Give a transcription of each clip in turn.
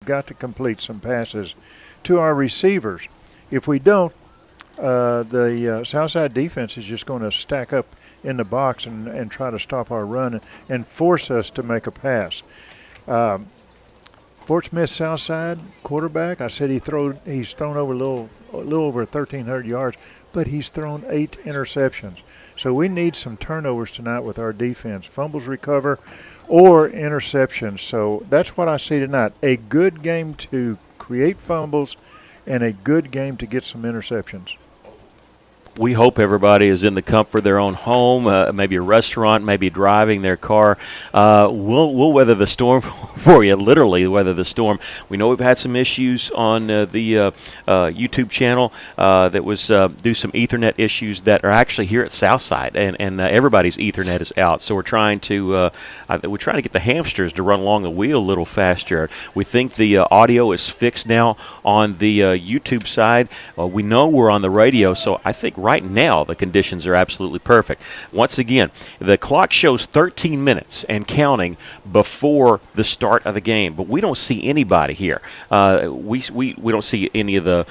got to complete some passes to our receivers. If we don't, the Southside defense is just going to stack up in the box and try to stop our run and force us to make a pass. Fort Smith Southside quarterback, I said he's thrown over a little over 1,300 yards, but he's thrown 8 interceptions. So we need some turnovers tonight with our defense, fumbles recover or interceptions. So that's what I see tonight, a good game to create fumbles and a good game to get some interceptions. We hope everybody is in the comfort of their own home, maybe a restaurant, maybe driving their car. We'll weather the storm for you, literally weather the storm. We know we've had some issues on the YouTube channel that was due some Ethernet issues that are actually here at Southside, and everybody's Ethernet is out. So we're trying to get the hamsters to run along the wheel a little faster. We think the audio is fixed now on the YouTube side. We know we're on the radio, so I think right now the conditions are absolutely perfect. Once again, the clock shows 13 minutes and counting before the start of the game, but we don't see anybody here. We don't see any of the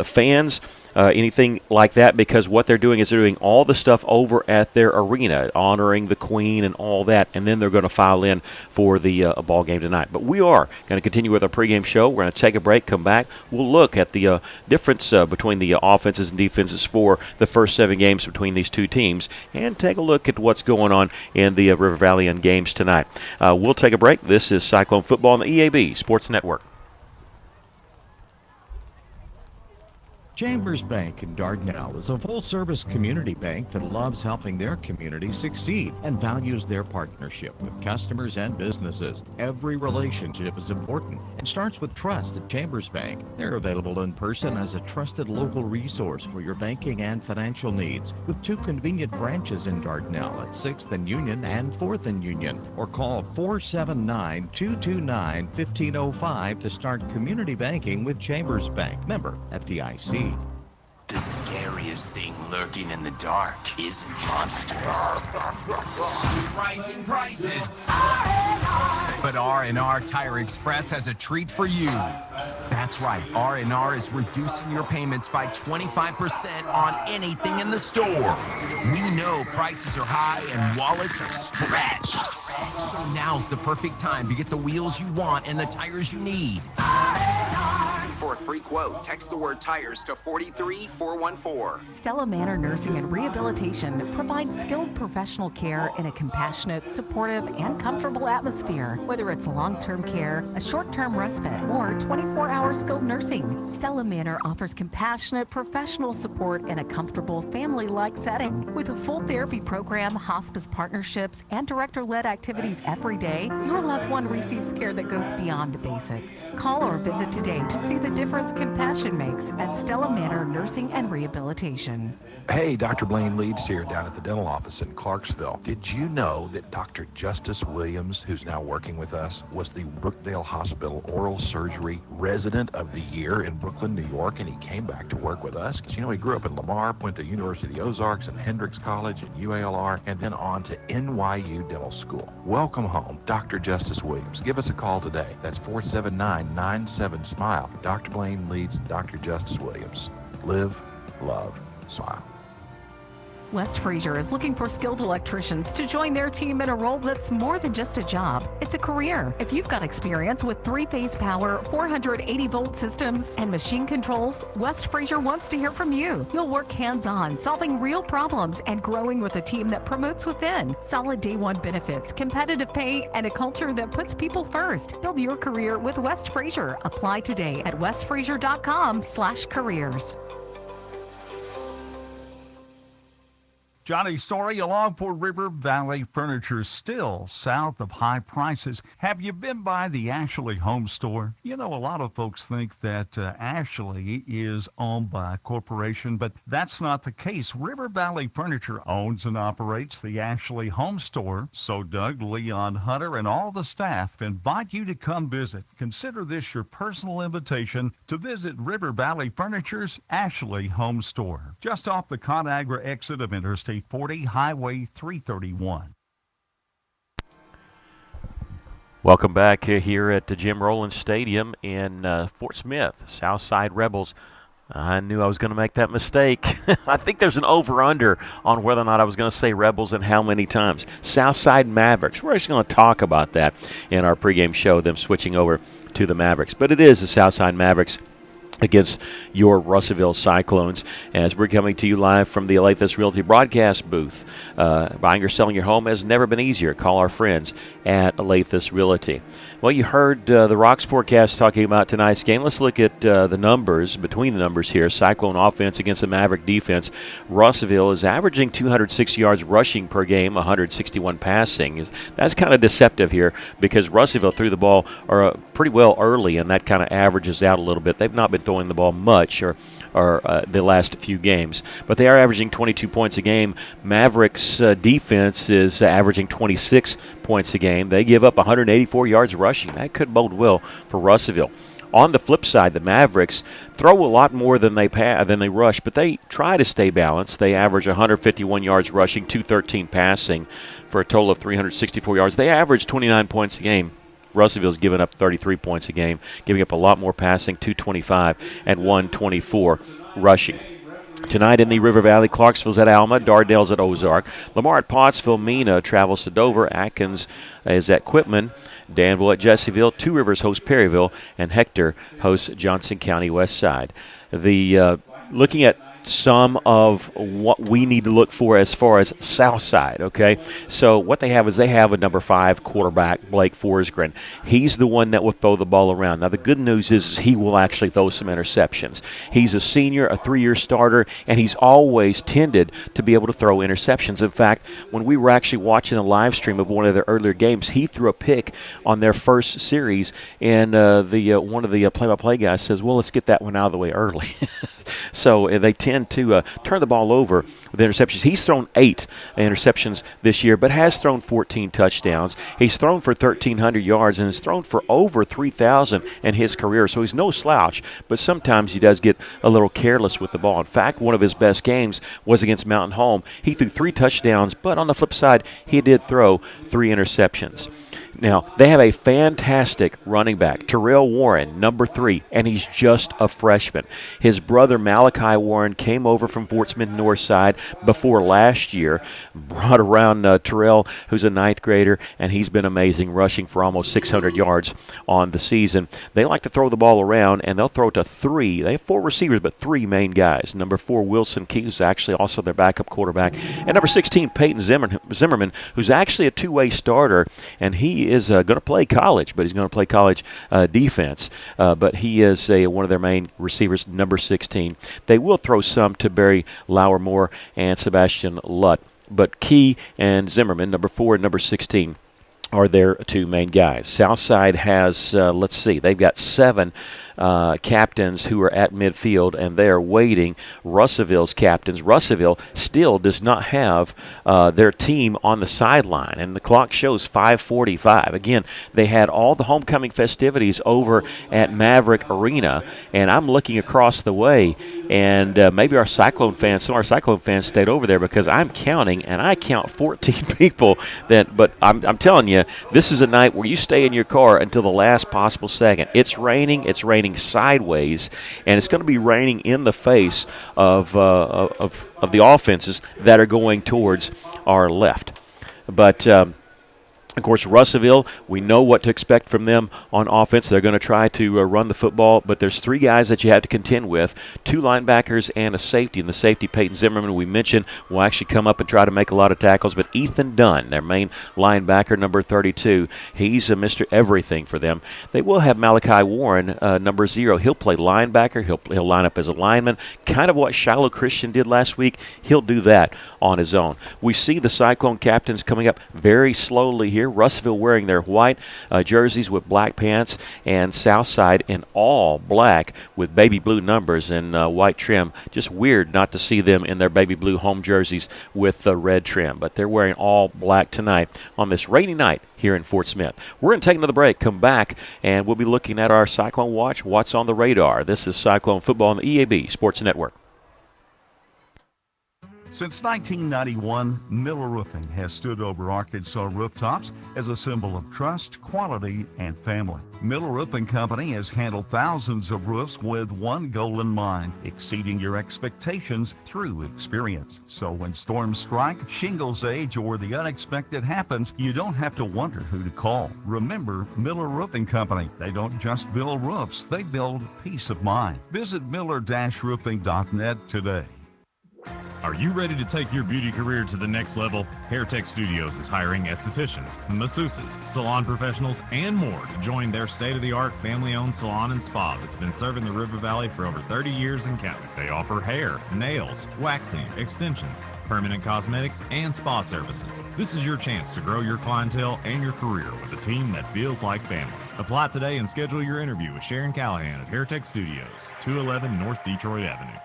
fans. Anything like that, because what they're doing is they're doing all the stuff over at their arena, honoring the Queen and all that, and then they're going to file in for the ball game tonight. But we are going to continue with our pregame show. We're going to take a break, come back. We'll look at the difference between the offenses and defenses for the first 7 games between these two teams and take a look at what's going on in the River Valley games tonight. We'll take a break. This is Cyclone Football on the EAB Sports Network. Chambers Bank in Dardanelle is a full-service community bank that loves helping their community succeed and values their partnership with customers and businesses. Every relationship is important and starts with trust at Chambers Bank. They're available in person as a trusted local resource for your banking and financial needs, with 2 convenient branches in Dardanelle at 6th and Union and 4th and Union, or call 479-229-1505 to start community banking with Chambers Bank. Member FDIC. The scariest thing lurking in the dark isn't monsters. It's rising prices. But R&R Tire Express has a treat for you. That's right, R&R is reducing your payments by 25% on anything in the store. We know prices are high and wallets are stretched. So now's the perfect time to get the wheels you want and the tires you need. For a free quote, text the word tires to 43414. Stella Manor Nursing and Rehabilitation provides skilled professional care in a compassionate, supportive, and comfortable atmosphere. Whether it's long-term care, a short-term respite, or 24-hour skilled nursing, Stella Manor offers compassionate, professional support in a comfortable, family-like setting. With a full therapy program, hospice partnerships, and director-led activities every day, your loved one receives care that goes beyond the basics. Call or visit today to see the difference compassion makes at Stella Manor Nursing and Rehabilitation. Hey, Dr. Blaine Leeds here down at the dental office in Clarksville. Did you know that Dr. Justice Williams, who's now working with us, was the Brookdale Hospital Oral Surgery Resident of the Year in Brooklyn, New York, and he came back to work with us? Because, he grew up in Lamar, went to University of the Ozarks and Hendrix College and UALR, and then on to NYU Dental School. Welcome home, Dr. Justice Williams. Give us a call today. That's 479-97-SMILE. Dr. Blaine Leeds and Dr. Justice Williams. Live, love, smile. West Fraser is looking for skilled electricians to join their team in a role that's more than just a job. It's a career. If you've got experience with 3-phase power, 480-volt systems, and machine controls, West Fraser wants to hear from you. You'll work hands-on, solving real problems and growing with a team that promotes within. Solid day one benefits, competitive pay, and a culture that puts people first. Build your career with West Fraser. Apply today at westfraser.com/careers. Johnny Story along for River Valley Furniture, still south of high prices. Have you been by the Ashley Home Store? A lot of folks think that Ashley is owned by a corporation, but that's not the case. River Valley Furniture owns and operates the Ashley Home Store. So Doug, Leon, Hunter, and all the staff invite you to come visit. Consider this your personal invitation to visit River Valley Furniture's Ashley Home Store, just off the ConAgra exit of Interstate 40, Highway 331. Welcome back here at the Jim Rowland Stadium in Fort Smith. Southside Rebels. I knew I was going to make that mistake. I think there's an over-under on whether or not I was going to say Rebels and how many times. Southside Mavericks. We're actually going to talk about that in our pregame show, them switching over to the Mavericks. But it is the Southside Mavericks against your Russellville Cyclones, as we're coming to you live from the Alathus Realty broadcast booth. Buying or selling your home has never been easier. Call our friends at Alathus Realty. Well, you heard the Rocks forecast talking about tonight's game. Let's look at the numbers, between the numbers here. Cyclone offense against the Maverick defense. Russellville is averaging 206 yards rushing per game, 161 passing. That's kind of deceptive here because Russellville threw the ball pretty well early, and that kind of averages out a little bit. They've not been throwing the ball much or the last few games, but they are averaging 22 points a game. Mavericks defense is averaging 26 points a game. They give up 184 yards rushing. That could bode well for Russellville. On the flip side, the Mavericks throw a lot more than they rush, but they try to stay balanced. They average 151 yards rushing, 213 passing for a total of 364 yards. They average 29 points a game. Russellville's giving up 33 points a game, giving up a lot more passing, 225 and 124 rushing. Tonight in the River Valley, Clarksville's at Alma, Dardale's at Ozark. Lamar at Pottsville, Mena travels to Dover, Atkins is at Quitman, Danville at Jessieville, Two Rivers hosts Perryville, and Hector hosts Johnson County West Side. Looking at some of what we need to look for as far as Southside, okay? So what they have is they have a number 5 quarterback, Blake Forsgren. He's the one that will throw the ball around. Now, the good news is he will actually throw some interceptions. He's a senior, a 3-year starter, and he's always tended to be able to throw interceptions. In fact, when we were actually watching a live stream of one of their earlier games, he threw a pick on their first series, and one of the play-by-play guys says, well, let's get that one out of the way early. So they tend to turn the ball over with interceptions. He's thrown 8 interceptions this year, but has thrown 14 touchdowns. He's thrown for 1,300 yards and has thrown for over 3,000 in his career. So he's no slouch, but sometimes he does get a little careless with the ball. In fact, one of his best games was against Mountain Home. He threw 3 touchdowns, but on the flip side, he did throw 3 interceptions. Now, they have a fantastic running back, Terrell Warren, number 3, and he's just a freshman. His brother, Malachi Warren, came over from Fort Smith Northside before last year, brought around Terrell, who's a 9th grader, and he's been amazing, rushing for almost 600 yards on the season. They like to throw the ball around, and they'll throw it to 3. They have 4 receivers, but 3 main guys. Number 4, Wilson Key, who's actually also their backup quarterback, and number 16, Peyton Zimmerman, who's actually a 2-way starter, and he is going to play college, but he's going to play college defense. But he is one of their main receivers, number 16. They will throw some to Barry Lauermore and Sebastian Lutt. But Key and Zimmerman, number 4 and number 16, are their 2 main guys. Southside has, they've got 7 captains who are at midfield, and they are waiting Russellville's captains. Russellville still does not have their team on the sideline, and the clock shows 5:45. Again, they had all the homecoming festivities over at Maverick Arena, and I'm looking across the way, and maybe some of our Cyclone fans stayed over there because I'm counting, and I count 14 people. But I'm telling you, this is a night where you stay in your car until the last possible second. It's raining sideways, and it's going to be raining in the face of the offenses that are going towards our left. But of course, Russellville, we know what to expect from them on offense. They're going to try to run the football, but there's 3 guys that you have to contend with, 2 linebackers and a safety. And the safety, Peyton Zimmerman, we mentioned, will actually come up and try to make a lot of tackles. But Ethan Dunn, their main linebacker, number 32, he's a Mr. Everything for them. They will have Malachi Warren, number 0. He'll play linebacker. He'll line up as a lineman. Kind of what Shiloh Christian did last week. He'll do that on his own. We see the Cyclone captains coming up very slowly here. Russellville wearing their white jerseys with black pants, and Southside in all black with baby blue numbers and white trim. Just weird not to see them in their baby blue home jerseys with the red trim, but they're wearing all black tonight on this rainy night here in Fort Smith. We're going to take another break, come back, and we'll be looking at our Cyclone Watch, what's on the radar. This is Cyclone Football on the EAB Sports Network. Since 1991, Miller Roofing has stood over Arkansas rooftops as a symbol of trust, quality, and family. Miller Roofing Company has handled thousands of roofs with one goal in mind, exceeding your expectations through experience. So when storms strike, shingles age, or the unexpected happens, you don't have to wonder who to call. Remember, Miller Roofing Company. They don't just build roofs, they build peace of mind. Visit miller-roofing.net today. Are you ready to take your beauty career to the next level? HairTech Studios is hiring estheticians, masseuses, salon professionals, and more to join their state-of-the-art family-owned salon and spa that's been serving the River Valley for over 30 years and counting. They offer hair, nails, waxing, extensions, permanent cosmetics, and spa services. This is your chance to grow your clientele and your career with a team that feels like family. Apply today and schedule your interview with Sharon Callahan at HairTech Studios, 211 North Detroit Avenue.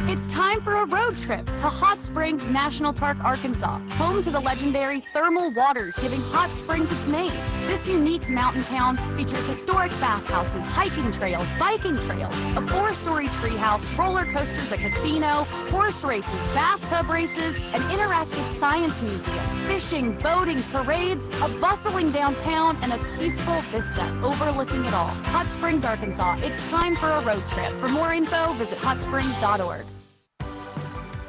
It's time for a road trip to Hot Springs National Park, Arkansas, home to the legendary thermal waters giving Hot Springs its name. This unique mountain town features historic bathhouses, hiking trails, biking trails, a 4-story treehouse, roller coasters, a casino, horse races, bathtub races, an interactive science museum, fishing, boating, parades, a bustling downtown, and a peaceful vista overlooking it all. Hot Springs, Arkansas. It's time for a road trip. For more info, visit hotsprings.org.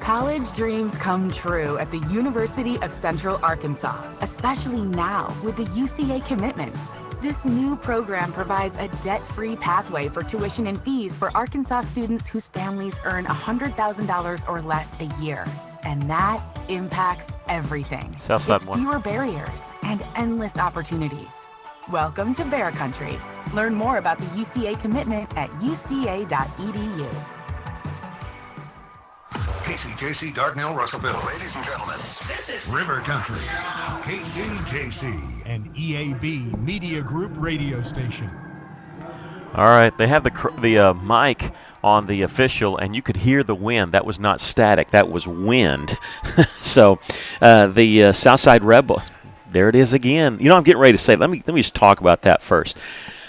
College dreams come true at the University of Central Arkansas, especially now with the UCA commitment. This new program provides a debt-free pathway for tuition and fees for Arkansas students whose families earn $100,000 or less a year. And that impacts everything. Southside It's one. fewer barriers and endless opportunities. Welcome to Bear Country. Learn more about the UCA commitment at uca.edu. KCJC, Dardanelle, Russellville. Ladies and gentlemen, this is River Country. KCJC, an EAB Media Group radio station. All right, they have the mic on the official, and you could hear the wind. That was not static. That was wind. So the Southside Rebels, there it is again. You know, I'm getting ready to say, let me just talk about that first.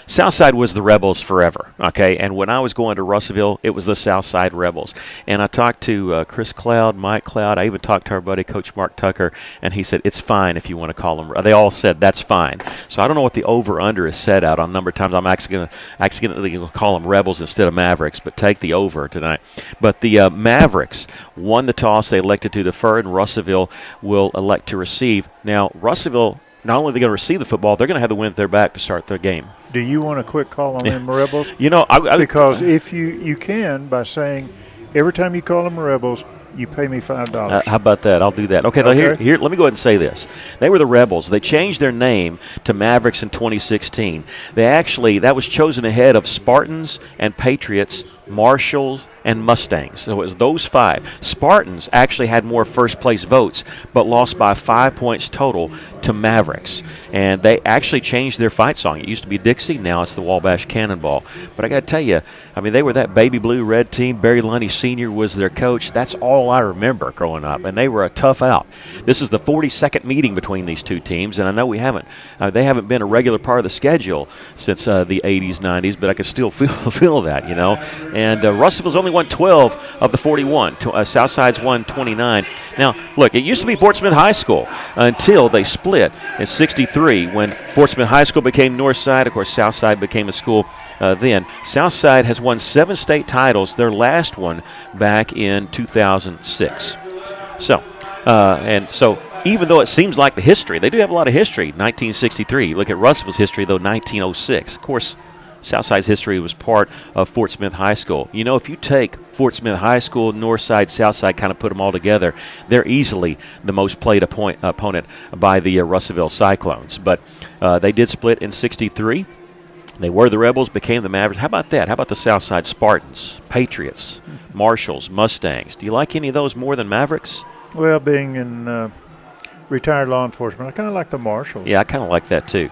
Southside was the Rebels forever, okay? And when I was going to Russellville, it was the Southside Rebels. And I talked to Chris Cloud, Mike Cloud. I even talked to our buddy, Coach Mark Tucker, and he said, it's fine if you want to call them. They all said, that's fine. So I don't know what the over-under is set out on number of times I'm accidentally going to call them Rebels instead of Mavericks, but take the over tonight. But the Mavericks won the toss. They elected to defer, and Russellville will elect to receive. Now, Russellville, not only are they going to receive the football, they're going to have the wind at their back to start the game. Do you want a quick call on them Rebels? You know, because if you can by saying every time you call them Rebels, you pay me $5. How about that? I'll do that. Okay, now here, let me go ahead and say this. They were the Rebels. They changed their name to Mavericks in 2016. That was chosen ahead of Spartans and Patriots, Marshalls, and Mustangs. So it was those 5. Spartans actually had more first-place votes, but lost by 5 points total to Mavericks. And they actually changed their fight song. It used to be Dixie. Now it's the Wabash Cannonball. But I got to tell you, I mean, they were that baby blue red team. Barry Lundy Sr. was their coach. That's all I remember growing up, and they were a tough out. This is the 42nd meeting between these two teams, and I know they haven't been a regular part of the schedule since the 80s, 90s, but I can still feel that, you know. And Russellville's only won 12 of the 41. Southside's won 29. Now, look, it used to be Fort Smith High School until they split in 63 when Fort Smith High School became Northside. Of course, Southside became a school then. Southside has won 7 state titles, their last one back in 2006. So even though it seems like the history, they do have a lot of history. 1963. Look at Russellville's history, though, 1906. Of course, Southside's history was part of Fort Smith High School. You know, if you take Fort Smith High School, Northside, Southside, kind of put them all together, they're easily the most played opponent by the Russellville Cyclones. But they did split in 63. They were the Rebels, became the Mavericks. How about that? How about the Southside Spartans, Patriots, Marshalls, Mustangs? Do you like any of those more than Mavericks? Well, being in retired law enforcement, I kind of like the Marshalls. Yeah, I kind of like that too.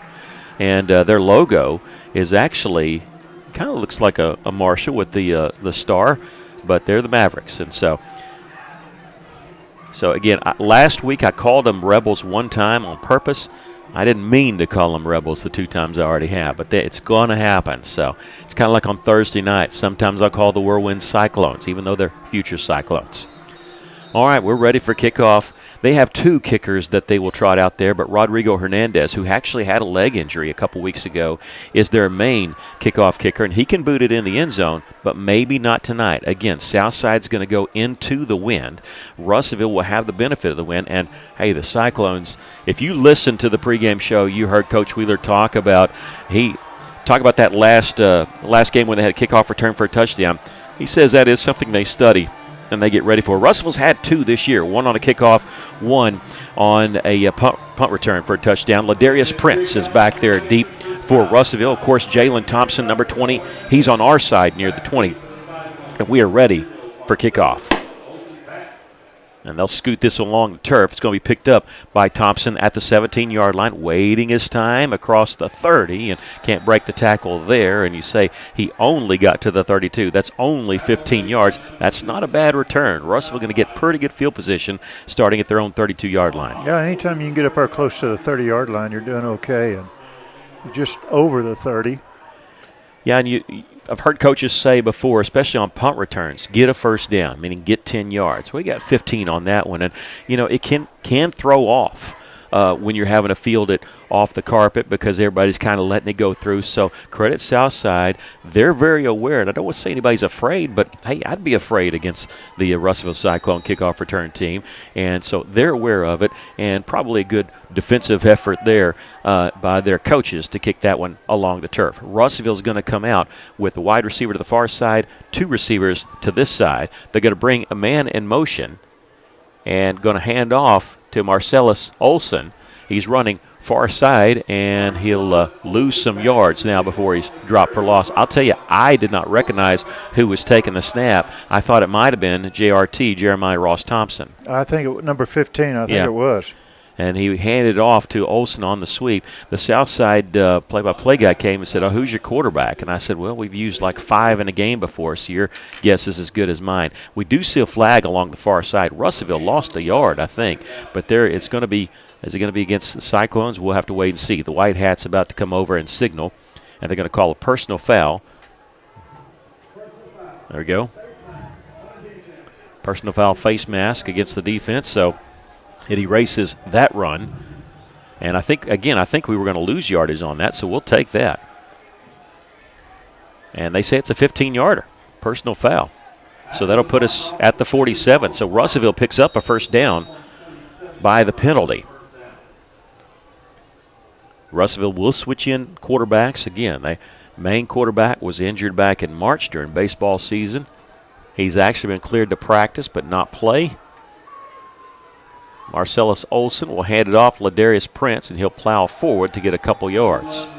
And their logo is actually kind of looks like a Marshall with the star, but they're the Mavericks. And so again, last week I called them Rebels one time on purpose. I didn't mean to call them Rebels the 2 times I already have, but it's going to happen. So it's kind of like on Thursday night. Sometimes I'll call the Whirlwind Cyclones, even though they're future Cyclones. All right, we're ready for kickoff. They have 2 kickers that they will trot out there, but Rodrigo Hernandez, who actually had a leg injury a couple weeks ago, is their main kickoff kicker, and he can boot it in the end zone, but maybe not tonight. Again, Southside's going to go into the wind. Russellville will have the benefit of the wind, and, hey, the Cyclones, if you listen to the pregame show, you heard Coach Wheeler talk about that last game when they had a kickoff return for a touchdown. He says that is something they study and they get ready for. Russellville's had 2 this year, one on a kickoff, one on a punt return for a touchdown. Ladarius Prince is back there deep for Russellville. Of course, Jalen Thompson, number 20, he's on our side near the 20. And we are ready for kickoff. And they'll scoot this along the turf. It's going to be picked up by Thompson at the 17-yard line, waiting his time across the 30, and can't break the tackle there. And you say he only got to the 32. That's only 15 yards. That's not a bad return. Russellville going to get pretty good field position starting at their own 32-yard line. Yeah, anytime you can get up there close to the 30-yard line, you're doing okay. And just over the 30. Yeah, and I've heard coaches say before, especially on punt returns, get a first down, meaning get 10 yards. We got 15 on that one, and it can throw off when you're having to field it off the carpet because everybody's kind of letting it go through. So credit Southside. They're very aware, and I don't want to say anybody's afraid, but, hey, I'd be afraid against the Russellville Cyclone kickoff return team. And so they're aware of it, and probably a good defensive effort there by their coaches to kick that one along the turf. Russellville's going to come out with the wide receiver to the far side, 2 receivers to this side. They're going to bring a man in motion and going to hand off to Marcellus Olson. He's running far side, and he'll lose some yards now before he's dropped for loss. I'll tell you, I did not recognize who was taking the snap. I thought it might have been JRT, Jeremiah Ross Thompson. I think it was number 15. I think it was. And he handed it off to Olson on the sweep. The Southside play-by-play guy came and said, who's your quarterback? And I said, well, we've used like 5 in a game before, so your guess is as good as mine. We do see a flag along the far side. Russellville lost a yard, I think. But it's going to be, is it going to be against the Cyclones? We'll have to wait and see. The White Hat's about to come over and signal, and they're going to call a personal foul. There we go. Personal foul face mask against the defense, so it erases that run. And I think we were going to lose yardage on that, so we'll take that. And they say it's a 15-yarder, personal foul. So that'll put us at the 47. So Russellville picks up a first down by the penalty. Russellville will switch in quarterbacks again. The main quarterback was injured back in March during baseball season. He's actually been cleared to practice but not play. Marcellus Olson will hand it off Ladarius Prince, and he'll plow forward to get a couple yards.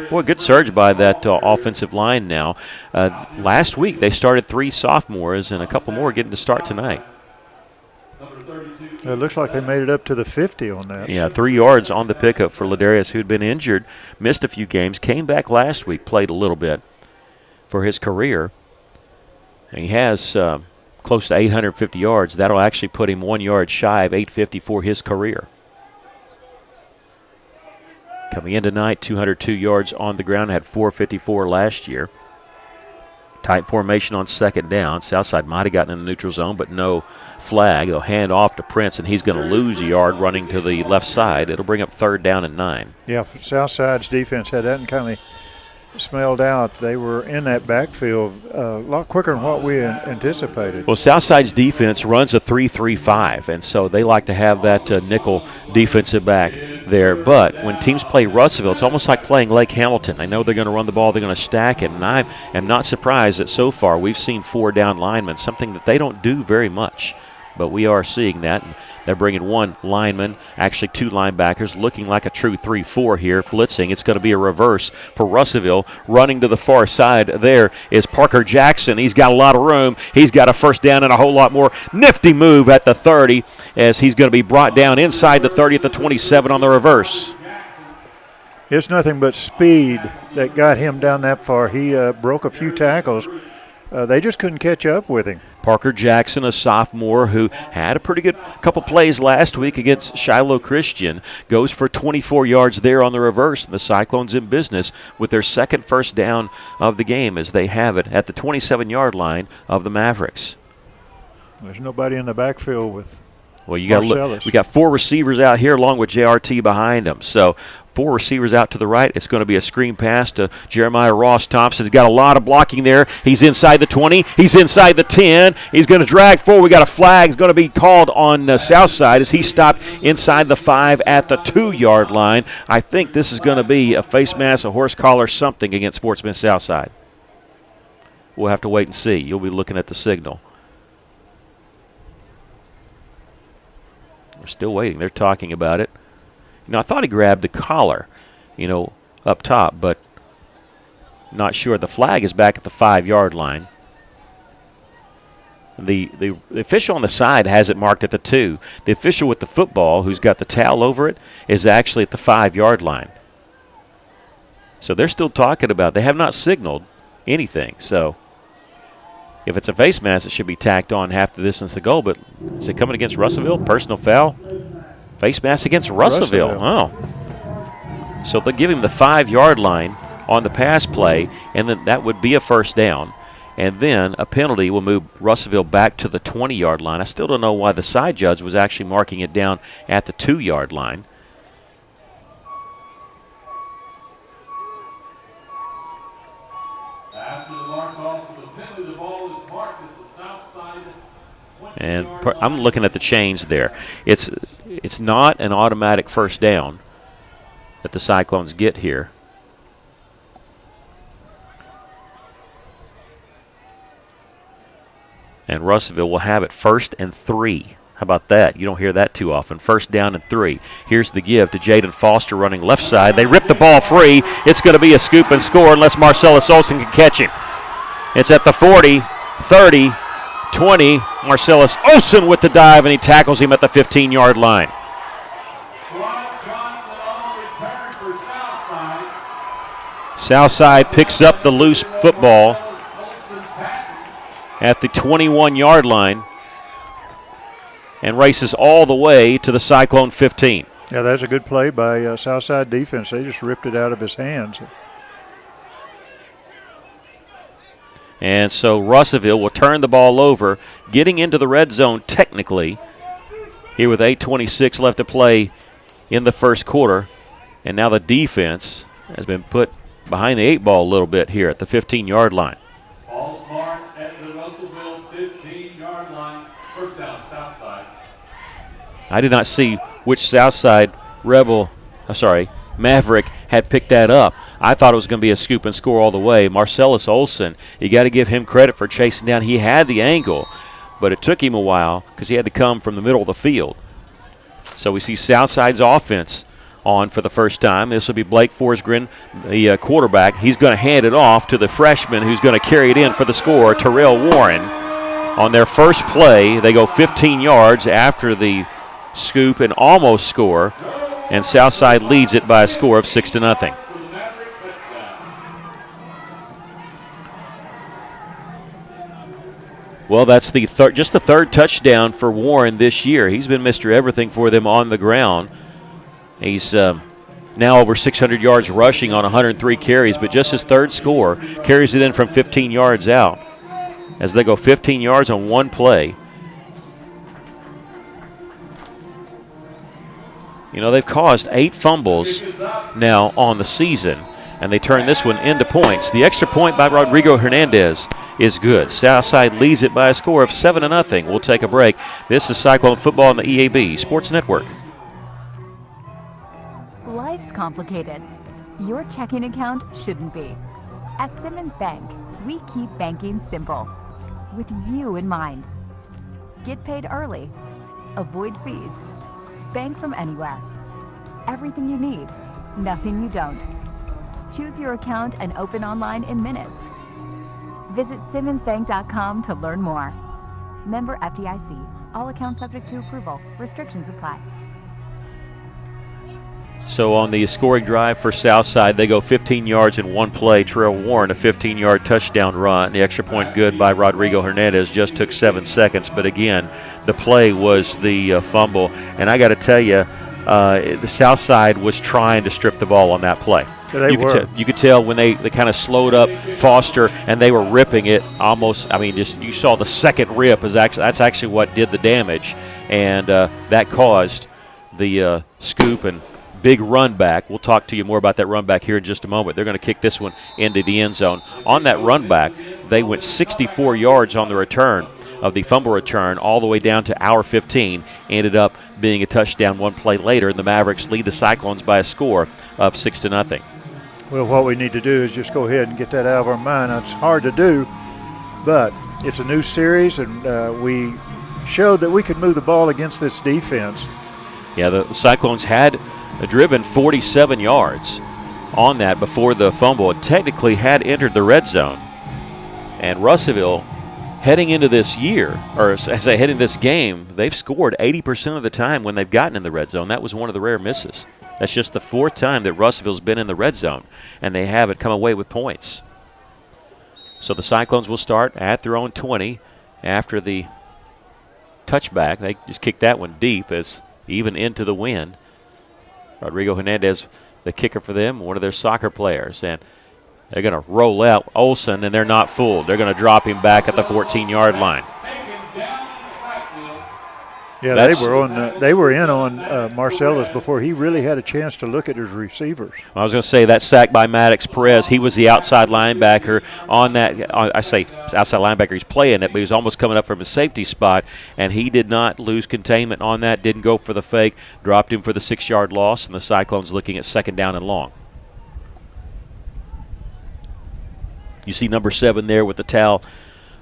Boy, good surge by that offensive line now. Last week they started 3 sophomores, and a couple more getting to start tonight. It looks like they made it up to the 50 on that. Yeah, 3 yards on the pickup for Ladarius, who'd been injured, missed a few games, came back last week, played a little bit for his career. And he has close to 850 yards. That'll actually put him 1 yard shy of 850 for his career. Coming in tonight, 202 yards on the ground, had 454 last year. Tight formation on second down. Southside might have gotten in the neutral zone, but no flag. They'll hand off to Prince, and he's going to lose a yard running to the left side. It'll bring up 3rd down and 9. Yeah, Southside's defense had that and kind of smelled out. They were in that backfield a lot quicker than what we anticipated. Well, Southside's defense runs a 3-3-5, and so they like to have that nickel defensive back there. But when teams play Russellville, it's almost like playing Lake Hamilton. They know they're going to run the ball, they're going to stack it, and I am not surprised that so far we've seen 4 down linemen, something that they don't do very much. But we are seeing that. And they're bringing 1 lineman, actually 2 linebackers, looking like a true 3-4 here, blitzing. It's going to be a reverse for Russellville. Running to the far side there is Parker Jackson. He's got a lot of room. He's got a first down and a whole lot more. Nifty move at the 30 as he's going to be brought down inside the 30 at the 27 on the reverse. It's nothing but speed that got him down that far. He broke a few tackles. They just couldn't catch up with him. Parker Jackson, a sophomore who had a pretty good couple plays last week against Shiloh Christian, goes for 24 yards there on the reverse. And the Cyclones in business with their 2nd first down of the game as they have it at the 27-yard line of the Mavericks. There's nobody in the backfield with Well, you got to look. We got 4 receivers out here along with JRT behind them. So 4 receivers out to the right. It's going to be a screen pass to Jeremiah Ross Thompson. He's got a lot of blocking there. He's inside the 20. He's inside the 10. He's going to drag forward. We got a flag. It's going to be called on Southside as he stopped inside the 5 at the 2-yard line. I think this is going to be a face mask, a horse collar, something against Sportsman Southside. We'll have to wait and see. You'll be looking at the signal. We're still waiting. They're talking about it. I thought he grabbed the collar, up top, but not sure. The flag is back at the 5-yard line. The official on the side has it marked at the 2. The official with the football, who's got the towel over it, is actually at the 5-yard line. So they're still talking about it. They have not signaled anything. So if it's a face mask, it should be tacked on half the distance to goal. But is it coming against Russellville? Personal foul? Face mask against Russellville. Oh. So they'll give him the 5-yard line on the pass play, and then that would be a first down. And then a penalty will move Russellville back to the 20-yard line. I still don't know why the side judge was actually marking it down at the 2-yard line. And I'm looking at the chains there. It's not an automatic first down that the Cyclones get here. And Russellville will have it 1st and 3. How about that? You don't hear that too often. 1st down and 3. Here's the give to Jaden Foster running left side. They rip the ball free. It's going to be a scoop and score unless Marcellus Olson can catch him. It's at the 40, 30, 20. Marcellus Olson with the dive, and he tackles him at the 15-yard line. Southside picks up the loose football at the 21-yard line and races all the way to the Cyclone 15. Yeah, that's a good play by Southside defense. They just ripped it out of his hands. And so Russellville will turn the ball over, getting into the red zone technically here with 8:26 left to play in the first quarter. And now the defense has been put behind the 8 ball a little bit here at the 15-yard line. Ball's marked at the Russellville 15-yard line. First down, Southside. I did not see which Southside Maverick had picked that up. I thought it was going to be a scoop and score all the way. Marcellus Olson, you got to give him credit for chasing down. He had the angle, but it took him a while because he had to come from the middle of the field. So we see Southside's offense on for the first time. This will be Blake Forsgren, the quarterback. He's going to hand it off to the freshman who's going to carry it in for the score, Terrell Warren. On their first play, they go 15 yards after the scoop and almost score, and Southside leads it by a score of 6-0. Well, that's just the third touchdown for Warren this year. He's been Mr. Everything for them on the ground. He's now over 600 yards rushing on 103 carries, but just his third score carries it in from 15 yards out as they go 15 yards on one play. They've caused 8 fumbles now on the season, and they turn this one into points. The extra point by Rodrigo Hernandez is good. Southside leads it by a score of 7-0. We'll take a break. This is Cyclone Football on the EAB Sports Network. Life's complicated. Your checking account shouldn't be. At Simmons Bank, we keep banking simple, with you in mind. Get paid early. Avoid fees. Bank from anywhere. Everything you need, nothing you don't. Choose your account and open online in minutes. Visit SimmonsBank.com to learn more. Member FDIC. All accounts subject to approval. Restrictions apply. So on the scoring drive for Southside, they go 15 yards in one play. Terrell Warren, a 15-yard touchdown run. The extra point good by Rodrigo Hernandez, just took 7 seconds. But again, the play was the fumble. And I got to tell you, the Southside was trying to strip the ball on that play. You could tell when they kind of slowed up Foster and they were ripping it almost. I mean, just you saw the second rip that's actually what did the damage, and that caused the scoop and big run back. We'll talk to you more about that run back here in just a moment. They're going to kick this one into the end zone. On that run back, they went 64 yards on the return of the fumble return all the way down to our 15. Ended up being a touchdown one play later, and the Mavericks lead the Cyclones by a score of 6-0. Well, what we need to do is just go ahead and get that out of our mind. It's hard to do, but it's a new series, and we showed that we could move the ball against this defense. Yeah, the Cyclones had driven 47 yards on that before the fumble. It technically had entered the red zone. And Russellville, heading into this year, or as I say, heading this game, they've scored 80% of the time when they've gotten in the red zone. That was one of the rare misses. That's just the fourth time that Russellville's been in the red zone, and they haven't come away with points. So the Cyclones will start at their own 20 after the touchback. They just kicked that one deep, as even into the wind. Rodrigo Hernandez, the kicker for them, one of their soccer players. And they're going to roll out Olsen, and they're not fooled. They're going to drop him back at the 14-yard line. Yeah, they were in on Marcellus before he really had a chance to look at his receivers. I was going to say that sack by Maddox Perez. He was the outside linebacker on that. I say outside linebacker. He's playing it, but he was almost coming up from his safety spot, and he did not lose containment on that. Didn't go for the fake. Dropped him for the 6-yard loss, and the Cyclones looking at 2nd down and long. You see number 7 there with the towel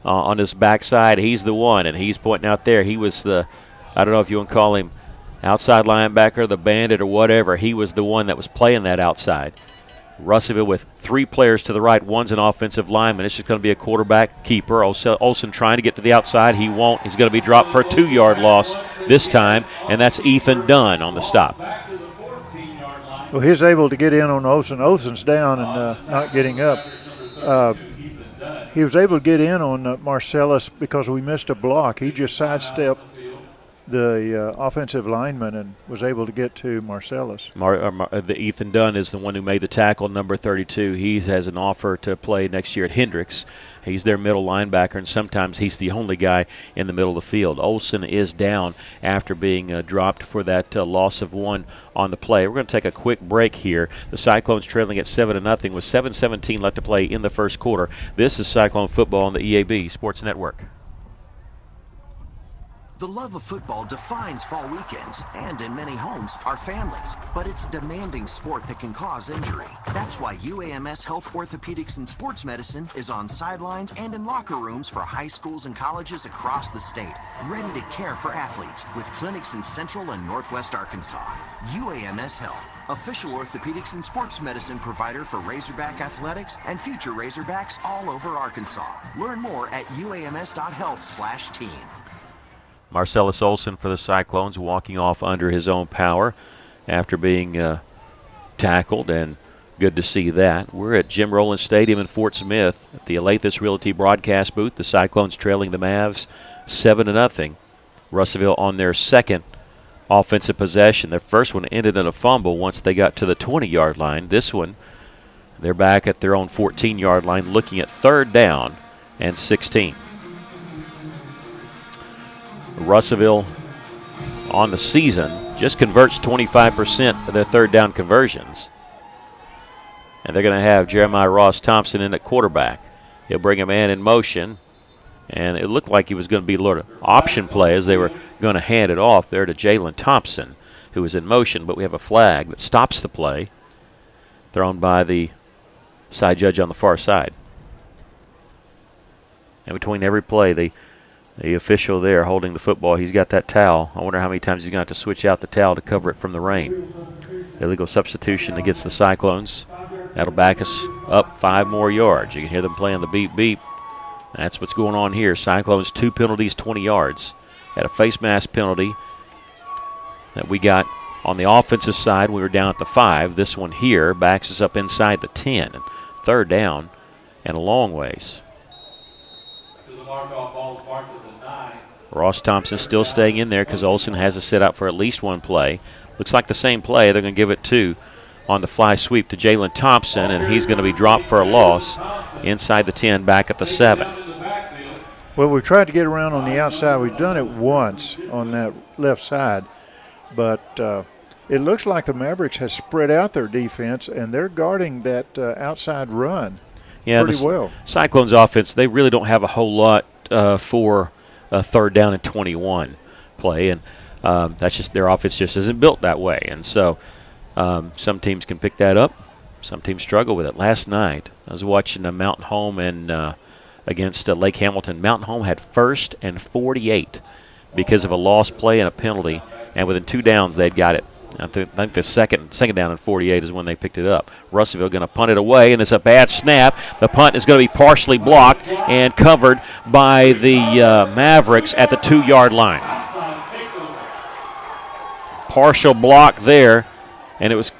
on his backside. He's the one, and he's pointing out there. He was the, I don't know if you want to call him outside linebacker, the bandit, or whatever. He was the one that was playing that outside. Russellville with 3 players to the right. One's an offensive lineman. It's just going to be a quarterback keeper. Olsen trying to get to the outside. He won't. He's going to be dropped for a 2-yard loss this time, and that's Ethan Dunn on the stop. Well, he's able to get in on Olsen. Olsen's down and not getting up. He was able to get in on Marcellus because we missed a block. He just sidestepped the offensive lineman and was able to get to Marcellus. The Ethan Dunn is the one who made the tackle, number 32. He has an offer to play next year at Hendricks. He's their middle linebacker, and sometimes he's the only guy in the middle of the field. Olsen is down after being dropped for that loss of 1 on the play. We're going to take a quick break here. The Cyclones trailing at 7-0 with 7:17 left to play in the first quarter. This is Cyclone football on the EAB Sports Network. The love of football defines fall weekends, and in many homes, our families. But it's a demanding sport that can cause injury. That's why UAMS Health Orthopedics and Sports Medicine is on sidelines and in locker rooms for high schools and colleges across the state, ready to care for athletes with clinics in Central and Northwest Arkansas. UAMS Health, official orthopedics and sports medicine provider for Razorback athletics and future Razorbacks all over Arkansas. Learn more at uams.health/team. Marcellus Olsen for the Cyclones walking off under his own power after being tackled, and good to see that. We're at Jim Rowland Stadium in Fort Smith at the Alathus Realty broadcast booth. The Cyclones trailing the Mavs 7-0. Russellville on their second offensive possession. Their first one ended in a fumble once they got to the 20-yard line. This one, they're back at their own 14-yard line looking at 3rd down and 16. Russellville on the season just converts 25% of their 3rd down conversions. And they're going to have Jeremiah Ross Thompson in at quarterback. He'll bring a man in motion, and it looked like he was going to be a little option play as they were going to hand it off there to Jalen Thompson, who was in motion, but we have a flag that stops the play, thrown by the side judge on the far side. And between every play, the official there holding the football, he's got that towel. I wonder how many times he's going to have to switch out the towel to cover it from the rain. Illegal substitution against the Cyclones. That'll back us up 5 more yards. You can hear them playing the beep beep. That's what's going on here. Cyclones 2 penalties, 20 yards. Had a face mask penalty that we got on the offensive side. We were down at the 5. This one here backs us up inside the 10. 3rd down and a long ways. Ross Thompson still staying in there because Olsen has to sit out for at least 1 play. Looks like the same play. They're going to give it to on the fly sweep to Jalen Thompson, and he's going to be dropped for a loss inside the 10, back at the 7. Well, we've tried to get around on the outside. We've done it once on that left side, but it looks like the Mavericks has spread out their defense, and they're guarding that outside run pretty well. Cyclones offense, they really don't have a whole lot for third down and 21 play, and that's just their offense just isn't built that way. And so some teams can pick that up. Some teams struggle with it. Last night, I was watching Mountain Home and against Lake Hamilton. Mountain Home had 1st and 48 because of a lost play and a penalty, and within 2 downs they'd got it. I think the second down and 48 is when they picked it up. Russellville going to punt it away, and it's a bad snap. The punt is going to be partially blocked and covered by the Mavericks at the 2-yard line. Partial block there, and it was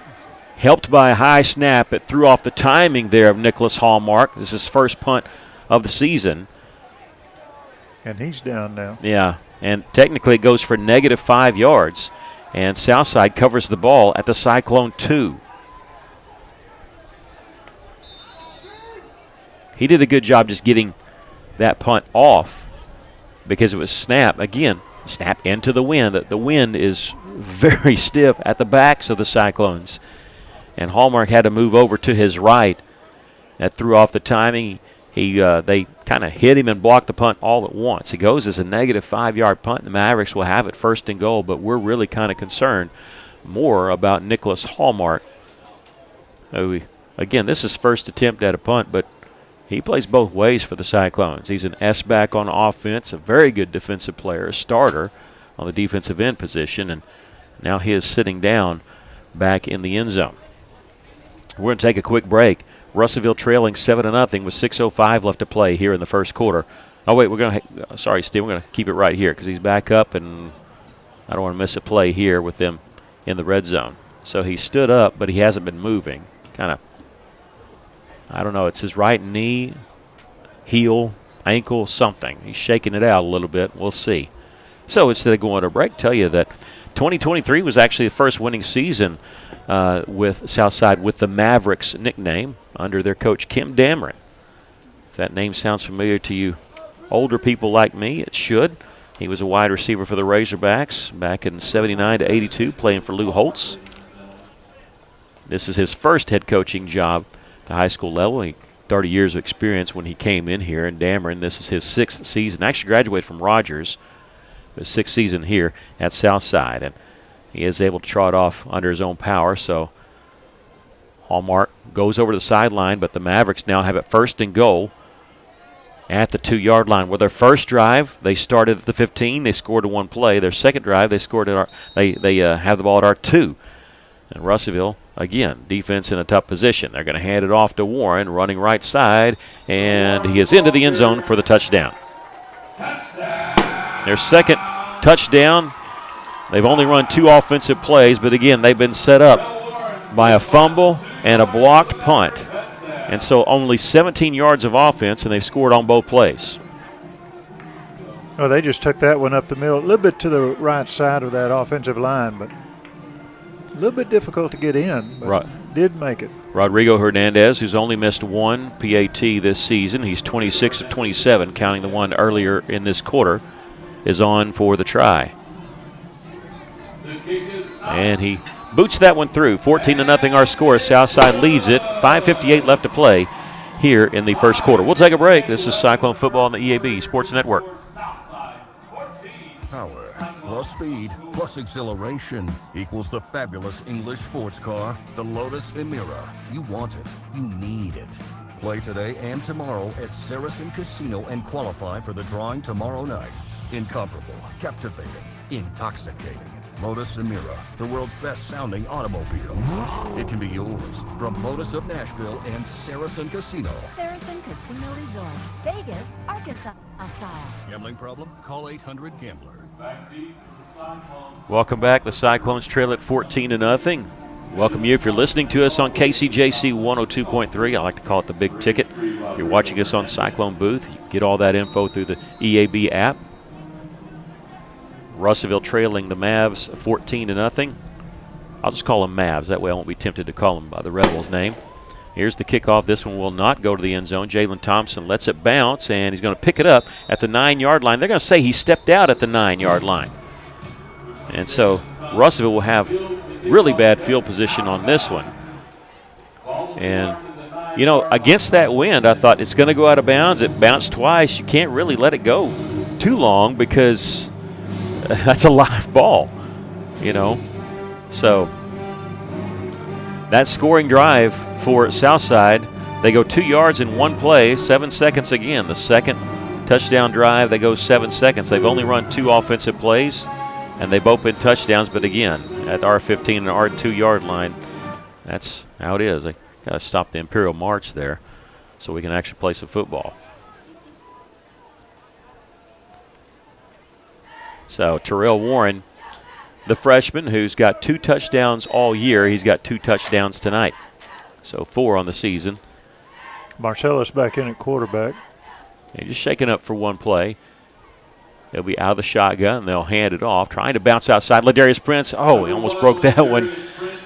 helped by a high snap. It threw off the timing there of Nicholas Hallmark. This is his first punt of the season. And he's down now. Yeah, and technically it goes for -5 yards. And Southside covers the ball at the Cyclone 2. He did a good job just getting that punt off because it was snap. Again, snap into the wind. The wind is very stiff at the backs of the Cyclones. And Hallmark had to move over to his right. That threw off the timing. They kind of hit him and blocked the punt all at once. It goes as a -5-yard punt. The Mavericks will have it 1st and goal, but we're really kind of concerned more about Nicholas Hallmark. Again, this is his first attempt at a punt, but he plays both ways for the Cyclones. He's an S-back on offense, a very good defensive player, a starter on the defensive end position, and now he is sitting down back in the end zone. We're going to take a quick break. Russellville trailing 7-0 with 6:05 left to play here in the first quarter. Oh, wait, sorry, Steve, we're going to keep it right here because he's back up, and I don't want to miss a play here with them in the red zone. So he stood up, but he hasn't been moving. Kind of, I don't know, it's his right knee, heel, ankle, something. He's shaking it out a little bit. We'll see. So instead of going to break, tell you that 2023 was actually the first winning season with Southside with the Mavericks nickname under their coach Kim Dameron. If that name sounds familiar to you older people like me, it should. He was a wide receiver for the Razorbacks back in 79 to 82, playing for Lou Holtz. This is his first head coaching job at the high school level. He 30 years of experience when he came in here, and Dameron, this is his 6th season. Actually graduated from Rogers, his 6th season here at Southside, and he is able to trot off under his own power. So Hallmark goes over to the sideline, but the Mavericks now have it 1st and goal at the 2-yard line. With their first drive, they started at the 15. They scored a 1 play. Their second drive, they scored at they have the ball at our 2. And Russellville, again, defense in a tough position. They're going to hand it off to Warren, running right side, and he is into the end zone for the touchdown. Their second touchdown. They've only run 2 offensive plays, but again, they've been set up by a fumble and a blocked punt. And so only 17 yards of offense, and they've scored on both plays. Well, they just took that one up the middle, a little bit to the right side of that offensive line, but a little bit difficult to get in, but did make it. Rodrigo Hernandez, who's only missed 1 PAT this season, he's 26 of 27, counting the one earlier in this quarter, is on for the try. And he boots that one through. 14-0 our score. Southside leads it. 5:58 left to play here in the first quarter. We'll take a break. This is Cyclone Football on the EAB Sports Network. Power plus speed plus exhilaration equals the fabulous English sports car, the Lotus Emira. You want it. You need it. Play today and tomorrow at Saracen Casino and qualify for the drawing tomorrow night. Incomparable, captivating, intoxicating. Lotus Emira, the world's best-sounding automobile. It can be yours from Lotus of Nashville and Saracen Casino. Saracen Casino Resort, Vegas, Arkansas style. Gambling problem? Call 800-GAMBLER. Welcome back. The Cyclones trail at 14-0. Welcome you if you're listening to us on KCJC 102.3. I like to call it the big ticket. If you're watching us on Cyclone Booth, you get all that info through the EAB app. Russellville trailing the Mavs 14-0. I'll just call them Mavs. That way I won't be tempted to call them by the Rebels' name. Here's the kickoff. This one will not go to the end zone. Jalen Thompson lets it bounce, and he's going to pick it up at the 9-yard line. They're going to say he stepped out at the 9-yard line. And so Russellville will have really bad field position on this one. And, you know, against that wind, I thought it's going to go out of bounds. It bounced twice. You can't really let it go too long because that's a live ball, you know. So that scoring drive for Southside, they go 2 yards in one play, 7 seconds again. The second touchdown drive, they go 7 seconds. They've only run 2 offensive plays, and they've both been touchdowns. But again, at R15 and R2-yard line, that's how it is. They got to stop the Imperial March there so we can actually play some football. So Terrell Warren, the freshman who's got 2 touchdowns all year, he's got 2 touchdowns tonight. So 4 on the season. Marcellus back in at quarterback. They're just shaking up for one play. They'll be out of the shotgun, and they'll hand it off. Trying to bounce outside. Ladarius Prince, he almost broke that one.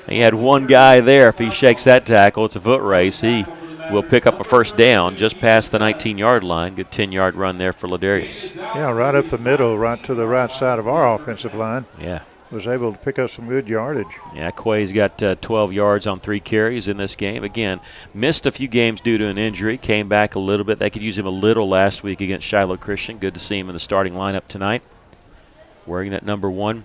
He had one guy there. If he shakes that tackle, it's a foot race. He will pick up a first down just past the 19-yard line. Good 10-yard run there for Ladarius. Yeah, right up the middle, right to the right side of our offensive line. Yeah. Was able to pick up some good yardage. Yeah, Quay's got 12 yards on 3 carries in this game. Again, missed a few games due to an injury, came back a little bit. They could use him a little last week against Shiloh Christian. Good to see him in the starting lineup tonight, wearing that number 1.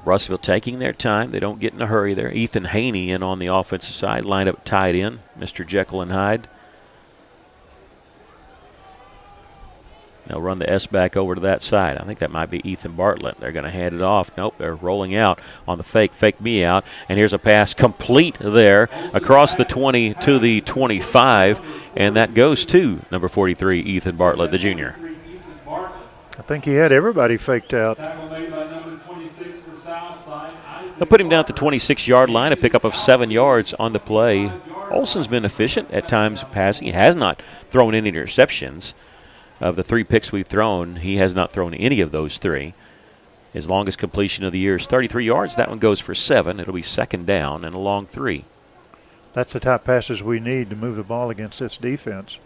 Russellville taking their time. They don't get in a hurry there. Ethan Haney in on the offensive side, lined up tight end, Mr. Jekyll and Hyde. They'll run the S back over to that side. I think that might be Ethan Bartlett. They're going to hand it off. Nope, they're rolling out on the fake me out. And here's a pass complete there across the 20 to the 25. And that goes to number 43, Ethan Bartlett, the junior. I think he had everybody faked out. They'll put him down at the 26-yard line, a pickup of 7 yards on the play. Olson's been efficient at times passing. He has not thrown any interceptions. Of the 3 picks we've thrown, he has not thrown any of those 3. His longest completion of the year is 33 yards. That one goes for 7. It'll be second down and a long 3. That's the type passes we need to move the ball against this defense.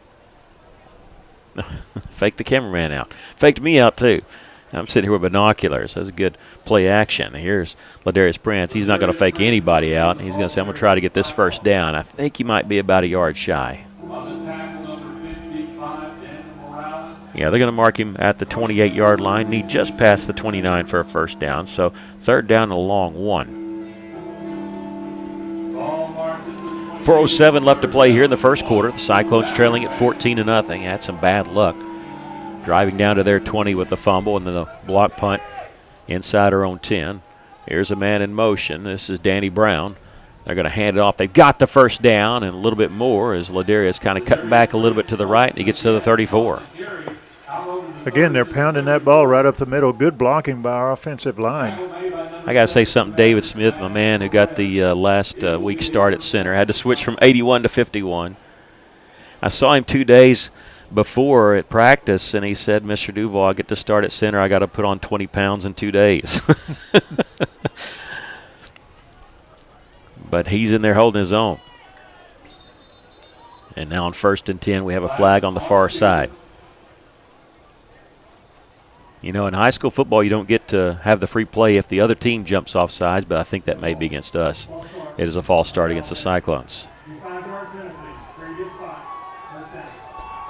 Faked the cameraman out. Faked me out, too. I'm sitting here with binoculars. That's a good play action. Here's Ladarius Prince. He's not going to fake anybody out. He's going to say, I'm going to try to get this first down. I think he might be about a yard shy. Yeah, they're going to mark him at the 28-yard line. Need just past the 29 for a first down. So third down and a long 1. 4:07 left to play here in the first quarter. The Cyclones trailing at 14-0. Had some bad luck. Driving down to their 20 with the fumble and then a block punt inside our own 10. Here's a man in motion. This is Danny Brown. They're going to hand it off. They've got the first down and a little bit more as Ladarius kind of cutting back a little bit to the right, and he gets to the 34. Again, they're pounding that ball right up the middle. Good blocking by our offensive line. I got to say something. David Smith, my man who got the last week start at center, had to switch from 81 to 51. I saw him 2 days before at practice, and he said, Mr. Duval, I get to start at center. I got to put on 20 pounds in 2 days. But he's in there holding his own. And now on 1st and 10, we have a flag on the far side. You know, in high school football, you don't get to have the free play if the other team jumps off sides, but I think that may be against us. It is a false start against the Cyclones.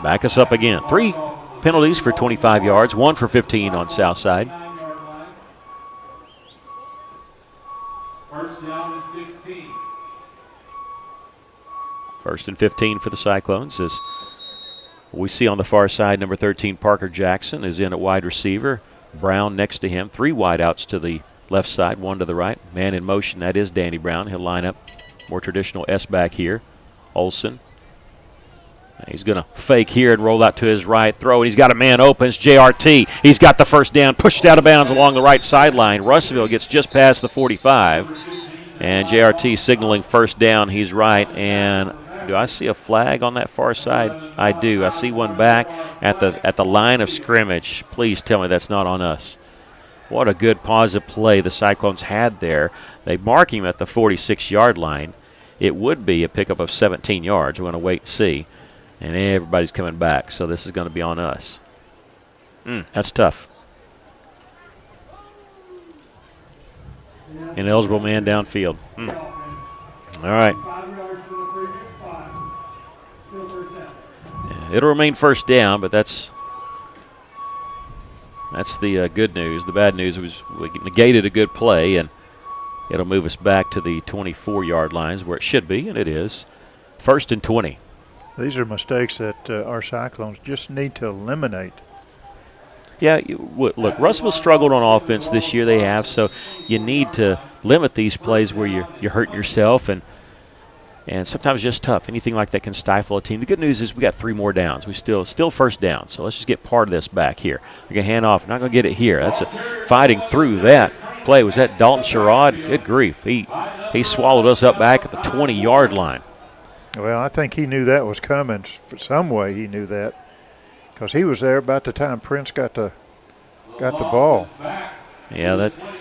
Back us up again. 3 penalties for 25 yards, 1 for 15 on Southside. First down and 15. 1st and 15 for the Cyclones as we see on the far side, number 13, Parker Jackson, is in at wide receiver. Brown next to him. 3 wideouts to the left side, 1 to the right. Man in motion, that is Danny Brown. He'll line up more traditional S back here. Olson. He's going to fake here and roll out to his right. Throw, and he's got a man open. It's JRT. He's got the first down, pushed out of bounds along the right sideline. Russellville gets just past the 45. And JRT signaling first down. He's right, and do I see a flag on that far side? I do. I see one back at the line of scrimmage. Please tell me that's not on us. What a good positive play the Cyclones had there. They mark him at the 46-yard line. It would be a pickup of 17 yards. We're going to wait and see. And everybody's coming back, so this is going to be on us. That's tough. An eligible man downfield. All right. Yeah, it'll remain first down, but that's the good news. The bad news was we negated a good play, and it'll move us back to the 24-yard lines where it should be, and it is. 1st and 20. These are mistakes that our Cyclones just need to eliminate. Yeah, look, Russellville struggled on offense this year. They have, so you need to limit these plays where you're hurting yourself, and sometimes just tough. Anything like that can stifle a team. The good news is we got 3 more downs. We still first down, so let's just get part of this back here. They're going to hand off. Not going to get it here. That's fighting through that play. Was that Dalton Sherrod? Good grief. He swallowed us up back at the 20-yard line. Well, I think he knew that was coming. For some way he knew that, because he was there about the time Prince got the ball. Yeah,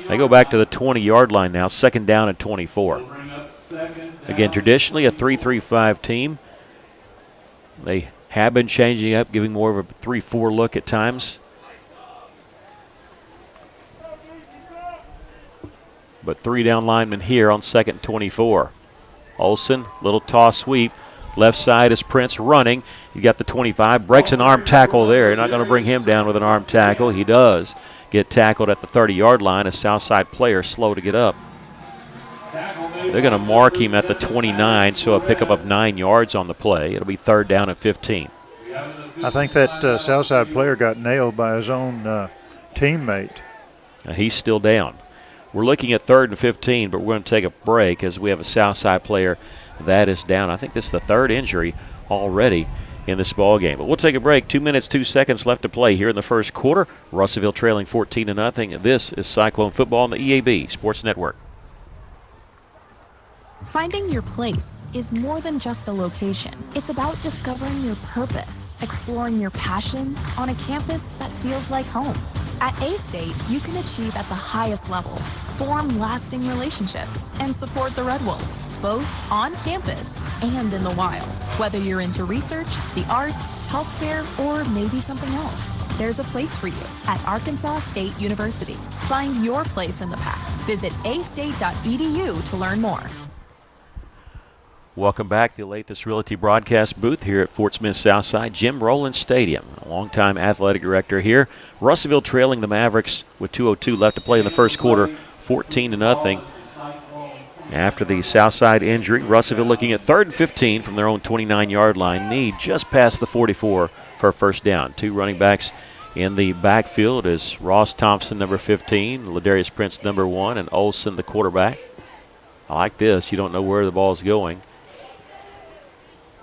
they go back to the 20-yard line now, 2nd down and 24. Again, traditionally a 3-3-5 team. They have been changing up, giving more of a 3-4 look at times. But 3 down linemen here on 2nd and 24. Olsen, little toss sweep. Left side is Prince running. You got the 25, breaks an arm tackle there. You're not going to bring him down with an arm tackle. He does get tackled at the 30-yard line. A Southside player slow to get up. They're going to mark him at the 29, so a pickup of 9 yards on the play. It'll be 3rd down and 15. I think that Southside player got nailed by his own teammate. He's still down. We're looking at 3rd and 15, but we're going to take a break as we have a Southside player that is down. I think this is the 3rd injury already in this ball game. But we'll take a break. 2 minutes, 2 seconds left to play here in the first quarter. Russellville trailing 14-0. This is Cyclone Football on the EAB Sports Network. Finding your place is more than just a location. It's about discovering your purpose, exploring your passions on a campus that feels like home. At A-State, you can achieve at the highest levels, form lasting relationships, and support the Red Wolves, both on campus and in the wild. Whether you're into research, the arts, healthcare, or maybe something else, there's a place for you at Arkansas State University. Find your place in the pack. Visit astate.edu to learn more. Welcome back to the Lathis Realty broadcast booth here at Fort Smith Southside, Jim Rowland Stadium. A longtime athletic director here. Russellville trailing the Mavericks with 2:02 left to play in the first quarter, 14-0. After the Southside injury, Russellville looking at 3rd and 15 from their own 29-yard line. Need just past the 44 for a first down. 2 running backs in the backfield is Ross Thompson, number 15, Ladarius Prince, number 1, and Olsen, the quarterback. I like this. You don't know where the ball's going.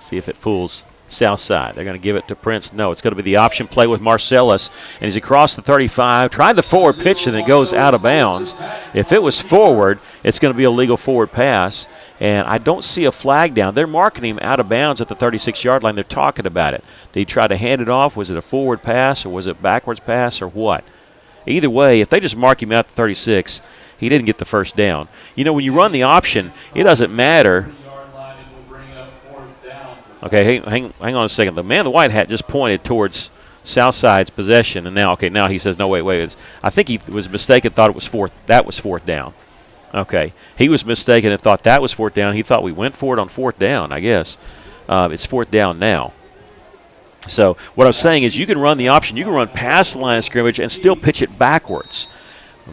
See if it fools Southside. They're going to give it to Prince. No, it's going to be the option play with Marcellus. And he's across the 35. Tried the forward pitch, and it goes out of bounds. If it was forward, it's going to be a legal forward pass. And I don't see a flag down. They're marking him out of bounds at the 36-yard line. They're talking about it. Did he try to hand it off? Was it a forward pass, or was it backwards pass, or what? Either way, if they just mark him out at the 36, he didn't get the first down. You know, when you run the option, it doesn't matter. Okay, hang on a second. The man in the white hat just pointed towards Southside's possession, and now he says, no, wait. I think he was mistaken, thought it was fourth. That was 4th down. Okay, he was mistaken and thought that was 4th down. He thought we went for it on 4th down, I guess. It's 4th down now. So what I'm saying is you can run the option. You can run past the line of scrimmage and still pitch it backwards.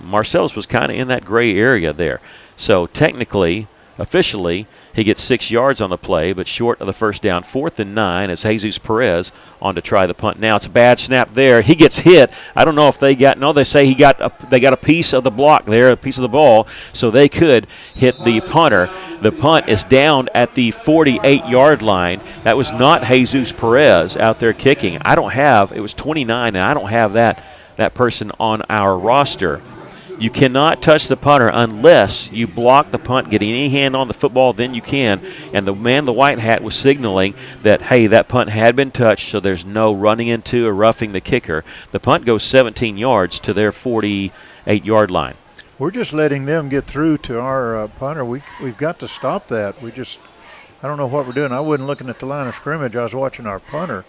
Marcellus was kind of in that gray area there. So technically, officially, he gets 6 yards on the play, but short of the first down. 4th and 9 as Jesus Perez on to try the punt. Now it's a bad snap there. He gets hit. I don't know if they got. No, they say they got a piece of the block there, a piece of the ball, so they could hit the punter. The punt is down at the 48-yard line. That was not Jesus Perez out there kicking. It was 29, and I don't have that person on our roster. You cannot touch the punter unless you block the punt, get any hand on the football, then you can. And the man in the white hat was signaling that, hey, that punt had been touched, so there's no running into or roughing the kicker. The punt goes 17 yards to their 48 8-yard line. We're just letting them get through to our punter. We've got to stop that. I don't know what we're doing. I wasn't looking at the line of scrimmage. I was watching our punter.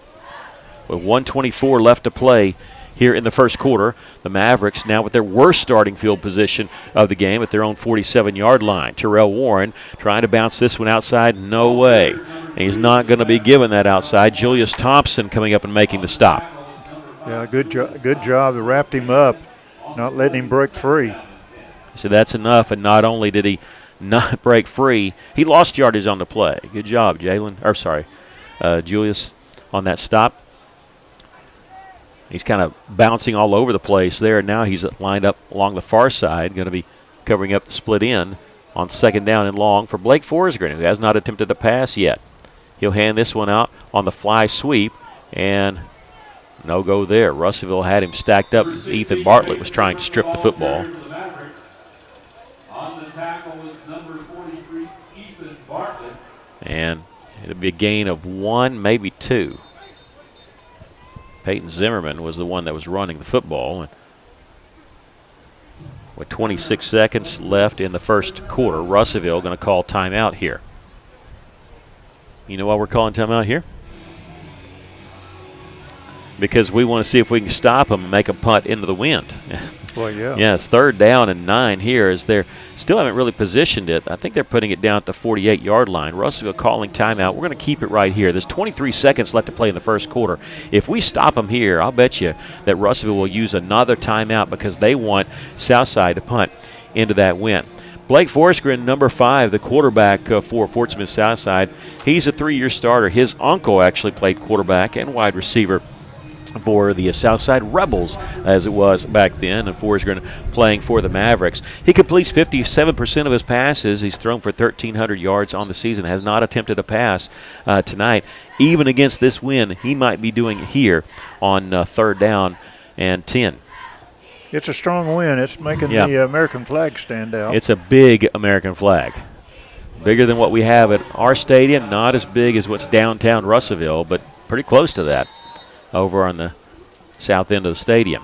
With 1:24 left to play here in the first quarter, the Mavericks now with their worst starting field position of the game at their own 47-yard line. Terrell Warren trying to bounce this one outside. No way. And he's not going to be given that outside. Julius Thompson coming up and making the stop. Yeah, good job. They wrapped him up, not letting him break free. So that's enough, and not only did he not break free, he lost yardage on the play. Good job, Julius, on that stop. He's kind of bouncing all over the place there. Now he's lined up along the far side, going to be covering up the split end on 2nd down and long for Blake Forsgren, who has not attempted a pass yet. He'll hand this one out on the fly sweep, and no go there. Russellville had him stacked up as Ethan Bartlett was trying to strip the football. On the tackle is number 43, Ethan Bartlett. And it'll be a gain of 1, maybe 2. Peyton Zimmerman was the one that was running the football. And with 26 seconds left in the first quarter, Russellville going to call timeout here. You know why we're calling timeout here? Because we want to see if we can stop them and make a punt into the wind. Well, yeah. Yeah, it's 3rd down and 9 here as they still haven't really positioned it. I think they're putting it down at the 48-yard line. Russellville calling timeout. We're going to keep it right here. There's 23 seconds left to play in the first quarter. If we stop them here, I'll bet you that Russellville will use another timeout because they want Southside to punt into that wind. Blake Forsgren, number 5, the quarterback for Fort Smith Southside. He's a 3-year starter. His uncle actually played quarterback and wide receiver for the Southside Rebels, as it was back then, and Forsgren playing for the Mavericks. He completes 57% of his passes. He's thrown for 1,300 yards on the season, has not attempted a pass tonight. Even against this win, he might be doing it here on 3rd down and 10. It's a strong win. It's making the American flag stand out. It's a big American flag. Bigger than what we have at our stadium, not as big as what's downtown Russellville, but pretty close to that over on the south end of the stadium.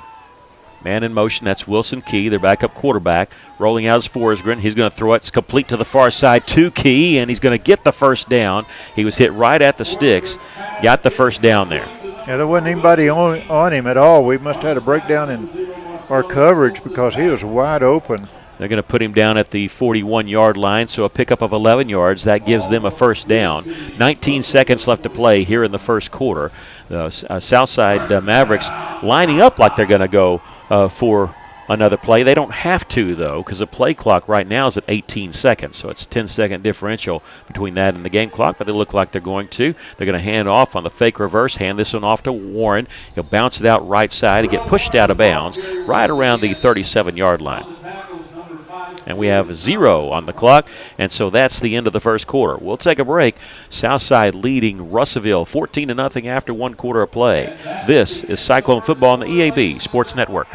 Man in motion, that's Wilson Key, their backup quarterback. Rolling out is Forsgren. He's going to throw it. It's complete to the far side to Key, and he's going to get the first down. He was hit right at the sticks. Got the first down there. Yeah, there wasn't anybody on him at all. We must have had a breakdown in our coverage because he was wide open. They're going to put him down at the 41-yard line, so a pickup of 11 yards. That gives them a first down. 19 seconds left to play here in the first quarter. The Southside Mavericks lining up like they're going to go for another play. They don't have to, though, because the play clock right now is at 18 seconds, so it's a 10-second differential between that and the game clock, but they look like they're going to. They're going to hand off on the fake reverse, hand this one off to Warren. He'll bounce it out right side and get pushed out of bounds right around the 37-yard line. And we have 0 on the clock, and so that's the end of the first quarter. We'll take a break. Southside leading Russellville 14-0 after 1 quarter of play. This is Cyclone Football on the EAB Sports Network.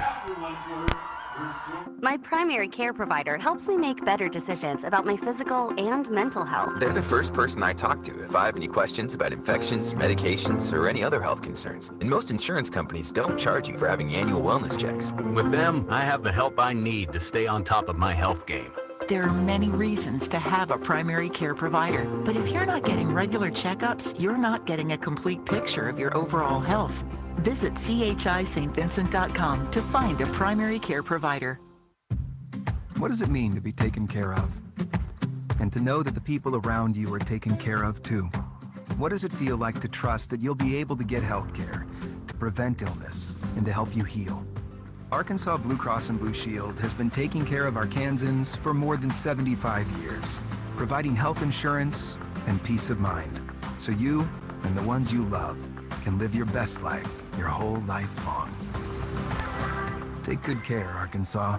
My primary care provider helps me make better decisions about my physical and mental health. They're the first person I talk to if I have any questions about infections, medications, or any other health concerns. And most insurance companies don't charge you for having annual wellness checks. With them, I have the help I need to stay on top of my health game. There are many reasons to have a primary care provider, but if you're not getting regular checkups, you're not getting a complete picture of your overall health. Visit chistvincent.com to find a primary care provider. What does it mean to be taken care of? And to know that the people around you are taken care of too? What does it feel like to trust that you'll be able to get health care, to prevent illness, and to help you heal? Arkansas Blue Cross and Blue Shield has been taking care of Arkansans for more than 75 years, providing health insurance and peace of mind, so you and the ones you love can live your best life your whole life long. Take good care, Arkansas.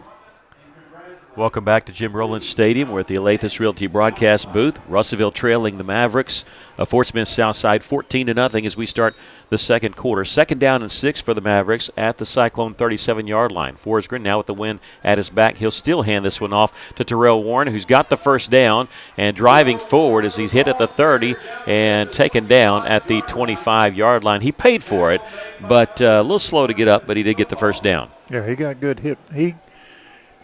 Welcome back to Jim Rowland Stadium. We're at the Alathus Realty broadcast booth. Russellville trailing the Mavericks. Fort Smith Southside 14-0 as we start the second quarter. 2nd down and 6 for the Mavericks at the Cyclone 37-yard line. Forsgren now with the win at his back. He'll still hand this one off to Terrell Warren, who's got the first down and driving forward as he's hit at the 30 and taken down at the 25-yard line. He paid for it, but a little slow to get up, but he did get the first down. Yeah, he got good hit.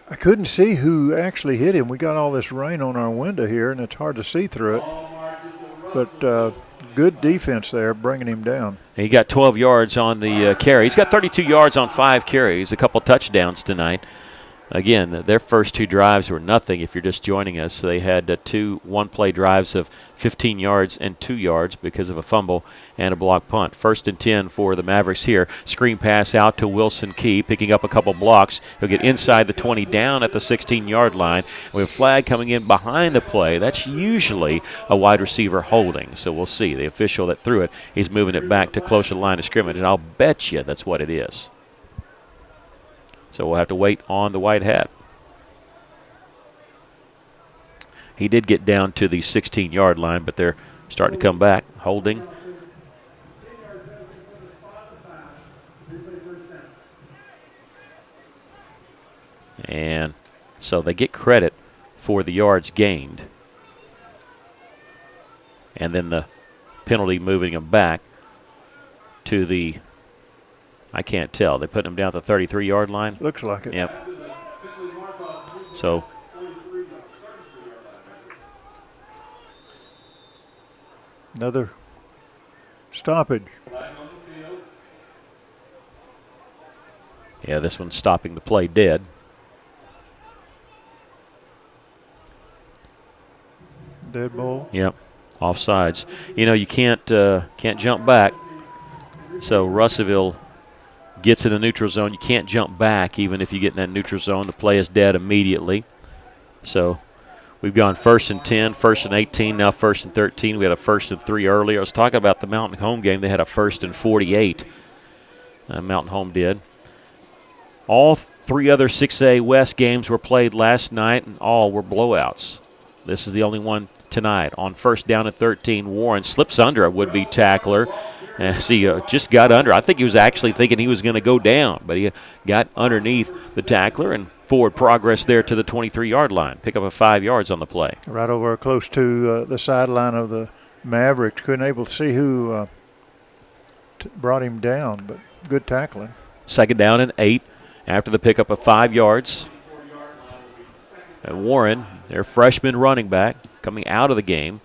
I couldn't see who actually hit him. We got all this rain on our window here, and it's hard to see through it. But good defense there, bringing him down. He got 12 yards on the carry. He's got 32 yards on 5 carries, a couple touchdowns tonight. Again, their first 2 drives were nothing if you're just joining us. They had 2 one-play drives of 15 yards and 2 yards because of a fumble and a block punt. 1st and 10 for the Mavericks here. Screen pass out to Wilson Key, picking up a couple blocks. He'll get inside the 20, down at the 16-yard line. We have a flag coming in behind the play. That's usually a wide receiver holding, so we'll see. The official that threw it, he's moving it back to closer to the line of scrimmage, and I'll bet you that's what it is. So we'll have to wait on the white hat. He did get down to the 16-yard line, but they're starting to come back. Holding. And so they get credit for the yards gained. And then the penalty moving them back to the, I can't tell. They put him down at the 33-yard line? Looks like it. Yep. So another stoppage. Yeah, this one's stopping the play dead. Dead ball. Yep. Offsides. You know, you can't jump back. So Russellville gets in the neutral zone. You can't jump back even if you get in that neutral zone. The play is dead immediately. So we've gone 1st and 10, 1st and 18, now 1st and 13. We had a 1st and 3 earlier. I was talking about the Mountain Home game. They had a 1st and 48. Mountain Home did. All 3 other 6A West games were played last night, and all were blowouts. This is the only one tonight. On 1st down at 13, Warren slips under a would-be tackler. Just got under. I think he was actually thinking he was going to go down, but he got underneath the tackler, and forward progress there to the 23-yard line. Pick up a 5 yards on the play. Right over close to the sideline of the Mavericks. Couldn't able to see who brought him down, but good tackling. 2nd down and 8 after the pickup of 5 yards. And Warren, their freshman running back, coming out of the game.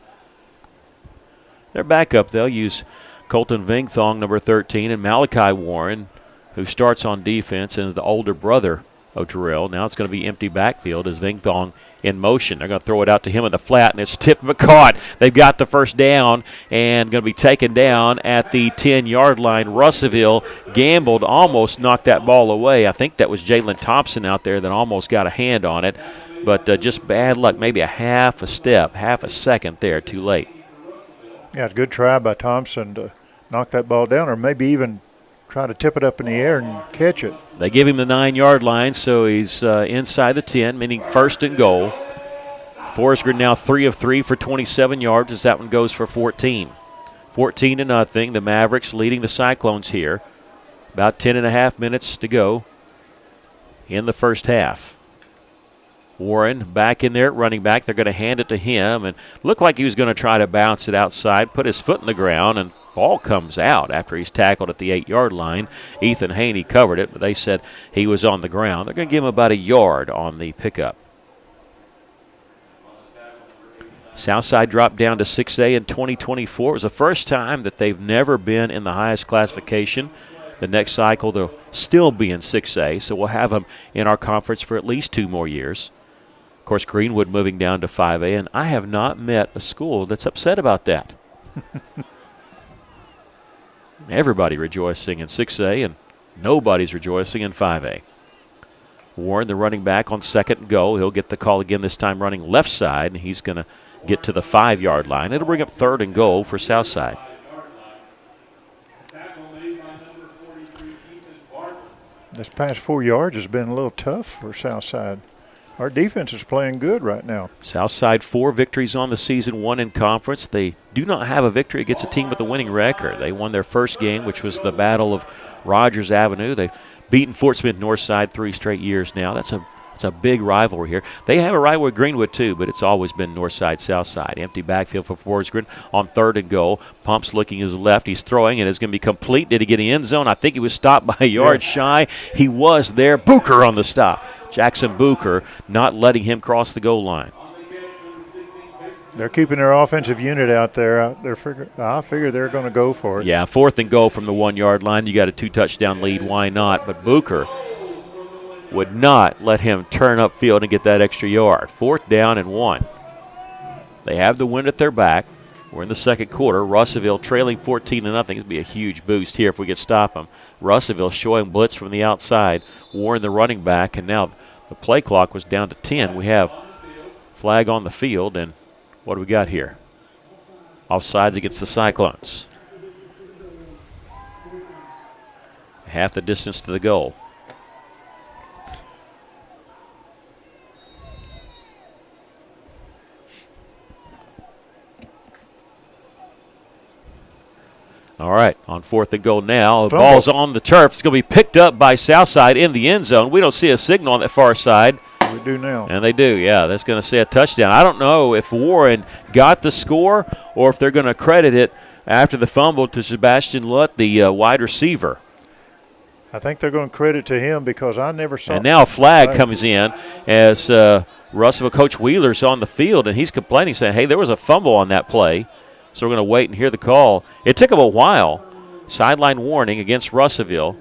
Their backup, they'll use Colton Vingthong, number 13, and Malachi Warren, who starts on defense and is the older brother of Terrell. Now it's going to be empty backfield as Vingthong in motion. They're going to throw it out to him in the flat, and it's tipped but caught. They've got the 1st down and going to be taken down at the 10-yard line. Russellville gambled, almost knocked that ball away. I think that was Jalen Thompson out there that almost got a hand on it, but just bad luck, maybe a half a second there too late. Yeah, it's a good try by Thompson to knock that ball down, or maybe even try to tip it up in the air and catch it. They give him the 9-yard line, so he's inside the 10, meaning 1st and goal. Forest Grid now 3 of 3 for 27 yards as that one goes for 14. 14-0. The Mavericks leading the Cyclones here. About 10.5 minutes to go in the first half. Warren back in there at running back. They're going to hand it to him, and looked like he was going to try to bounce it outside, put his foot in the ground, and ball comes out after he's tackled at the 8-yard line. Ethan Haney covered it, but they said he was on the ground. They're going to give him about a yard on the pickup. Southside dropped down to 6A in 2024. It was the first time that they've never been in the highest classification. The next cycle, they'll still be in 6A, so we'll have them in our conference for at least 2 more years. Of course, Greenwood moving down to 5A, and I have not met a school that's upset about that. Everybody rejoicing in 6A, and nobody's rejoicing in 5A. Warren, the running back, on 2nd and goal. He'll get the call again, this time running left side, and he's going to get to the 5-yard line. It'll bring up 3rd and goal for Southside. This past 4 yards has been a little tough for Southside. Our defense is playing good right now. Southside 4 victories on the season, 1 in conference. They do not have a victory against a team with a winning record. They won their first game, which was the Battle of Rogers Avenue. They've beaten Fort Smith Northside 3 straight years now. That's a big rivalry here. They have a rivalry with Greenwood too, but it's always been Northside, Southside. Empty backfield for Forest Grid on 3rd and goal. Pumps looking his left. He's throwing, and it's going to be complete. Did he get in the end zone? I think he was stopped by a yard shy. He was there. Booker on the stop. Jackson Booker, not letting him cross the goal line. They're keeping their offensive unit out there. I figure they're going to go for it. Yeah, 4th and goal from the 1-yard line. You got a 2-touchdown lead. Why not? But Booker would not let him turn upfield and get that extra yard. 4th down and 1. They have the wind at their back. We're in the second quarter. Russellville trailing 14-0. It's going to be a huge boost here if we could stop them. Russellville showing blitz from the outside. Warren the running back, and now the play clock was down to 10. We have flag on the field, and what do we got here? Offsides against the Cyclones. Half the distance to the goal. All right, on 4th and goal now. The ball's on the turf. It's going to be picked up by Southside in the end zone. We don't see a signal on that far side. We do now. And they do, yeah. That's going to say a touchdown. I don't know if Warren got the score or if they're going to credit it after the fumble to Sebastian Lutt, the wide receiver. I think they're going to credit to him because I never saw. And now a flag comes in as Russellville Coach Wheeler's on the field, and he's complaining, saying, hey, there was a fumble on that play. So we're going to wait and hear the call. It took him a while. Sideline warning against Russellville.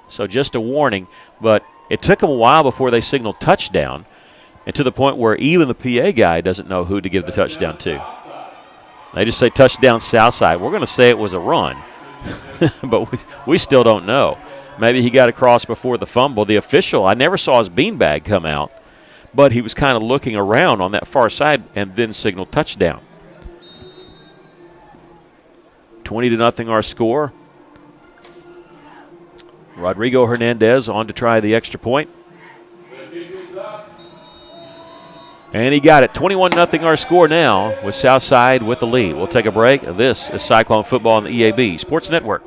So just a warning, but it took them a while before they signaled touchdown, and to the point where even the PA guy doesn't know who to give the touchdown to. They just say touchdown Southside. We're going to say it was a run, but we still don't know. Maybe he got across before the fumble. The official, I never saw his beanbag come out, but he was kind of looking around on that far side and then signaled touchdown. 20-0 our score. Rodrigo Hernandez on to try the extra point. And he got it. 21-0 our score now with Southside with the lead. We'll take a break. This is Cyclone Football on the EAB Sports Network.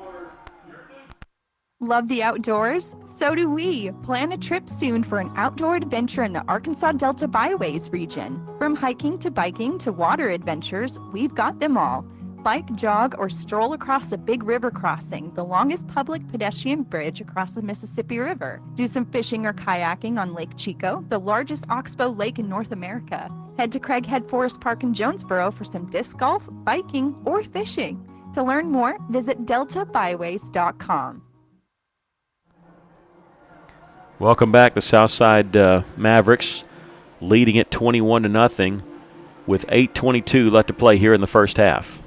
Love the outdoors? So do we. Plan a trip soon for an outdoor adventure in the Arkansas Delta Byways region. From hiking to biking to water adventures, we've got them all. Bike, jog, or stroll across a big river crossing, the longest public pedestrian bridge across the Mississippi River. Do some fishing or kayaking on Lake Chico, the largest oxbow lake in North America. Head to Craighead Forest Park in Jonesboro for some disc golf, biking, or fishing. To learn more, visit deltabyways.com. Welcome back. The Southside Mavericks leading it 21-0 with 8:22 left to play here in the first half.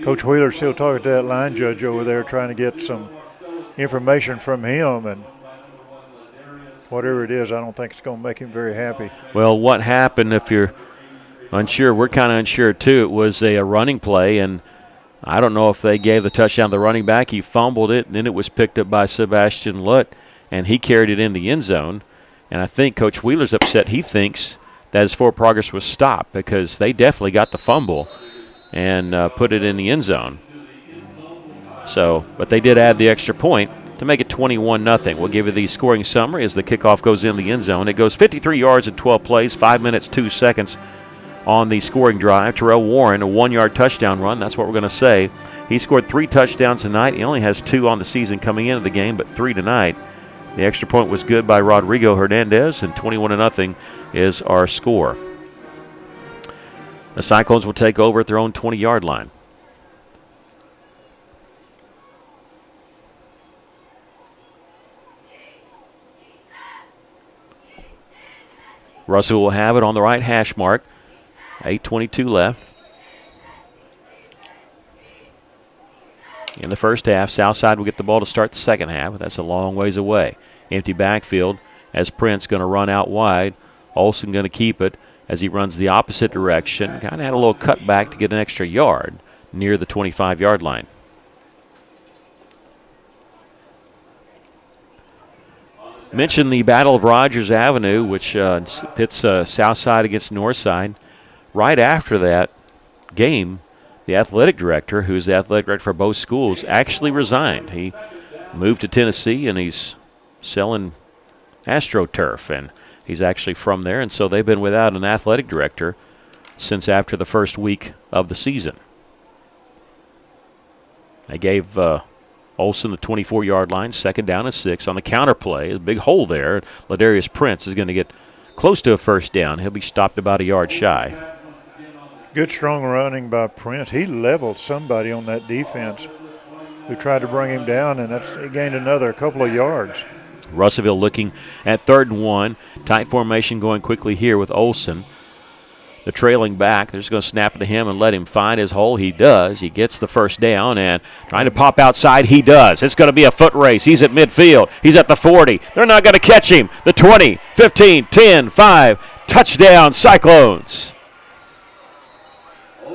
Coach Wheeler's still talking to that line judge over there trying to get some information from him, and whatever it is, I don't think it's going to make him very happy. Well, what happened, if you're unsure, we're kind of unsure too. It was a running play, and I don't know if they gave the touchdown to the running back. He fumbled it, and then it was picked up by Sebastian Lutt, and he carried it in the end zone. And I think Coach Wheeler's upset. He thinks that his forward progress was stopped because they definitely got the fumble and put it in the end zone. So, but they did add the extra point to make it 21-0. We'll give you the scoring summary as the kickoff goes in the end zone. It goes 53 yards in 12 plays, 5 minutes, 2 seconds on the scoring drive. Terrell Warren, a 1-yard touchdown run. That's what we're going to say. He scored 3 touchdowns tonight. He only has 2 on the season coming into the game, but 3 tonight. The extra point was good by Rodrigo Hernandez, and 21-0 is our score. The Cyclones will take over at their own 20-yard line. Russell will have it on the right hash mark. 8:22 left. In the first half, Southside will get the ball to start the second half, but that's a long ways away. Empty backfield as Prince going to run out wide. Olsen going to keep it as he runs the opposite direction. Kind of had a little cutback to get an extra yard near the 25-yard line. Mentioned the Battle of Rogers Avenue, which pits Southside against Northside. Right after that game, the athletic director, who's the athletic director for both schools, actually resigned. He moved to Tennessee, and he's selling AstroTurf, and he's actually from there, and so they've been without an athletic director since after the first week of the season. They gave Olsen, the 24-yard line, 2nd down and 6 on the counter play. A big hole there. Ladarius Prince is going to get close to a 1st down. He'll be stopped about a yard shy. Good strong running by Prince. He leveled somebody on that defense who tried to bring him down, and he gained another couple of yards. Russellville looking at 3rd and 1. Tight formation going quickly here with Olsen. The trailing back, they're just going to snap it to him and let him find his hole. He does. He gets the 1st down and trying to pop outside. He does. It's going to be a foot race. He's at midfield. He's at the 40. They're not going to catch him. The 20, 15, 10, 5. Touchdown, Cyclones.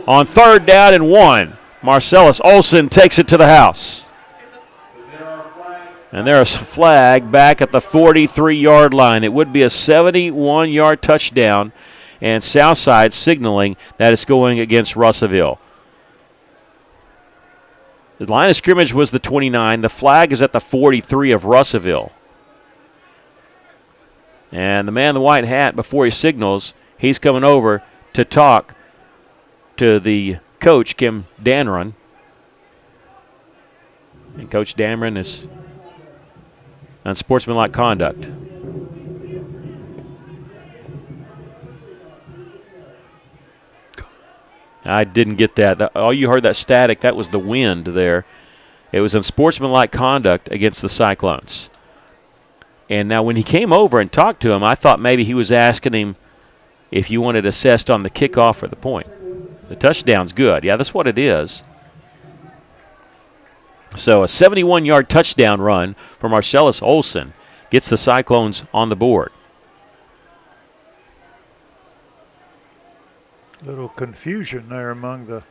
On 3rd down and 1, Marcellus Olsen takes it to the house. And there's a flag back at the 43-yard line. It would be a 71-yard touchdown. And Southside signaling that it's going against Russellville. The line of scrimmage was the 29. The flag is at the 43 of Russellville. And the man in the white hat, before he signals, he's coming over to talk to the coach, Kim Danron. And Coach Danron is unsportsmanlike conduct. I didn't get that. All you heard that static, that was the wind there. It was unsportsmanlike conduct against the Cyclones. And now when he came over and talked to him, I thought maybe he was asking him if you wanted assessed on the kickoff or the point. The touchdown's good. Yeah, that's what it is. So a 71-yard touchdown run for Marcellus Olsen gets the Cyclones on the board. Little confusion there among the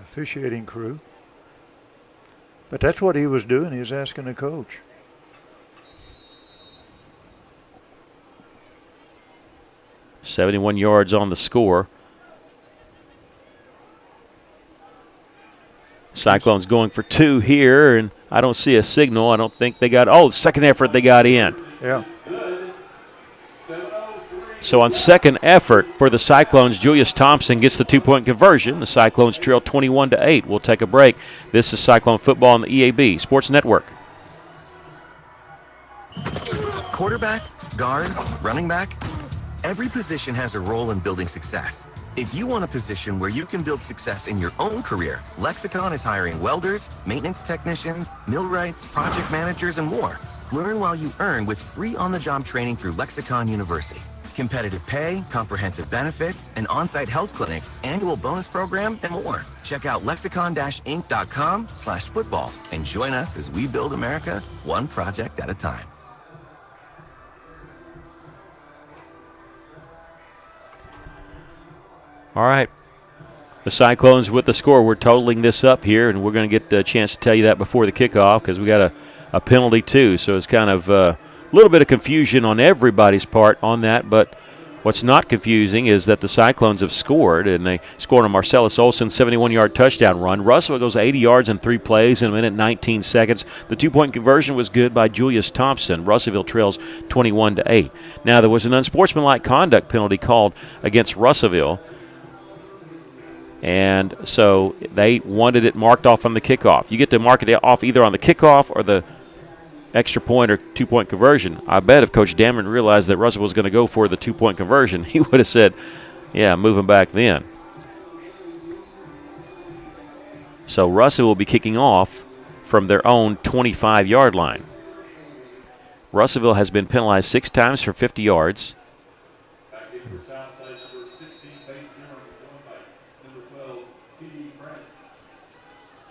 officiating crew. But that's what he was doing. He was asking the coach. .71 yards on the score. Cyclones going for 2 here, and I don't see a signal. I don't think they got, second effort they got in. Yeah. So on second effort for the Cyclones, Julius Thompson gets the 2-point conversion. The Cyclones trail 21-8. We'll take a break. This is Cyclone football on the EAB Sports Network. Quarterback, guard, running back. Every position has a role in building success. If you want a position where you can build success in your own career, Lexicon is hiring welders, maintenance technicians, millwrights, project managers, and more. Learn while you earn with free on-the-job training through Lexicon University. Competitive pay, comprehensive benefits, an on-site health clinic, annual bonus program, and more. Check out lexicon-inc.com/football and join us as we build America one project at a time. All right. The Cyclones with the score. We're totaling this up here, and we're going to get a chance to tell you that before the kickoff because we got a penalty too. So it's kind of a little bit of confusion on everybody's part on that. But what's not confusing is that the Cyclones have scored, and they scored on Marcellus Olsen 71-yard touchdown run. Russell goes 80 yards in 3 plays in 1 minute 19 seconds. The 2-point conversion was good by Julius Thompson. Russellville trails 21-8. Now there was an unsportsmanlike conduct penalty called against Russellville. And so they wanted it marked off on the kickoff. You get to mark it off either on the kickoff or the extra point or 2-point conversion. I bet if Coach Damon realized that Russell was going to go for the 2-point conversion, he would have said, yeah, move him back then. So Russell will be kicking off from their own 25-yard line. Russellville has been penalized 6 times for 50 yards.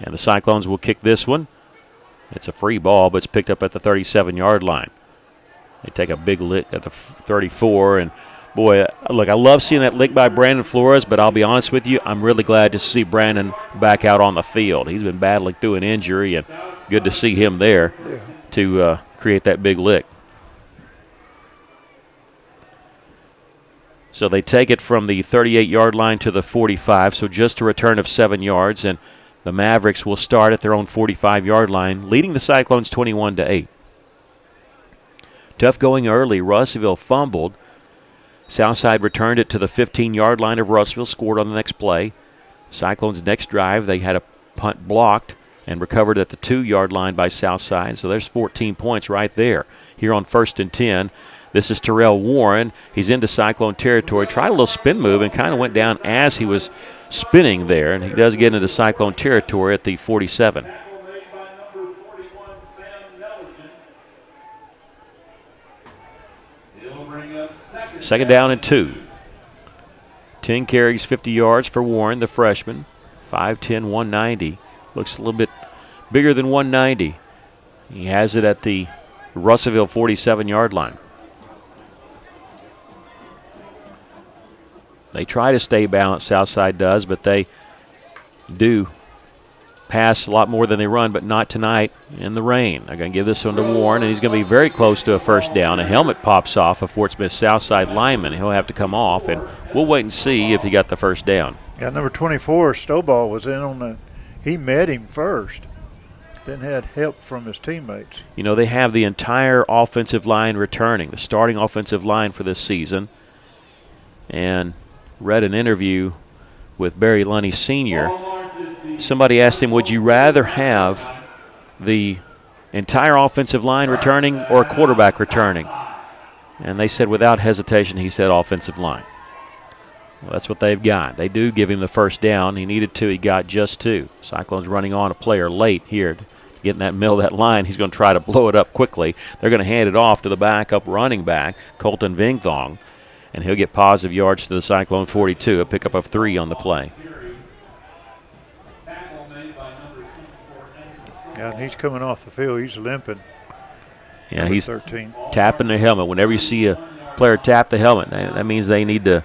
And the Cyclones will kick this one. It's a free ball, but it's picked up at the 37-yard line. They take a big lick at the 34. And, boy, look, I love seeing that lick by Brandon Flores, but I'll be honest with you, I'm really glad to see Brandon back out on the field. He's been battling through an injury, and good to see him there to create that big lick. So they take it from the 38-yard line to the 45, so just a return of 7 yards, and the Mavericks will start at their own 45-yard line, leading the Cyclones 21-8. Tough going early. Russellville fumbled. Southside returned it to the 15-yard line of Russellville, scored on the next play. Cyclones' next drive, they had a Punt blocked and recovered at the 2-yard line by Southside. So there's 14 points right there. Here on 1st and 10, this is Terrell Warren. He's into Cyclone territory. Tried a little spin move and kind of went down as he was spinning there. And he does get into Cyclone territory at the 47. Second down and 2. 10 carries, 50 yards for Warren, the freshman. 5'10", 190. Looks a little bit bigger than 190. He has it at the Russellville 47-yard line. They try to stay balanced, Southside does, but they do pass a lot more than they run, but not tonight in the rain. They're going to give this one to Warren, and he's going to be very close to a first down. A helmet pops off of Fort Smith Southside lineman. He'll have to come off, and we'll wait and see if he got the first down. Yeah, number 24, Stowball, was in on the – he met him first, then had help from his teammates. You know, they have the entire offensive line returning, the starting offensive line for this season, and read an interview with Barry Lunny Sr. Somebody asked him, would you rather have the entire offensive line returning or a quarterback returning? And they said without hesitation, he said offensive line. Well, that's what they've got. They do give him the first down. He needed 2. He got just 2. Cyclones running on a player late here to get in that middle of that line. He's going to try to blow it up quickly. They're going to hand it off to the backup running back, Colton Vingthong, and he'll get positive yards to the Cyclone 42, a pickup of 3 on the play. Yeah, and he's coming off the field. He's limping. Yeah, he's 13. Tapping the helmet. Whenever you see a player tap the helmet, that means they need to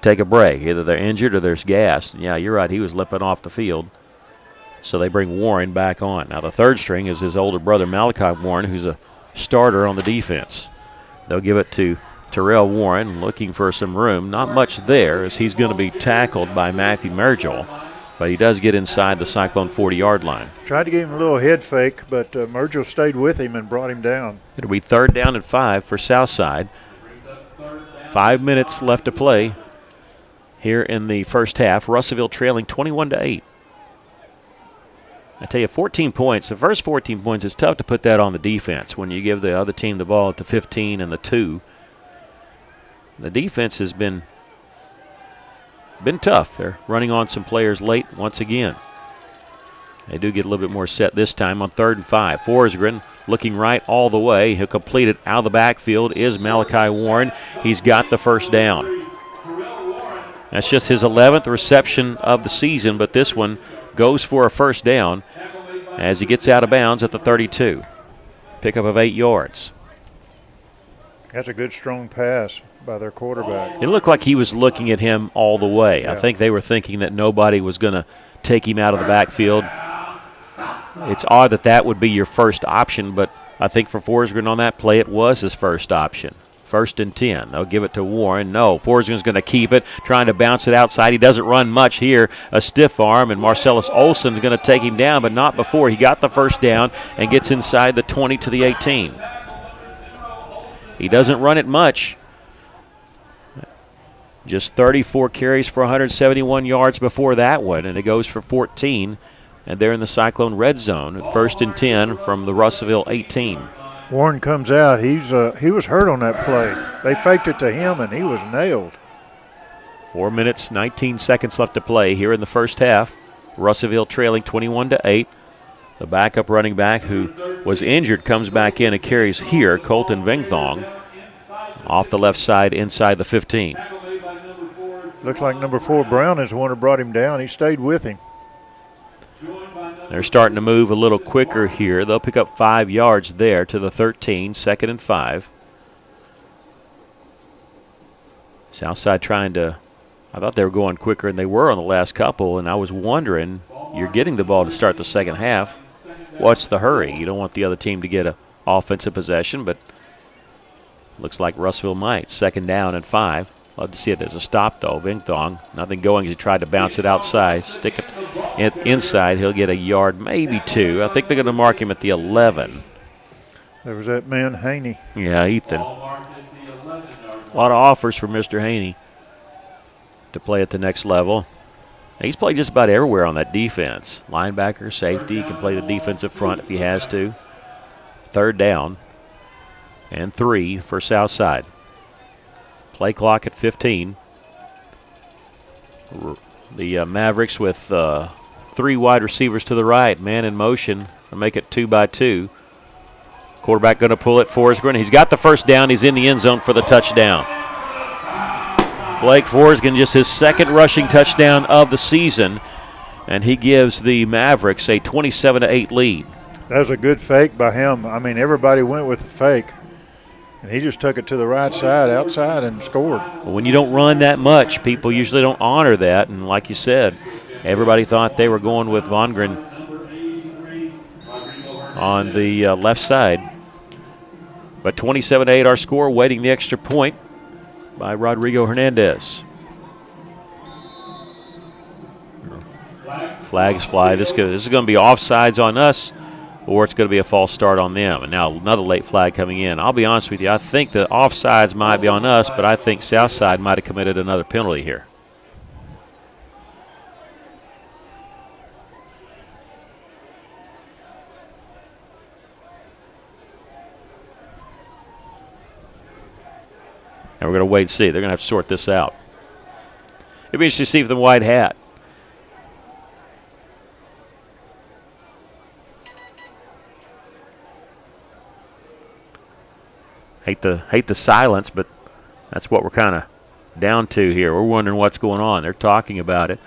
take a break. Either they're injured or there's gas. Yeah, you're right. He was limping off the field. So they bring Warren back on. Now the third string is his older brother, Malachi Warren, who's a starter on the defense. They'll give it to Terrell Warren, looking for some room. Not much there, as he's going to be tackled by Matthew Mergel. But he does get inside the Cyclone 40-yard line. Tried to give him a little head fake, but Mergel stayed with him and brought him down. It'll be 3rd down and 5 for Southside. 5 minutes left to play here in the first half. Russellville trailing 21-8. I tell you, 14 points. The first 14 points is tough to put that on the defense when you give the other team the ball at the 15 and the 2. The defense has been tough. They're running on some players late once again. They do get a little bit more set this time on 3rd and 5. Forsgren looking right all the way. He'll complete it out of the backfield is Malachi Warren. He's got the first down. That's just his 11th reception of the season, but this one goes for a first down as he gets out of bounds at the 32. Pickup of 8 yards. That's a good, strong pass by their quarterback. It looked like he was looking at him all the way. Yeah. I think they were thinking that nobody was going to take him out of the backfield. It's odd that that would be your first option, but I think for Forsgren on that play, it was his first option. 1st and 10. They'll give it to Warren. No, Forsgren's going to keep it, trying to bounce it outside. He doesn't run much here. A stiff arm, and Marcellus Olson's going to take him down, but not before he got the first down and gets inside the 20 to the 18. He doesn't run it much. Just 34 carries for 171 yards before that one, and it goes for 14. And they're in the Cyclone red zone at 1st and 10 from the Russellville 18. Warren comes out. He was hurt on that play. They faked it to him, and he was nailed. 4 minutes, 19 seconds left to play here in the first half. Russellville trailing 21-8. The backup running back who was injured comes back in and carries here, Colton Vingthong, off the left side inside the 15. Looks like number 4, Brown, is the one who brought him down. He stayed with him. They're starting to move a little quicker here. They'll pick up 5 yards there to the 13, 2nd and 5. Southside trying to, I thought they were going quicker than they were on the last couple, and I was wondering, you're getting the ball to start the second half. What's the hurry? You don't want the other team to get an offensive possession, but looks like Russellville might. 2nd down and 5. Love to see it as a stop, though. Vingthong, nothing going as he tried to bounce it outside. Stick it inside. He'll get a yard, maybe 2. I think they're going to mark him at the 11. There was that man, Haney. Yeah, Ethan. A lot of offers for Mr. Haney to play at the next level. He's played just about everywhere on that defense. Linebacker, safety, he can play the defensive front if he has to. 3rd down and 3 for Southside. Play clock at 15. The Mavericks with 3 wide receivers to the right, man in motion, to make it 2 by 2. Quarterback going to pull it. Forsgren. He's got the first down. He's in the end zone for the touchdown. Blake Forsgren, just his 2nd rushing touchdown of the season, and he gives the Mavericks a 27-8 lead. That was a good fake by him. I mean, everybody went with the fake, and he just took it to the right side, outside, and scored. Well, when you don't run that much, people usually don't honor that, and like you said, everybody thought they were going with Vongren on the left side. But 27-8 our score, waiting the extra point by Rodrigo Hernandez. Flags fly. This is going to be offsides on us, or it's going to be a false start on them. And now another late flag coming in. I'll be honest with you, I think the offsides might be on us, but I think Southside might have committed another penalty here. And we're going to wait and see. They're going to have to sort this out. It'll be interesting to see if the white hat. Hate the silence, but that's what we're kind of down to here. We're wondering what's going on. They're talking about it.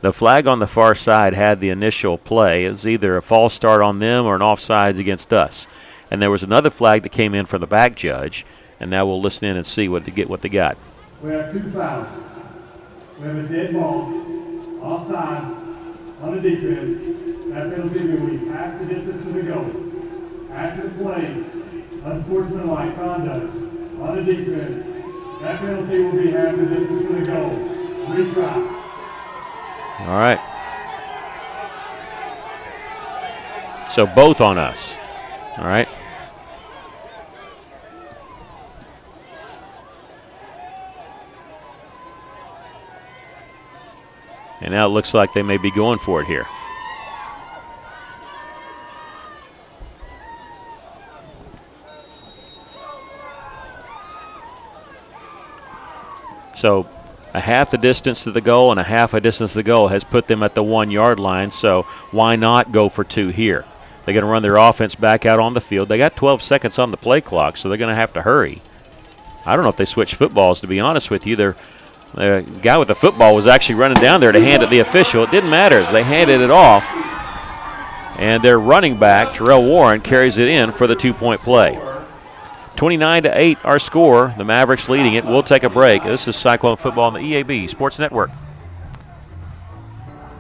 The flag on the far side had the initial play. It was either a false start on them or an offsides against us. And there was another flag that came in from the back judge. And now we'll listen in and see what they got. We have 2 fouls. We have a dead ball, offsides, on the defense. That penalty will be half the distance to the goal. After the play, unsportsmanlike conduct on the defense. That penalty will be half the distance to the goal. Retry. All right. So both on us. All right. And now it looks like they may be going for it here. So a half the distance to the goal and a half a distance to the goal has put them at the 1 yard line, so why not go for 2 here? They're going to run their offense back out on the field. They got 12 seconds on the play clock, so they're going to have to hurry. I don't know if they switched footballs, to be honest with you. The guy with the football was actually running down there to hand it to the official. It didn't matter as they handed it off. And their running back, Terrell Warren, carries it in for the 2-point play. 29-8 our score. The Mavericks leading it. We'll take a break. This is Cyclone Football on the EAB Sports Network.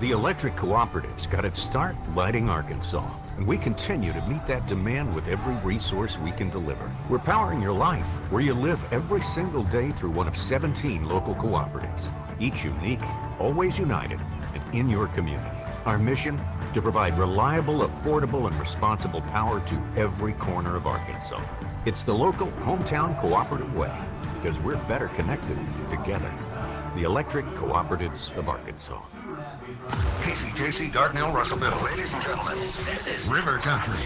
The electric cooperative's got its start lighting Arkansas, and we continue to meet that demand with every resource we can deliver. We're powering your life where you live every single day through one of 17 local cooperatives, each unique, always united, and in your community. Our mission, to provide reliable, affordable, and responsible power to every corner of Arkansas. It's the local hometown cooperative way, because we're better connected together. The Electric Cooperatives of Arkansas. KCJC, Dardanelle, Russellville. Ladies and gentlemen, this is River Country,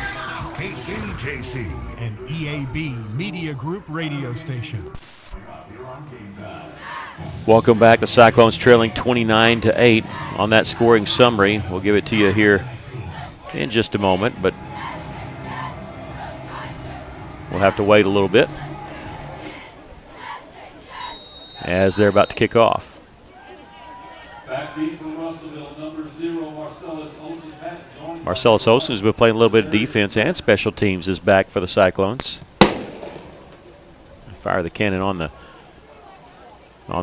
KCJC, and EAB Media Group radio station. Welcome back. The Cyclones trailing 29-8 on that scoring summary. We'll give it to you here in just a moment, but we'll have to wait a little bit as they're about to kick off. Back deep from Russellville, number 0, Marcellus Olsen. Marcellus Olsen, who's been playing a little bit of defense and special teams, is back for the Cyclones. Fire the cannon on the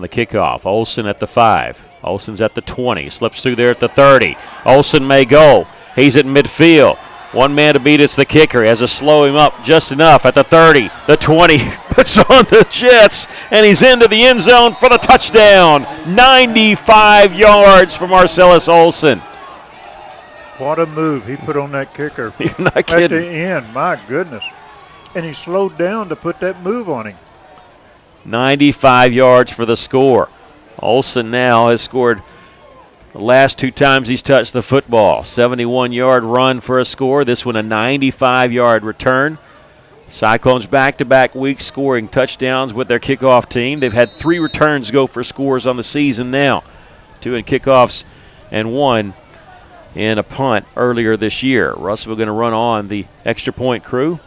kickoff. Olsen at the 5. Olsen's at the 20. Slips through there at the 30. Olsen may go. He's at midfield. One man to beat, it's the kicker. He has to slow him up just enough at the 30, the 20, puts on the Jets, and he's into the end zone for the touchdown. 95 yards for Marcellus Olsen. What a move he put on that kicker. You're not kidding. At the end, my goodness. And he slowed down to put that move on him. 95 yards for the score. Olsen now has scored the last 2 times he's touched the football. 71-yard run for a score. This one a 95-yard return. Cyclones back-to-back weeks scoring touchdowns with their kickoff team. They've had 3 returns go for scores on the season now. 2 in kickoffs and 1 in a punt earlier this year. Russellville going to run on the extra point crew.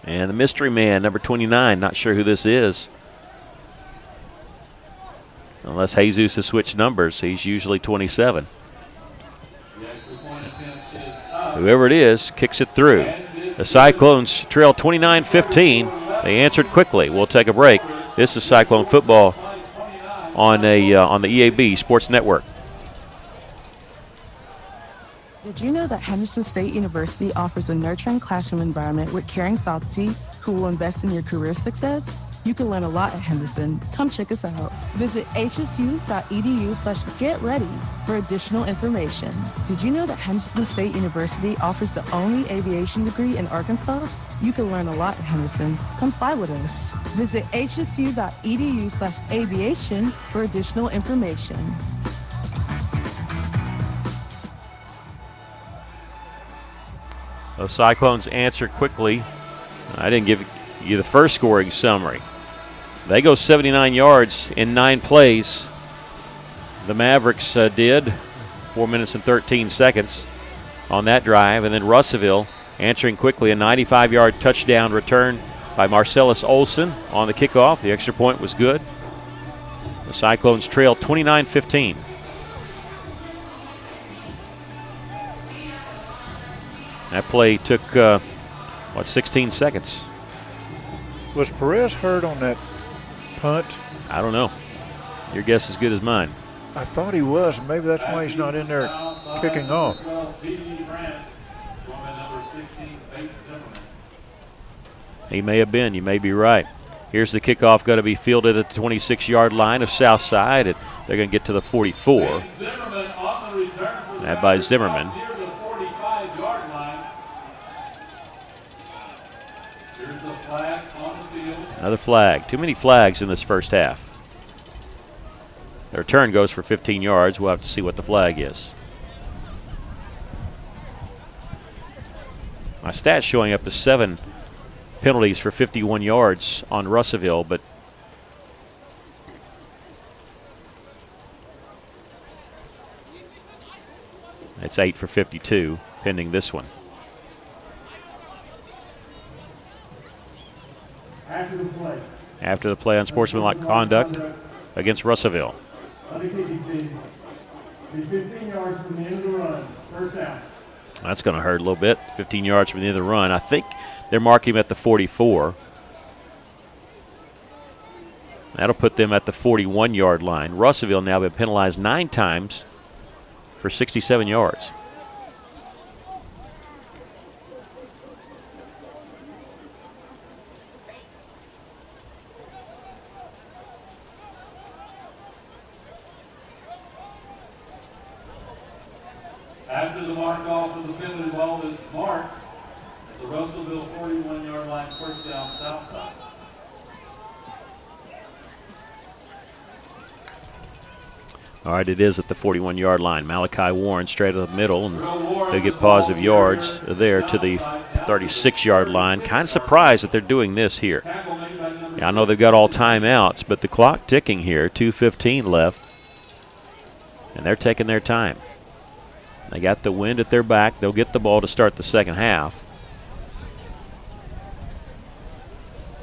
And the mystery man, number 29, not sure who this is. Unless Jesus has switched numbers, he's usually 27. Whoever it is kicks it through. The Cyclones trail 29-15. They answered quickly. We'll take a break. This is Cyclone football on the EAB Sports Network. Did you know that Henderson State University offers a nurturing classroom environment with caring faculty who will invest in your career success? You can learn a lot at Henderson. Come check us out. Visit hsu.edu/getready for additional information. Did you know that Henderson State University offers the only aviation degree in Arkansas? You can learn a lot at Henderson. Come fly with us. Visit hsu.edu/aviation for additional information. The Cyclones answer quickly. I didn't give you the first scoring summary. They go 79 yards in 9 plays. The Mavericks did 4 minutes and 13 seconds on that drive. And then Russellville answering quickly, a 95-yard touchdown return by Marcellus Olson on the kickoff. The extra point was good. The Cyclones trail 29-15. That play took, 16 seconds. Was Perez hurt on that punt? I don't know. Your guess is as good as mine. I thought he was. Maybe that's why he's not in there kicking off. He may have been. You may be right. Here's the kickoff going to be fielded at the 26-yard line of Southside. And they're going to get to the 44. That by Zimmerman. Another flag. Too many flags in this first half. The return goes for 15 yards. We'll have to see what the flag is. My stats showing up as 7 penalties for 51 yards on Russellville, but it's 8 for 52 pending this one. After the play on sportsmanlike conduct against Russellville. 15 yards from the end of the run. First down. That's going to hurt a little bit. 15 yards from the end of the run. I think they're marking him at the 44. That'll put them at the 41-yard line. Russellville now been penalized 9 times for 67 yards. After the mark off of the penalty ball is marked at the Russellville 41-yard line, first down, Southside. All right, it is at the 41-yard line. Malachi Warren straight up the middle, and they get positive yards there to the 36-yard line. Kind of surprised that they're doing this here. Yeah, I know they've got all timeouts, but the clock ticking here, 2:15 left, and they're taking their time. They got the wind at their back. They'll get the ball to start the second half.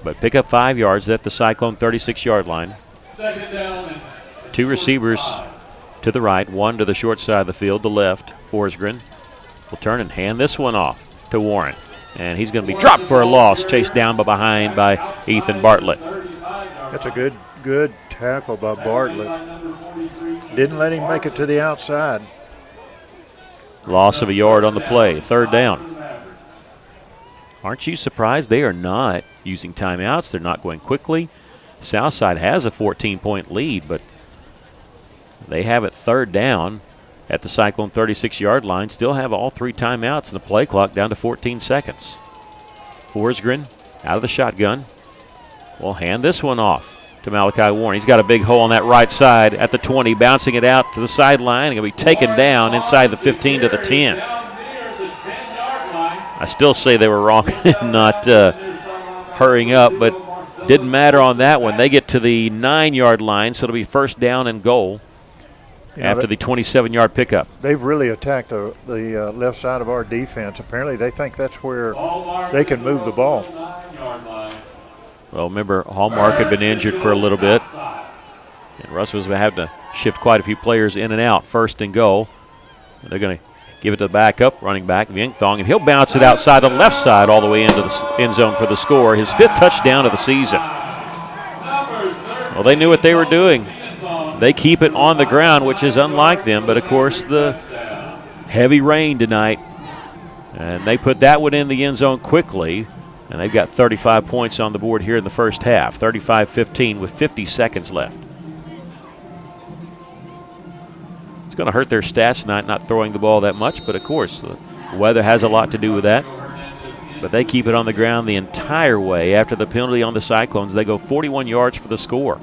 But pick up 5 yards at the Cyclone 36-yard line. Second down. 2 receivers to the right, 1 to the short side of the field, the left. Forsgren will turn and hand this one off to Warren. And he's going to be dropped for a loss, chased down behind by Ethan Bartlett. That's a good tackle by Bartlett. Didn't let him make it to the outside. Loss of a yard on the play, third down. Aren't you surprised they are not using timeouts? They're not going quickly. Southside has a 14-point lead, but they have it third down at the Cyclone 36-yard line. Still have all 3 timeouts and the play clock down to 14 seconds. Forsgren out of the shotgun. Will hand this one off to Malachi Warren. He's got a big hole on that right side at the 20, bouncing it out to the sideline. Going to be taken down inside the 15 to the 10. I still say they were wrong in not hurrying up, but didn't matter on that one. They get to the 9-yard line, so it'll be first down and goal after the 27-yard pickup. They've really attacked the left side of our defense. Apparently they think that's where they can move the ball. Well, remember, Hallmark had been injured for a little bit, and Russ was going to have to shift quite a few players in and out. First and goal. They're going to give it to the backup, running back, Viengthong, and he'll bounce it outside the left side all the way into the end zone for the score. His 5th touchdown of the season. Well, they knew what they were doing. They keep it on the ground, which is unlike them, but, of course, the heavy rain tonight. And they put that one in the end zone quickly, and they've got 35 points on the board here in the first half, 35-15 with 50 seconds left. It's going to hurt their stats tonight, not throwing the ball that much, but, of course, the weather has a lot to do with that. But they keep it on the ground the entire way. After the penalty on the Cyclones, they go 41 yards for the score.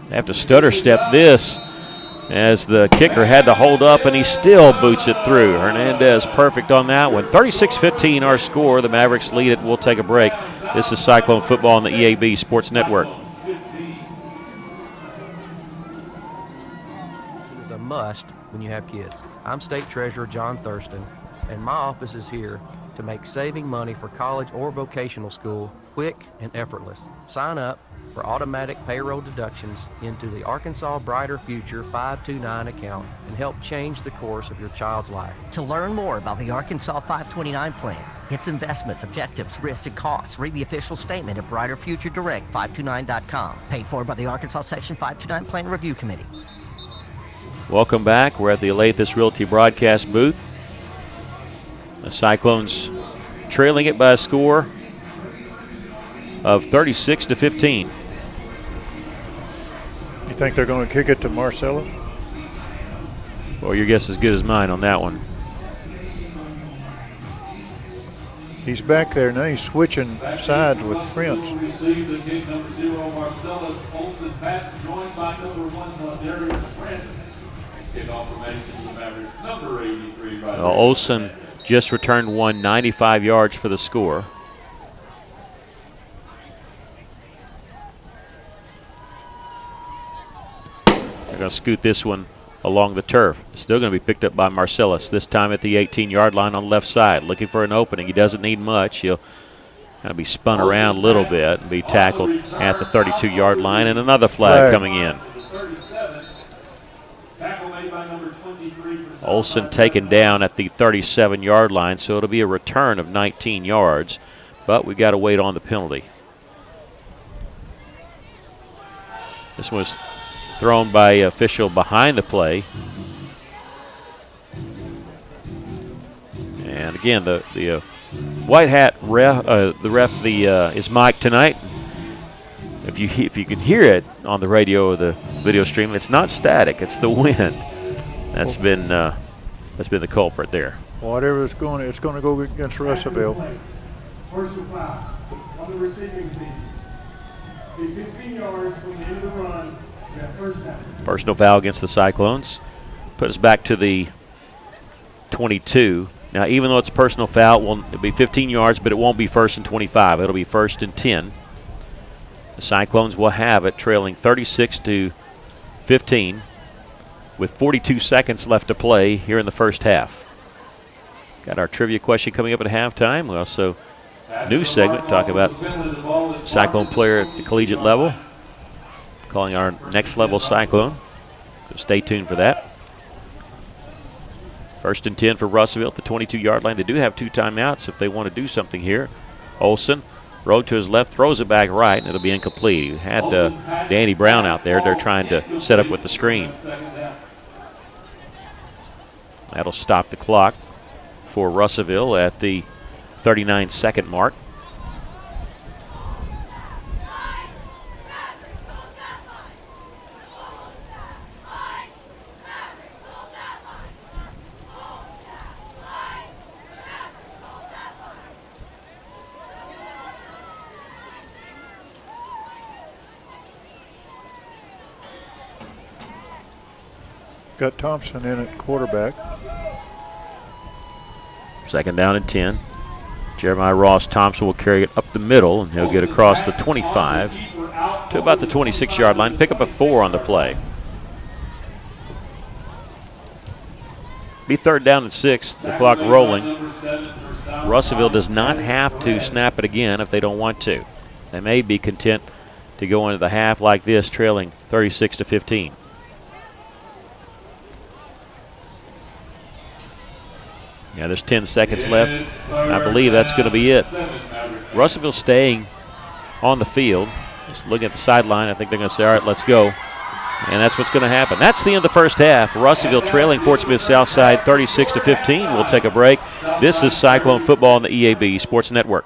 They have to stutter step this as the kicker had to hold up, and he still boots it through. Hernandez perfect on that one. 36-15 our score. The Mavericks lead it. We'll take a break. This is Cyclone Football on the EAB Sports Network. It is a must when you have kids. I'm State Treasurer John Thurston, and my office is here to make saving money for college or vocational school quick and effortless. Sign up for automatic payroll deductions into the Arkansas Brighter Future 529 account and help change the course of your child's life. To learn more about the Arkansas 529 plan, its investments, objectives, risks, and costs, read the official statement at BrighterFutureDirect529.com. Paid for by the Arkansas Section 529 Plan Review Committee. Welcome back. We're at the Alathus Realty broadcast booth. The Cyclones trailing it by a score of 36-15. You think they're going to kick it to Marcella? Well, your guess is as good as mine on that one. He's back there now. He's switching sides with Prince. Receive the kick, number 0, Marcellus Olsen Pat, joined by number 1, Darius Prince. Kickoff formation to the Mavericks, number 83. Olsen just returned one, 95 yards for the score. They're going to scoot this one along the turf. Still going to be picked up by Marcellus, this time at the 18-yard line on the left side, looking for an opening. He doesn't need much. He'll kind of be spun around a little bit and be tackled at the 32-yard line, and another flag coming in. Olsen taken down at the 37-yard line, so it'll be a return of 19 yards, but we've got to wait on the penalty. This was thrown by official behind the play. And again, the white hat ref, is Mike tonight. If you can hear it on the radio or the video stream, it's not static; it's the wind. That's been the culprit there. Whatever it's going to go against Russellville. Personal foul on the receiving team. 15 yards from the end of the run. Personal foul against the Cyclones. Put us back to the 22. Now, even though it's a personal foul, it'll be 15 yards, but it won't be 1st and 25. It'll be 1st and 10. The Cyclones will have it, trailing 36-15, with 42 seconds left to play here in the first half. Got our trivia question coming up at halftime. We also, new segment, talking about Cyclone player at the collegiate level, calling our next level Cyclone. So stay tuned for that. 1st and 10 for Russellville at the 22-yard line. They do have 2 timeouts if they want to do something here. Olsen, rolled to his left, throws it back right, and it'll be incomplete. He had Danny Brown out there. They're trying to set up with the screen. That'll stop the clock for Russellville at the 39-second mark. Got Thompson in at quarterback. 2nd down and 10. Jeremiah Ross Thompson will carry it up the middle, and he'll get across the 25 to about the 26-yard line. Pick up a 4 on the play. Be 3rd down and 6. The clock rolling. Russellville does not have to snap it again if they don't want to. They may be content to go into the half like this, trailing 36-15. Yeah, there's 10 seconds left. I believe that's going to be it. Russellville staying on the field. Just looking at the sideline, I think they're going to say, all right, let's go. And that's what's going to happen. That's the end of the first half. Russellville trailing Fort Smith Southside 36-15. We'll take a break. This is Cyclone Football on the EAB Sports Network.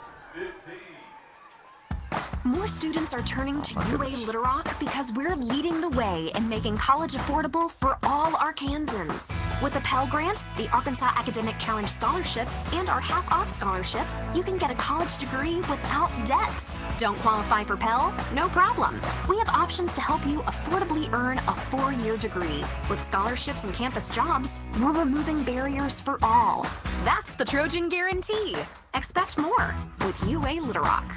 More students are turning to UA Little Rock because we're leading the way in making college affordable for all Arkansans. With the Pell Grant, the Arkansas Academic Challenge Scholarship, and our half-off scholarship, you can get a college degree without debt. Don't qualify for Pell? No problem. We have options to help you affordably earn a 4-year degree. With scholarships and campus jobs, we're removing barriers for all. That's the Trojan Guarantee. Expect more with UA Little Rock.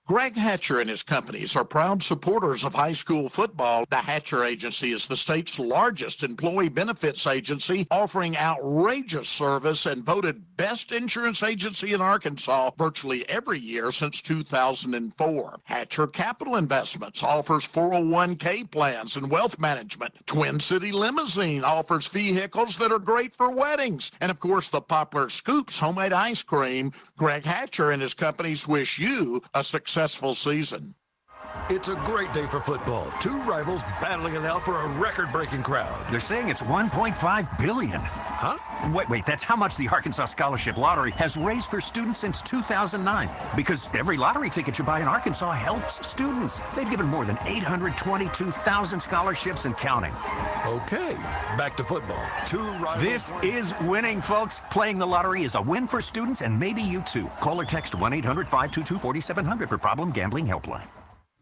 Greg Hatcher and his companies are proud supporters of high school football. The Hatcher Agency is the state's largest employee benefits agency, offering outrageous service and voted best insurance agency in Arkansas virtually every year since 2004. Hatcher Capital Investments offers 401k plans and wealth management. Twin City Limousine offers vehicles that are great for weddings. And of course, the popular Scoops homemade ice cream. Greg Hatcher and his companies wish you a successful season. It's a great day for football. 2 rivals battling it out for a record-breaking crowd. They're saying it's $1.5 billion. Huh? Wait, that's how much the Arkansas Scholarship Lottery has raised for students since 2009. Because every lottery ticket you buy in Arkansas helps students. They've given more than 822,000 scholarships and counting. Okay, back to football. 2 rivals. This is winning, folks. Playing the lottery is a win for students and maybe you too. Call or text 1-800-522-4700 for Problem Gambling Helpline.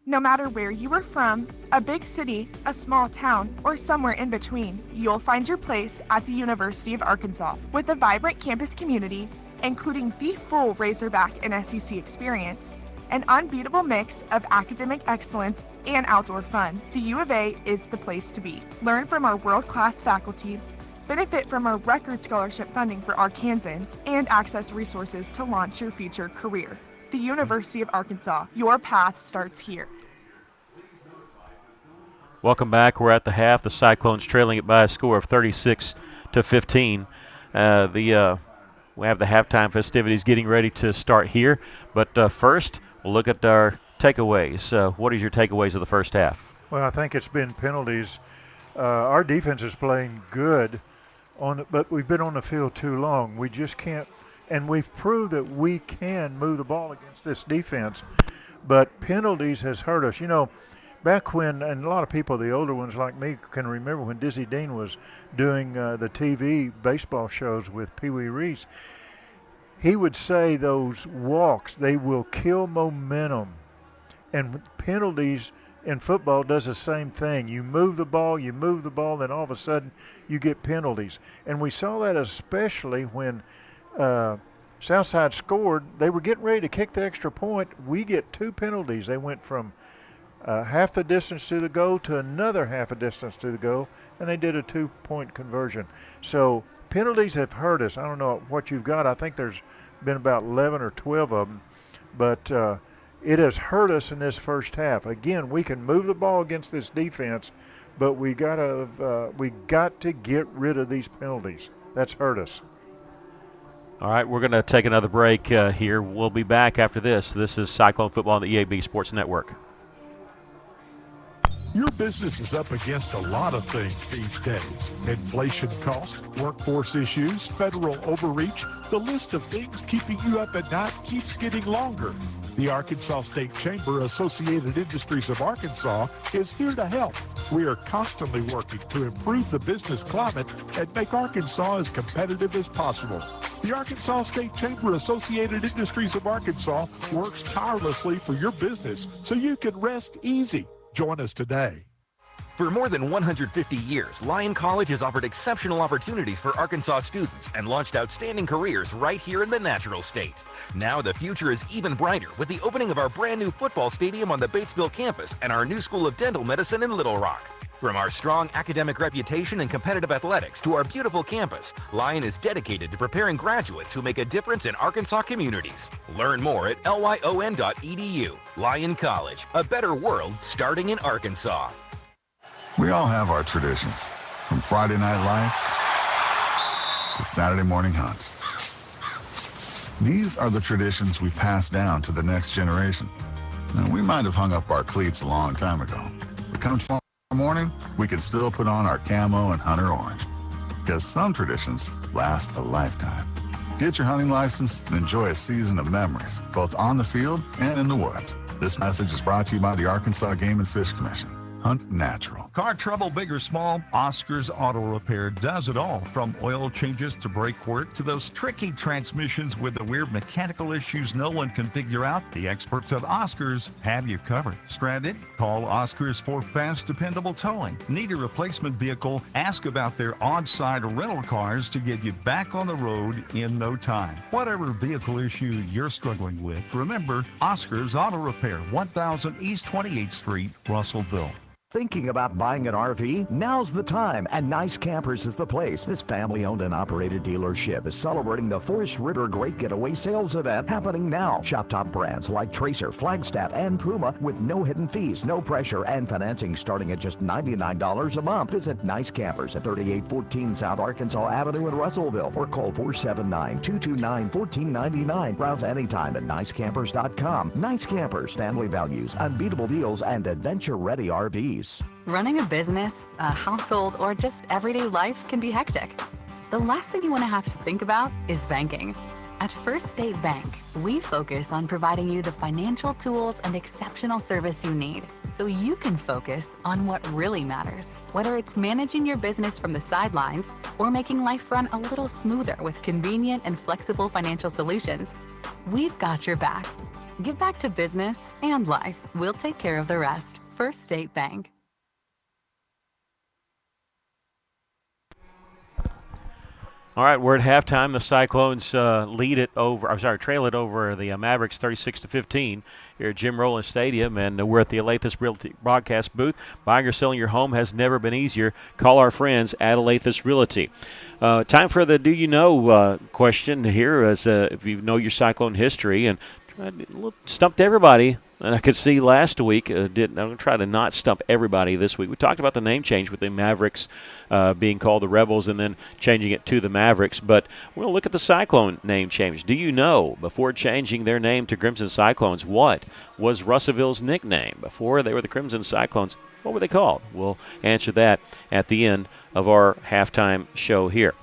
No matter where you are from, a big city, a small town, or somewhere in between, you'll find your place at the University of Arkansas. With a vibrant campus community, including the full Razorback and SEC experience, an unbeatable mix of academic excellence and outdoor fun, the U of A is the place to be. Learn from our world-class faculty, benefit from our record scholarship funding for Arkansans, and access resources to launch your future career. The University of Arkansas, your path starts here. Welcome back. We're at the half. The Cyclones trailing it by a score of 36-15. We have the halftime festivities getting ready to start here. But first, we'll look at our takeaways. What is your takeaways of the first half? Well, I think it's been penalties. Our defense is playing good, but we've been on the field too long. We just can't, and we've proved that we can move the ball against this defense. But penalties has hurt us. You know, back when, and a lot of people, the older ones like me, can remember when Dizzy Dean was doing the TV baseball shows with Pee Wee Reese, he would say those walks, they will kill momentum. And penalties in football does the same thing. You move the ball, then all of a sudden you get penalties. And we saw that especially when Southside scored. They were getting ready to kick the extra point. We get 2 penalties. They went from half the distance to the goal to another half a distance to the goal, and they did a 2-point conversion. So penalties have hurt us. I don't know what you've got. I think there's been about 11 or 12 of them, but it has hurt us in this first half. Again, we can move the ball against this defense, but we got to get rid of these penalties. That's hurt us. All right, we're going to take another break here. We'll be back after this. This is Cyclone Football on the EAB Sports Network. Your business is up against a lot of things these days. Inflation costs, workforce issues, federal overreach. The list of things keeping you up at night keeps getting longer. The Arkansas State Chamber Associated Industries of Arkansas is here to help. We are constantly working to improve the business climate and make Arkansas as competitive as possible. The Arkansas State Chamber Associated Industries of Arkansas works tirelessly for your business so you can rest easy. Join us today. For more than 150 years, Lyon College has offered exceptional opportunities for Arkansas students and launched outstanding careers right here in the Natural State. Now the future is even brighter with the opening of our brand new football stadium on the Batesville campus and our new School of Dental Medicine in Little Rock. From our strong academic reputation and competitive athletics to our beautiful campus, Lyon is dedicated to preparing graduates who make a difference in Arkansas communities. Learn more at lyon.edu. Lyon College, a better world starting in Arkansas. We all have our traditions, from Friday night lights to Saturday morning hunts. These are the traditions we pass down to the next generation. And we might have hung up our cleats a long time ago, but come tomorrow morning, we can still put on our camo and hunter orange, because some traditions last a lifetime. Get your hunting license and enjoy a season of memories, both on the field and in the woods. This message is brought to you by the Arkansas Game and Fish Commission. Hunt natural. Car trouble, big or small, Oscar's Auto Repair does it all. From oil changes to brake work to those tricky transmissions with the weird mechanical issues no one can figure out, the experts at Oscar's have you covered. Stranded? Call Oscar's for fast, dependable towing. Need a replacement vehicle? Ask about their on-site rental cars to get you back on the road in no time. Whatever vehicle issue you're struggling with, remember Oscar's Auto Repair, 1000 East 28th Street, Russellville. Thinking about buying an RV? Now's the time, and Nice Campers is the place. This family-owned and operated dealership is celebrating the Forest River Great Getaway Sales event happening now. Shop top brands like Tracer, Flagstaff, and Puma with no hidden fees, no pressure, and financing starting at just $99 a month. Visit Nice Campers at 3814 South Arkansas Avenue in Russellville or call 479-229-1499. Browse anytime at nicecampers.com. Nice Campers, family values, unbeatable deals, and adventure-ready RVs. Running a business, a household, or just everyday life can be hectic. The last thing you want to have to think about is banking. At First State Bank, we focus on providing you the financial tools and exceptional service you need so you can focus on what really matters. Whether it's managing your business from the sidelines or making life run a little smoother with convenient and flexible financial solutions, we've got your back. Give back to business and life. We'll take care of the rest. First State Bank. All right, we're at halftime. The Cyclones trail it over the Mavericks 36-15 here at Jim Rowland Stadium, and we're at the Alathus Realty broadcast booth. Buying or selling your home has never been easier. Call our friends at Alathus Realty. Time for the Do You Know question here, as if you know your Cyclone history, and stumped everybody. And I could see last week, I'm going to try to not stump everybody this week. We talked about the name change with the Mavericks being called the Rebels and then changing it to the Mavericks. But we're going to look at the Cyclone name change. Do you know, before changing their name to Crimson Cyclones, what was Russellville's nickname? Before they were the Crimson Cyclones, what were they called? We'll answer that at the end of our halftime show here.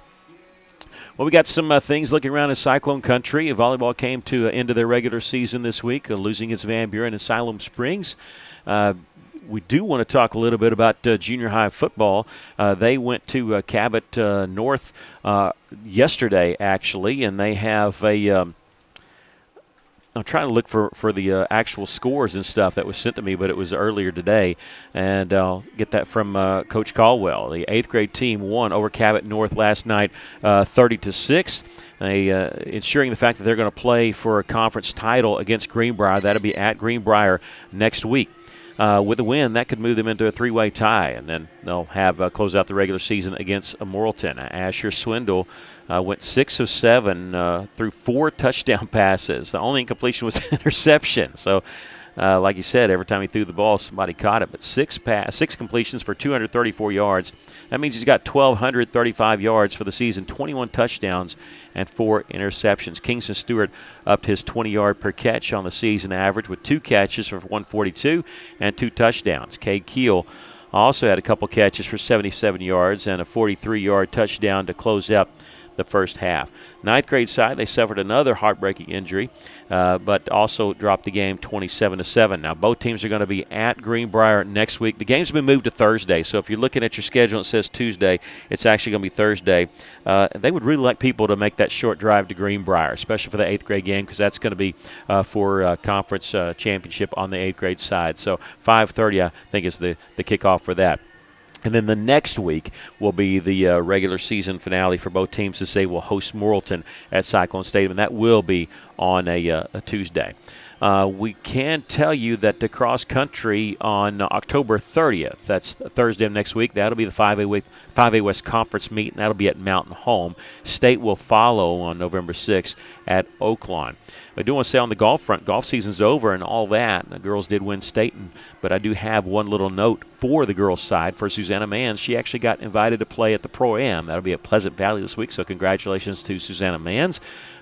Well, we got some things looking around in Cyclone country. Volleyball came to end of their regular season this week, losing its Van Buren and Siloam Springs. We do want to talk a little bit about junior high football. They went to Cabot North yesterday, actually, and they have a I'm trying to look for the actual scores and stuff that was sent to me, but it was earlier today, and I'll get that from Coach Caldwell. The 8th grade team won over Cabot North last night 30-6, ensuring the fact that they're going to play for a conference title against Greenbrier. That'll be at Greenbrier next week. With a win, that could move them into a three-way tie, and then they'll have close out the regular season against Morrilton. Asher Swindle went 6 of 7 through 4 touchdown passes. The only incompletion was interception. So, like you said, every time he threw the ball, somebody caught it. But 6 completions for 234 yards. That means he's got 1,235 yards for the season, 21 touchdowns, and 4 interceptions. Kingston Stewart upped his 20-yard per catch on the season average with 2 catches for 142 and 2 touchdowns. Cade Keel also had a couple catches for 77 yards and a 43-yard touchdown to close out the first half. 9th grade side, they suffered another heartbreaking injury, but also dropped the game 27-7. Now, both teams are going to be at Greenbrier next week. The game's been moved to Thursday, so if you're looking at your schedule and it says Tuesday, it's actually going to be Thursday. They would really like people to make that short drive to Greenbrier, especially for the 8th grade game, because that's going to be for conference championship on the 8th grade side. So 5:30, I think, is the kickoff for that. And then the next week will be the regular season finale for both teams to say we'll host Morrilton at Cyclone Stadium, and that will be on a Tuesday. We can tell you that the cross country on October 30th, that's Thursday of next week, that'll be the 5A West Conference meet, and that'll be at Mountain Home. State will follow on November 6th at Oaklawn. I do want to say on the golf front, golf season's over and all that. The girls did win state, but I do have one little note for the girls' side. For Susanna Manns, she actually got invited to play at the Pro-Am. That'll be at Pleasant Valley this week, so congratulations to Susanna Manns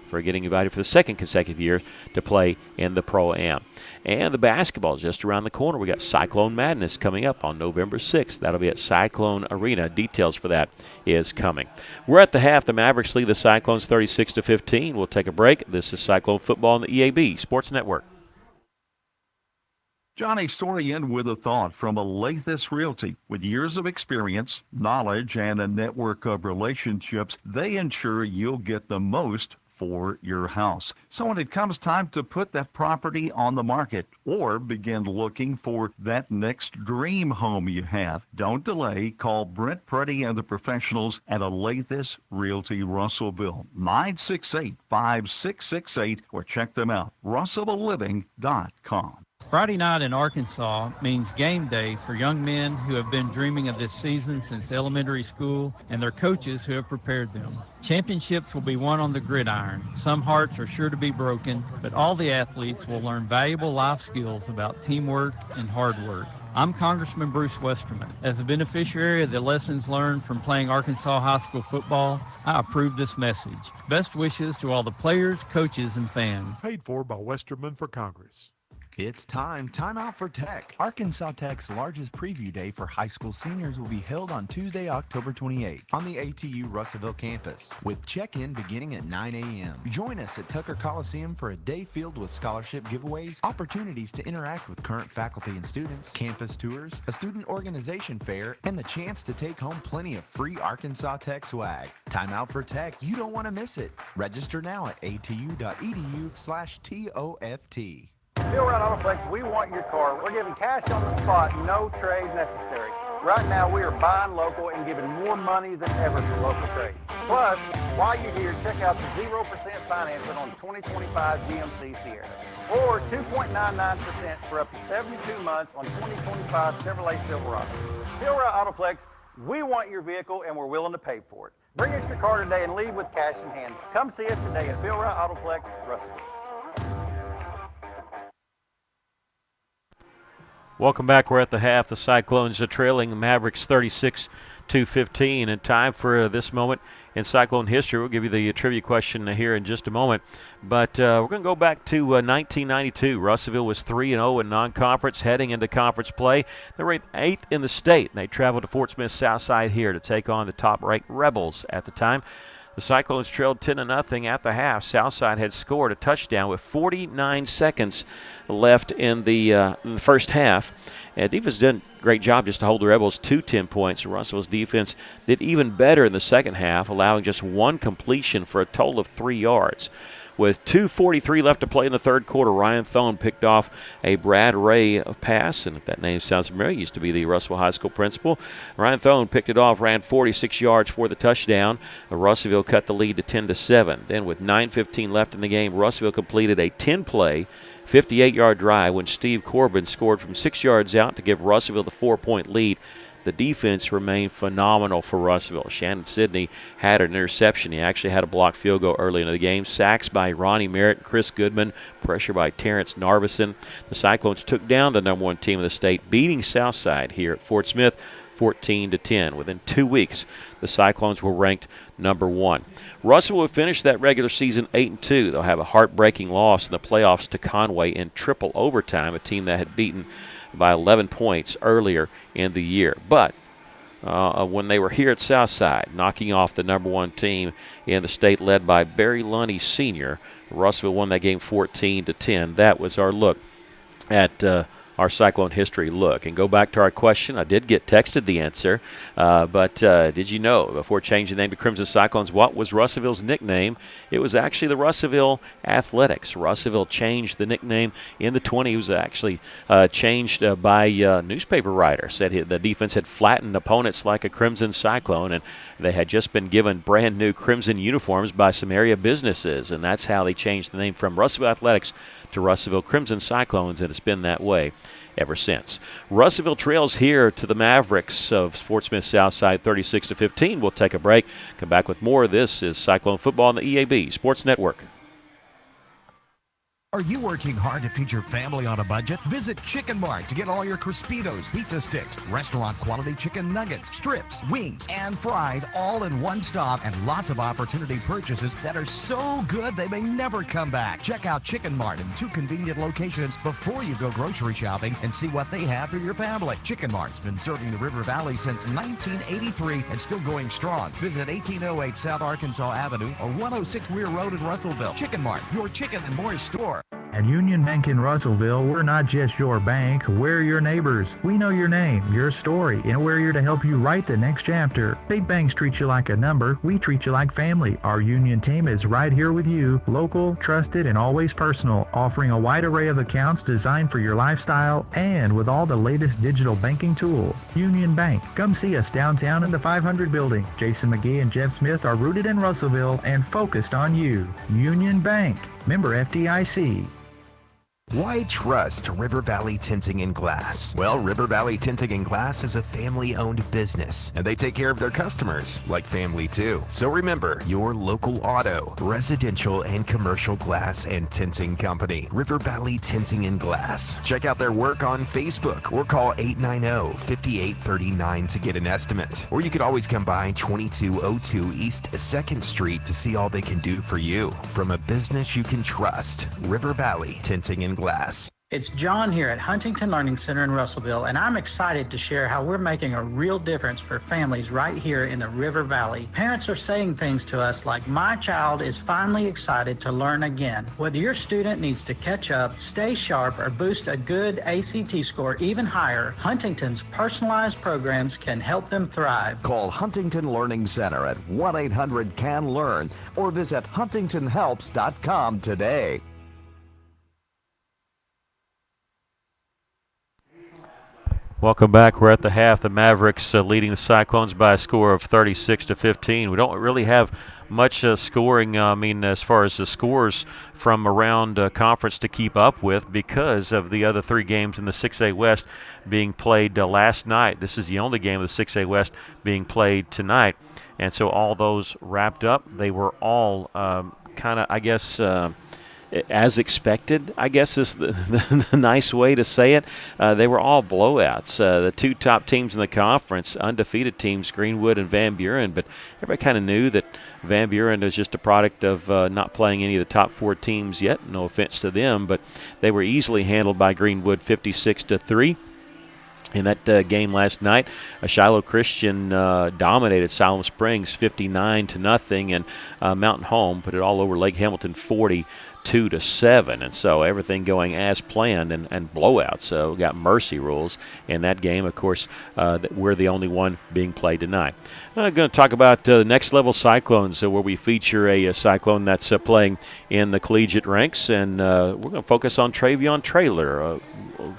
for getting invited for the second consecutive year to play in the Pro-Am. And the basketball is just around the corner. We got Cyclone Madness coming up on November 6th. That'll be at Cyclone Arena. Details for that is coming. We're at the half. The Mavericks lead the Cyclones 36-15. We'll take a break. This is Cyclone Football on the EAB Sports Network. Johnny Storian with a thought from Alathus Realty. With years of experience, knowledge, and a network of relationships, they ensure you'll get the most for your house. So when it comes time to put that property on the market or begin looking for that next dream home you have, don't delay. Call Brent Preddy and the professionals at Alathus Realty Russellville, 968-5668, or check them out, russellvilleliving.com. Friday night in Arkansas means game day for young men who have been dreaming of this season since elementary school and their coaches who have prepared them. Championships will be won on the gridiron. Some hearts are sure to be broken, but all the athletes will learn valuable life skills about teamwork and hard work. I'm Congressman Bruce Westerman. As a beneficiary of the lessons learned from playing Arkansas high school football, I approve this message. Best wishes to all the players, coaches, and fans. Paid for by Westerman for Congress. It's time out for Tech. Arkansas Tech's largest preview day for high school seniors will be held on Tuesday, October 28th on the ATU Russellville campus, with check-in beginning at 9 a.m. Join us at Tucker Coliseum for a day filled with scholarship giveaways, opportunities to interact with current faculty and students, campus tours, a student organization fair, and the chance to take home plenty of free Arkansas Tech swag. Time out for Tech. You don't want to miss it. Register now at atu.edu/TOFT. Phil Wright Autoplex, we want your car. We're giving cash on the spot, no trade necessary. Right now, we are buying local and giving more money than ever for local trades. Plus, while you're here, check out the 0% financing on 2025 GMC Sierra, or 2.99% for up to 72 months on 2025 Chevrolet Silverado. Phil Wright Autoplex, we want your vehicle and we're willing to pay for it. Bring us your car today and leave with cash in hand. Come see us today at Phil Wright Autoplex, Russellville. Welcome back. We're at the half. The Cyclones are trailing the Mavericks 36-15. And time for this moment in Cyclone history. We'll give you the trivia question here in just a moment. But we're going to go back to 1992. Russellville was 3-0 in non-conference heading into conference play. They ranked 8th in the state. And they traveled to Fort Smith Southside here to take on the top-ranked Rebels at the time. The Cyclones trailed 10-0 at the half. Southside had scored a touchdown with 49 seconds left in the first half. Defense did a great job just to hold the Rebels to 10 points. Russellville's defense did even better in the second half, allowing just one completion for a total of 3 yards. With 2:43 left to play in the third quarter, Ryan Thone picked off a Brad Ray pass, and if that name sounds familiar, he used to be the Russellville High School principal. Ryan Thone picked it off, ran 46 yards for the touchdown. Russellville cut the lead to 10-7. Then with 9:15 left in the game, Russellville completed a 10-play, 58-yard drive when Steve Corbin scored from 6 yards out to give Russellville the 4-point lead. The defense remained phenomenal for Russellville. Shannon Sidney had an interception. He actually had a blocked field goal early in the game. Sacks by Ronnie Merritt and Chris Goodman. Pressure by Terrence Narvison. The Cyclones took down the number 1 team of the state, beating Southside here at Fort Smith 14-10. Within 2 weeks, the Cyclones were ranked number 1. Russellville will finish that regular season 8-2. They'll have a heartbreaking loss in the playoffs to Conway in triple overtime, a team that had beaten by 11 points earlier in the year. But when they were here at Southside, knocking off the number 1 team in the state led by Barry Lunny Sr., Russellville won that game 14-10. That was our look at our Cyclone history look. And go back to our question. I did get texted the answer, but did you know, before changing the name to Crimson Cyclones, what was Russellville's nickname? It was actually the Russellville Athletics. Russellville changed the nickname in the 20s. It was actually changed by a newspaper writer. Said the defense had flattened opponents like a Crimson Cyclone, and they had just been given brand new crimson uniforms by some area businesses, and that's how they changed the name from Russellville Athletics to Russellville Crimson Cyclones, and it's been that way ever since. Russellville trails here to the Mavericks of Fort Smith Southside 36-15. We'll take a break. Come back with more. This is Cyclone Football on the EAB Sports Network. Are you working hard to feed your family on a budget? Visit Chicken Mart to get all your Crispitos, pizza sticks, restaurant quality chicken nuggets, strips, wings, and fries all in one stop, and lots of opportunity purchases that are so good they may never come back. Check out Chicken Mart in 2 convenient locations before you go grocery shopping and see what they have for your family. Chicken Mart's been serving the River Valley since 1983 and still going strong. Visit 1808 South Arkansas Avenue or 106 Weir Road in Russellville. Chicken Mart, your chicken and more store. At Union Bank in Russellville, we're not just your bank, we're your neighbors. We know your name, your story, and we're here to help you write the next chapter. Big banks treat you like a number, we treat you like family. Our Union team is right here with you, local, trusted, and always personal, offering a wide array of accounts designed for your lifestyle and with all the latest digital banking tools. Union Bank, come see us downtown in the 500 building. Jason McGee and Jeff Smith are rooted in Russellville and focused on you. Union Bank, member FDIC. Why trust River Valley Tinting and Glass? Well, River Valley Tinting and Glass is a family-owned business, and they take care of their customers like family too. So remember, your local auto, residential, and commercial glass and tinting company, River Valley Tinting and Glass. Check out their work on Facebook or call 890-5839 to get an estimate. Or you could always come by 2202 East 2nd Street to see all they can do for you. From a business you can trust, River Valley Tinting and Glass. It's John here at Huntington Learning Center in Russellville, and I'm excited to share how we're making a real difference for families right here in the River Valley. Parents are saying things to us like, my child is finally excited to learn again. Whether your student needs to catch up, stay sharp, or boost a good ACT score even higher, Huntington's personalized programs can help them thrive. Call Huntington Learning Center at 1-800-CAN-LEARN or visit huntingtonhelps.com today. Welcome back. We're at the half. The Mavericks leading the Cyclones by a score of 36-15. We don't really have much scoring, as far as the scores from around conference to keep up with because of the other 3 games in the 6A West being played last night. This is the only game of the 6A West being played tonight. And so all those wrapped up, they were all kind of, I guess, as expected, I guess is the nice way to say it. They were all blowouts. The 2 top teams in the conference, undefeated teams, Greenwood and Van Buren, but everybody kind of knew that Van Buren is just a product of not playing any of the top 4 teams yet. No offense to them, but they were easily handled by Greenwood 56-3. In that game last night, Shiloh Christian dominated Siloam Springs 59-0, and Mountain Home put it all over Lake Hamilton 42-7, and so everything going as planned and blowouts. So we got mercy rules in that game. Of course, we're the only one being played tonight. I'm going to talk about the Next Level Cyclones, where we feature a Cyclone that's playing in the collegiate ranks, and we're going to focus on Travion Traylor,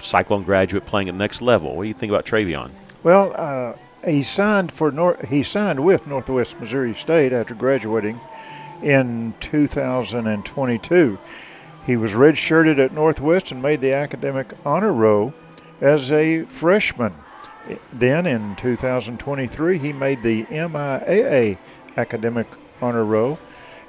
Cyclone graduate playing at Next Level. What do you think about Travion? Well, he signed with Northwest Missouri State after graduating in 2022. He was redshirted at Northwest and made the academic honor roll as a freshman. Then in 2023, he made the MIAA academic honor roll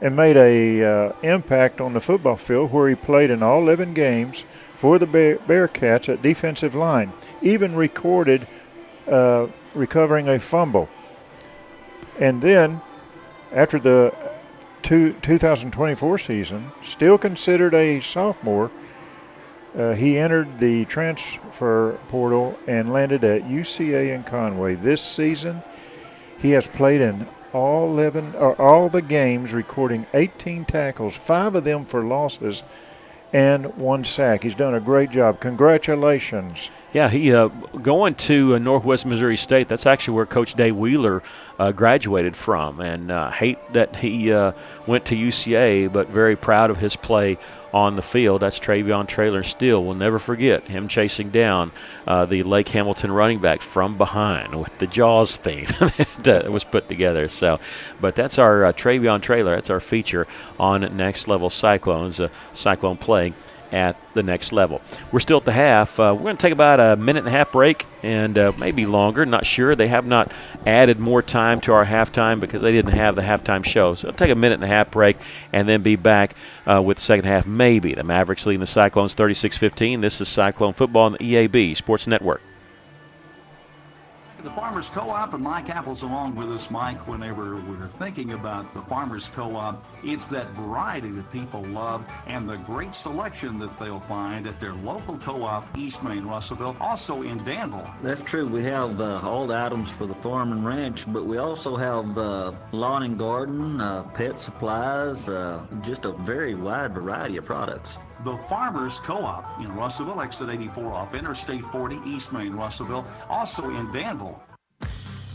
and made a impact on the football field, where he played in all 11 games for the Bearcats at defensive line, even recorded recovering a fumble. And then after the 2024 season, still considered a sophomore, he entered the transfer portal and landed at UCA in Conway. This season, he has played in all the games, recording 18 tackles, 5 of them for losses, and 1 sack. He's done a great job. Congratulations. Yeah, he going to Northwest Missouri State. That's actually where Coach Dave Wheeler graduated from, and hate that he went to UCA, but very proud of his play on the field. That's Travion Traylor still. We'll never forget him chasing down the Lake Hamilton running back from behind with the Jaws theme that was put together. So, but that's our Travion Traylor. That's our feature on Next Level Cyclones, Cyclone play at the next level. We're still at the half. We're going to take about a minute-and-a-half break and maybe longer, not sure. They have not added more time to our halftime because they didn't have the halftime show. So it'll take a minute-and-a-half break and then be back with the second half maybe. The Mavericks leading the Cyclones 36-15. This is Cyclone Football on the EAB Sports Network. The Farmers Co-op and Mike Apple's along with us, Mike. Whenever we're thinking about the Farmers Co-op, it's that variety that people love and the great selection that they'll find at their local co-op, East Main Russellville, also in Danville. That's true. We have all the items for the farm and ranch, but we also have lawn and garden, pet supplies, just a very wide variety of products. The Farmers Co-op in Russellville, exit 84 off Interstate 40, East Main, Russellville, also in Danville.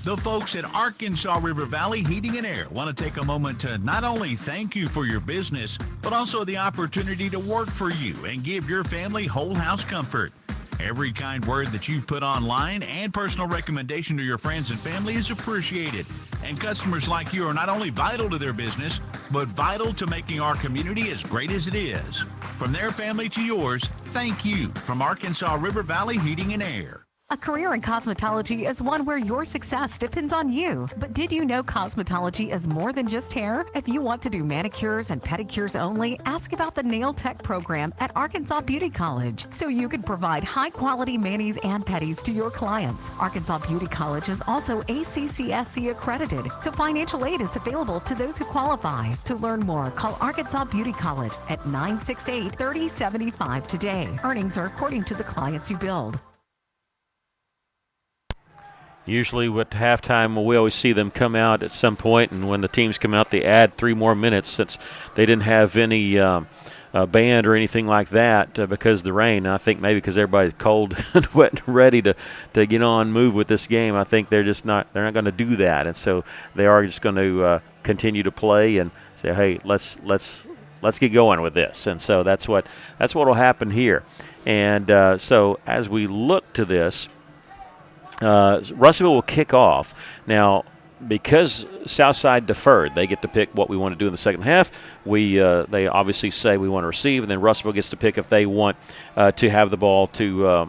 The folks at Arkansas River Valley Heating and Air want to take a moment to not only thank you for your business, but also the opportunity to work for you and give your family whole house comfort. Every kind word that you've put online and personal recommendation to your friends and family is appreciated. And customers like you are not only vital to their business, but vital to making our community as great as it is. From their family to yours, thank you from Arkansas River Valley Heating and Air. A career in cosmetology is one where your success depends on you. But did you know cosmetology is more than just hair? If you want to do manicures and pedicures only, ask about the Nail Tech program at Arkansas Beauty College so you can provide high-quality manis and pedis to your clients. Arkansas Beauty College is also ACCSC accredited, so financial aid is available to those who qualify. To learn more, call Arkansas Beauty College at 968-3075 today. Earnings are according to the clients you build. Usually at halftime, we always see them come out at some point, and when the teams come out, they add 3 more minutes since they didn't have any band or anything like that because of the rain. I think maybe because everybody's cold and wet and ready to get on, move with this game. I think they're not going to do that, and so they are just going to continue to play and say, hey, let's get going with this. And so that's what will happen here. And so as we look to this, Russellville will kick off. Now, because Southside deferred, they get to pick what we want to do in the second half. They obviously say we want to receive, and then Russellville gets to pick if they want to have the ball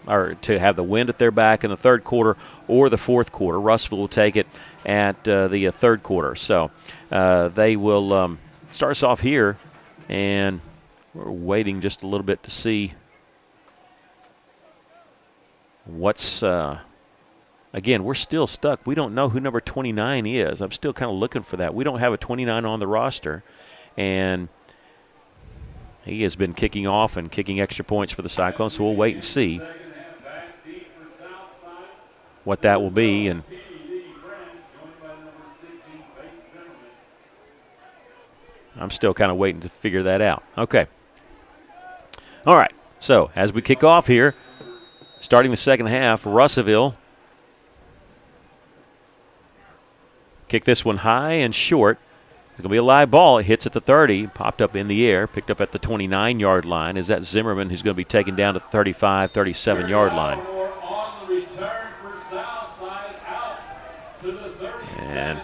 or to have the wind at their back in the third quarter or the fourth quarter. Russellville will take it at the third quarter. So they will start us off here, and we're waiting just a little bit to see what's again, we're still stuck. We don't know who number 29 is. I'm still kind of looking for that. We don't have a 29 on the roster. And he has been kicking off and kicking extra points for the Cyclones, so we'll wait and see what that will be. And I'm still kind of waiting to figure that out. Okay. All right. So as we kick off here, starting the second half, Russellville kick this one high and short. It's going to be a live ball. It hits at the 30, popped up in the air, picked up at the 29-yard line. Is that Zimmerman who's going to be taken down to the 35, 37-yard line? And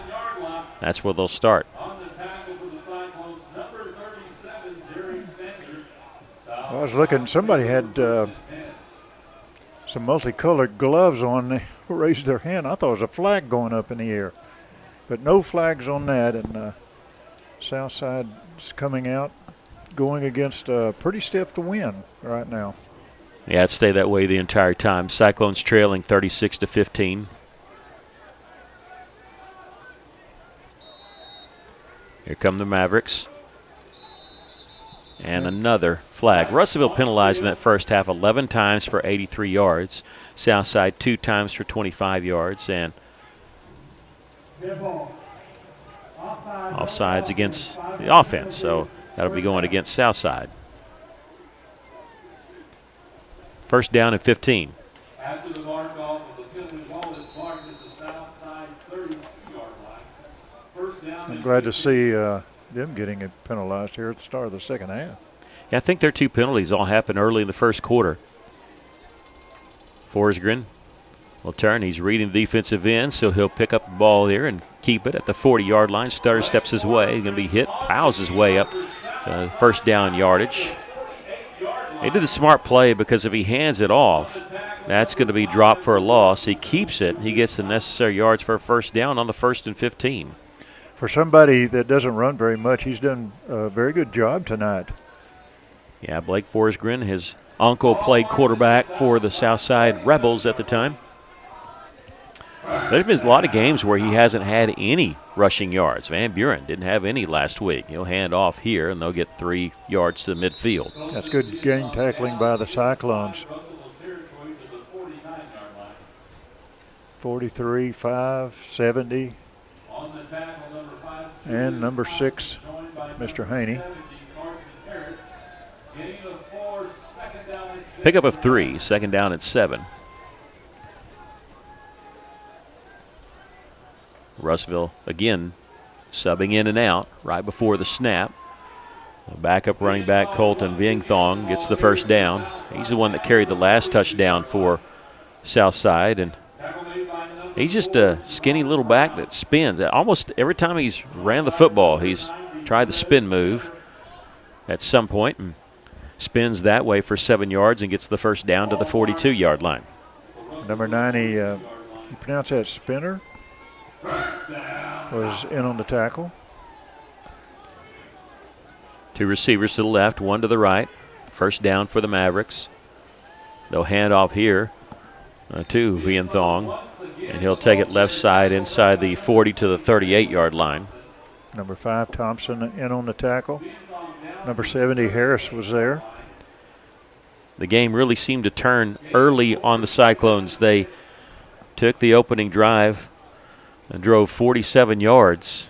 that's where they'll start. I was looking, somebody had some multicolored gloves on. They raised their hand. I thought it was a flag going up in the air. But no flags on that, and Southside's coming out, going against a pretty stiff to win right now. Yeah, it stayed that way the entire time. Cyclones trailing 36-15. Here come the Mavericks. And another flag. Russellville penalized in that first half 11 times for 83 yards. Southside 2 times for 25 yards. And offsides against the offense, so that'll be going against Southside. First down and 15. After the mark off of the penalty ball is marked at the Southside 32-yard line. First down. I'm glad to see them getting it penalized here at the start of the second half. Yeah, I think their 2 penalties all happened early in the first quarter. Forsgren will turn. He's reading the defensive end, so he'll pick up the ball there and keep it at the 40-yard line. Stutter steps his way. He's going to be hit, plows his way up first down yardage. He did the smart play because if he hands it off, that's going to be dropped for a loss. He keeps it. He gets the necessary yards for a first down on the 1st and 15. For somebody that doesn't run very much, he's done a very good job tonight. Yeah, Blake Forsgren, his uncle, played quarterback for the Southside Rebels at the time. There's been a lot of games where he hasn't had any rushing yards. Van Buren didn't have any last week. He'll hand off here, and they'll get 3 yards to midfield. That's good game tackling by the Cyclones. 43, 5, 70. And number 6, Mr. Haney. Pickup of 3, second down at 7. Russellville again subbing in and out right before the snap. Backup running back Colton Viengthong gets the first down. He's the one that carried the last touchdown for Southside, and he's just a skinny little back that spins. Almost every time he's ran the football, he's tried the spin move at some point and spins that way for 7 yards and gets the first down to the 42-yard line. Number 90, you pronounce that Spinner? Was in on the tackle. 2 receivers to the left, 1 to the right. First down for the Mavericks. They'll hand off here to Viengthong, and he'll take it left side inside the 40 to the 38-yard line. Number 5, Thompson, in on the tackle. Number 70, Harris, was there. The game really seemed to turn early on the Cyclones. They took the opening drive and drove 47 yards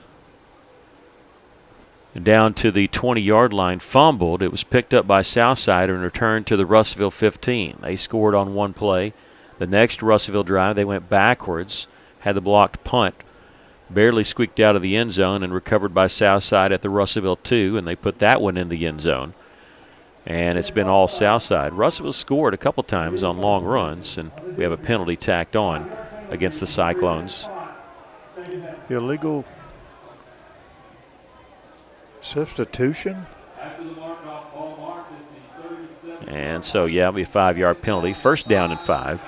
down to the 20-yard line, fumbled. It was picked up by Southside and returned to the Russellville 15. They scored on 1 play. The next Russellville drive, they went backwards, had the blocked punt, barely squeaked out of the end zone and recovered by Southside at the Russellville 2, and they put that one in the end zone. And it's been all Southside. Russellville scored a couple times on long runs, and we have a penalty tacked on against the Cyclones. Illegal substitution. And so, yeah, it'll be a 5-yard penalty. First down and 5.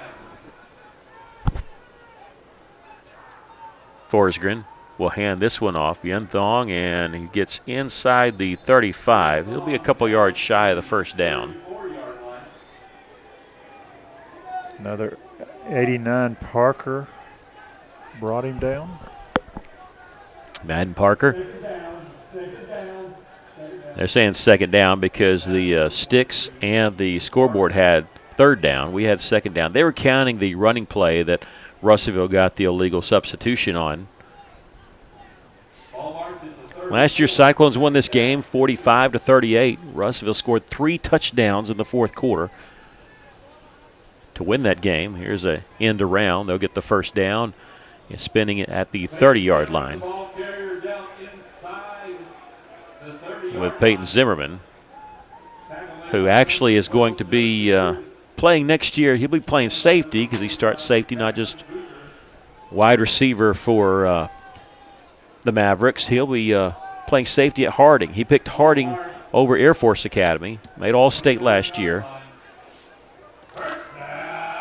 Forsgren will hand this one off. Viengthong, and he gets inside the 35. He'll be a couple yards shy of the first down. Another 89 Parker brought him down. Madden Parker. They're saying second down because the sticks and the scoreboard had third down. We had second down. They were counting the running play that Russellville got the illegal substitution on. Last year, Cyclones won this game 45-38. Russellville scored 3 touchdowns in the fourth quarter to win that game. Here's a end around. They'll get the first down, and spinning it at the 30-yard line with Peyton Zimmerman, who actually is going to be playing next year. He'll be playing safety because he starts safety, not just wide receiver for the Mavericks. He'll be playing safety at Harding. He picked Harding over Air Force Academy, made All-State last year.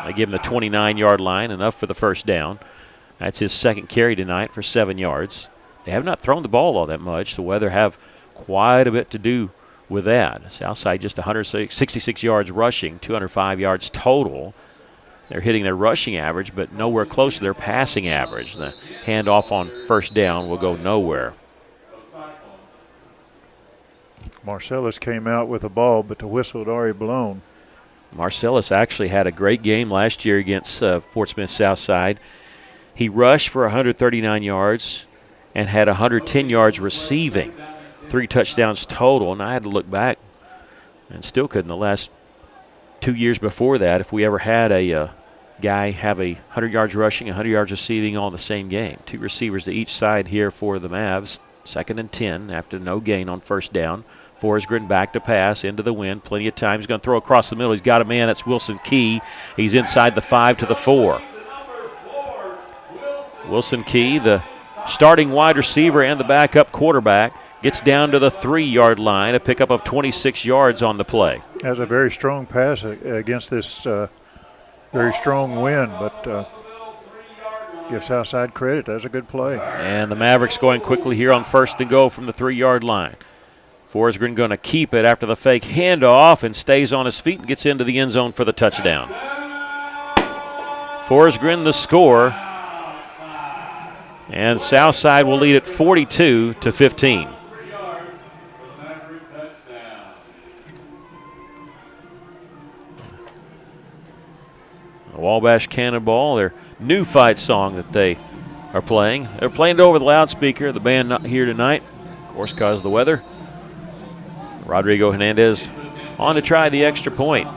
They give him the 29-yard line, enough for the first down. That's his second carry tonight for 7 yards. They have not thrown the ball all that much. The weather have quite a bit to do with that. Southside just 166 yards rushing, 205 yards total. They're hitting their rushing average, but nowhere close to their passing average. The handoff on first down will go nowhere. Marcellus came out with the ball, but the whistle had already blown. Marcellus actually had a great game last year against Fort Smith Southside. He rushed for 139 yards and had 110 yards receiving. 3 touchdowns total, and I had to look back and still couldn't. The last 2 years before that, if we ever had a guy have 100 yards rushing, 100 yards receiving all in the same game. 2 receivers to each side here for the Mavs. 2nd and 10 after no gain on first down. Forsgren back to pass into the wind. Plenty of time. He's going to throw across the middle. He's got a man. That's Wilson Key. He's inside the 5 to the 4. Wilson Key, the starting wide receiver and the backup quarterback, gets down to the 3-yard line, a pickup of 26 yards on the play. That's a very strong pass against this very strong wind, but give Southside credit. That's a good play. And the Mavericks going quickly here on 1st and goal from the 3-yard line. Forsgren going to keep it after the fake handoff and stays on his feet and gets into the end zone for the touchdown. Forsgren the score. And Southside will lead it 42-15. The Wabash Cannonball, their new fight song that they are playing. They're playing it over the loudspeaker. The band not here tonight, of course, because of the weather. Rodrigo Hernandez on to try the extra point.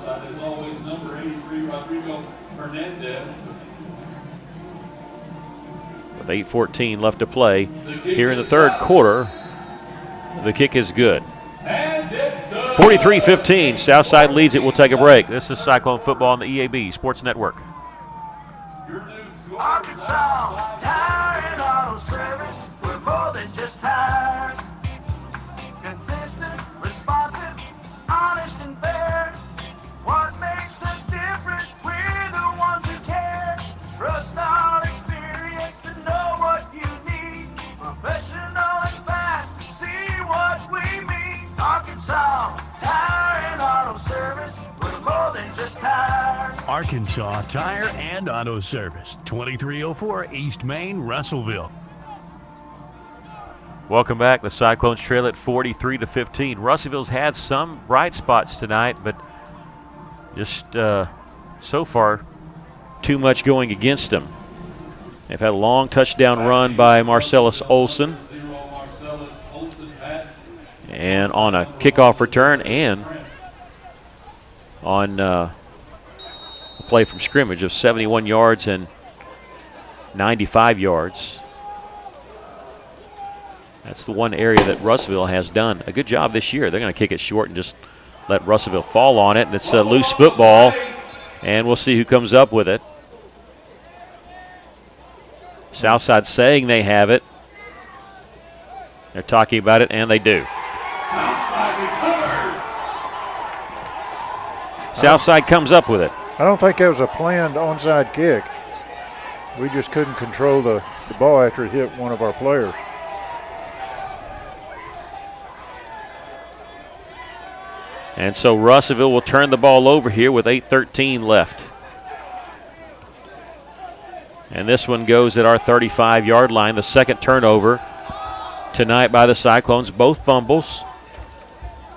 With 8:14 left to play here in the third quarter, the kick is good. 43-15, Southside leads it. We'll take a break. This is Cyclone Football on the EAB Sports Network. Arkansas Tire and Auto Service, we're more than just tires. Consistent, responsive, honest and fair. What makes us different? We're the ones who care. Trust our experience to know what you need. Professional and fast, see what we mean. Arkansas Tire and Auto Service, we're more than just tires. Arkansas Tire and Auto Service, 2304 East Main, Russellville. Welcome back. The Cyclones trail at 43-15. Russellville's had some bright spots tonight, but just so far too much going against them. They've had a long touchdown run by Marcellus Olson, and on a kickoff return and on a play from scrimmage of 71 yards and 95 yards. That's the one area that Russellville has done a good job this year. They're going to kick it short and just let Russellville fall on it. And it's a loose football, and we'll see who comes up with it. Southside saying they have it. They're talking about it, and they do. Southside comes up with it. I don't think that was a planned onside kick. We just couldn't control the ball after it hit one of our players. And so Russellville will turn the ball over here with 8:13 left. And this one goes at our 35-yard line, the second turnover tonight by the Cyclones, both fumbles.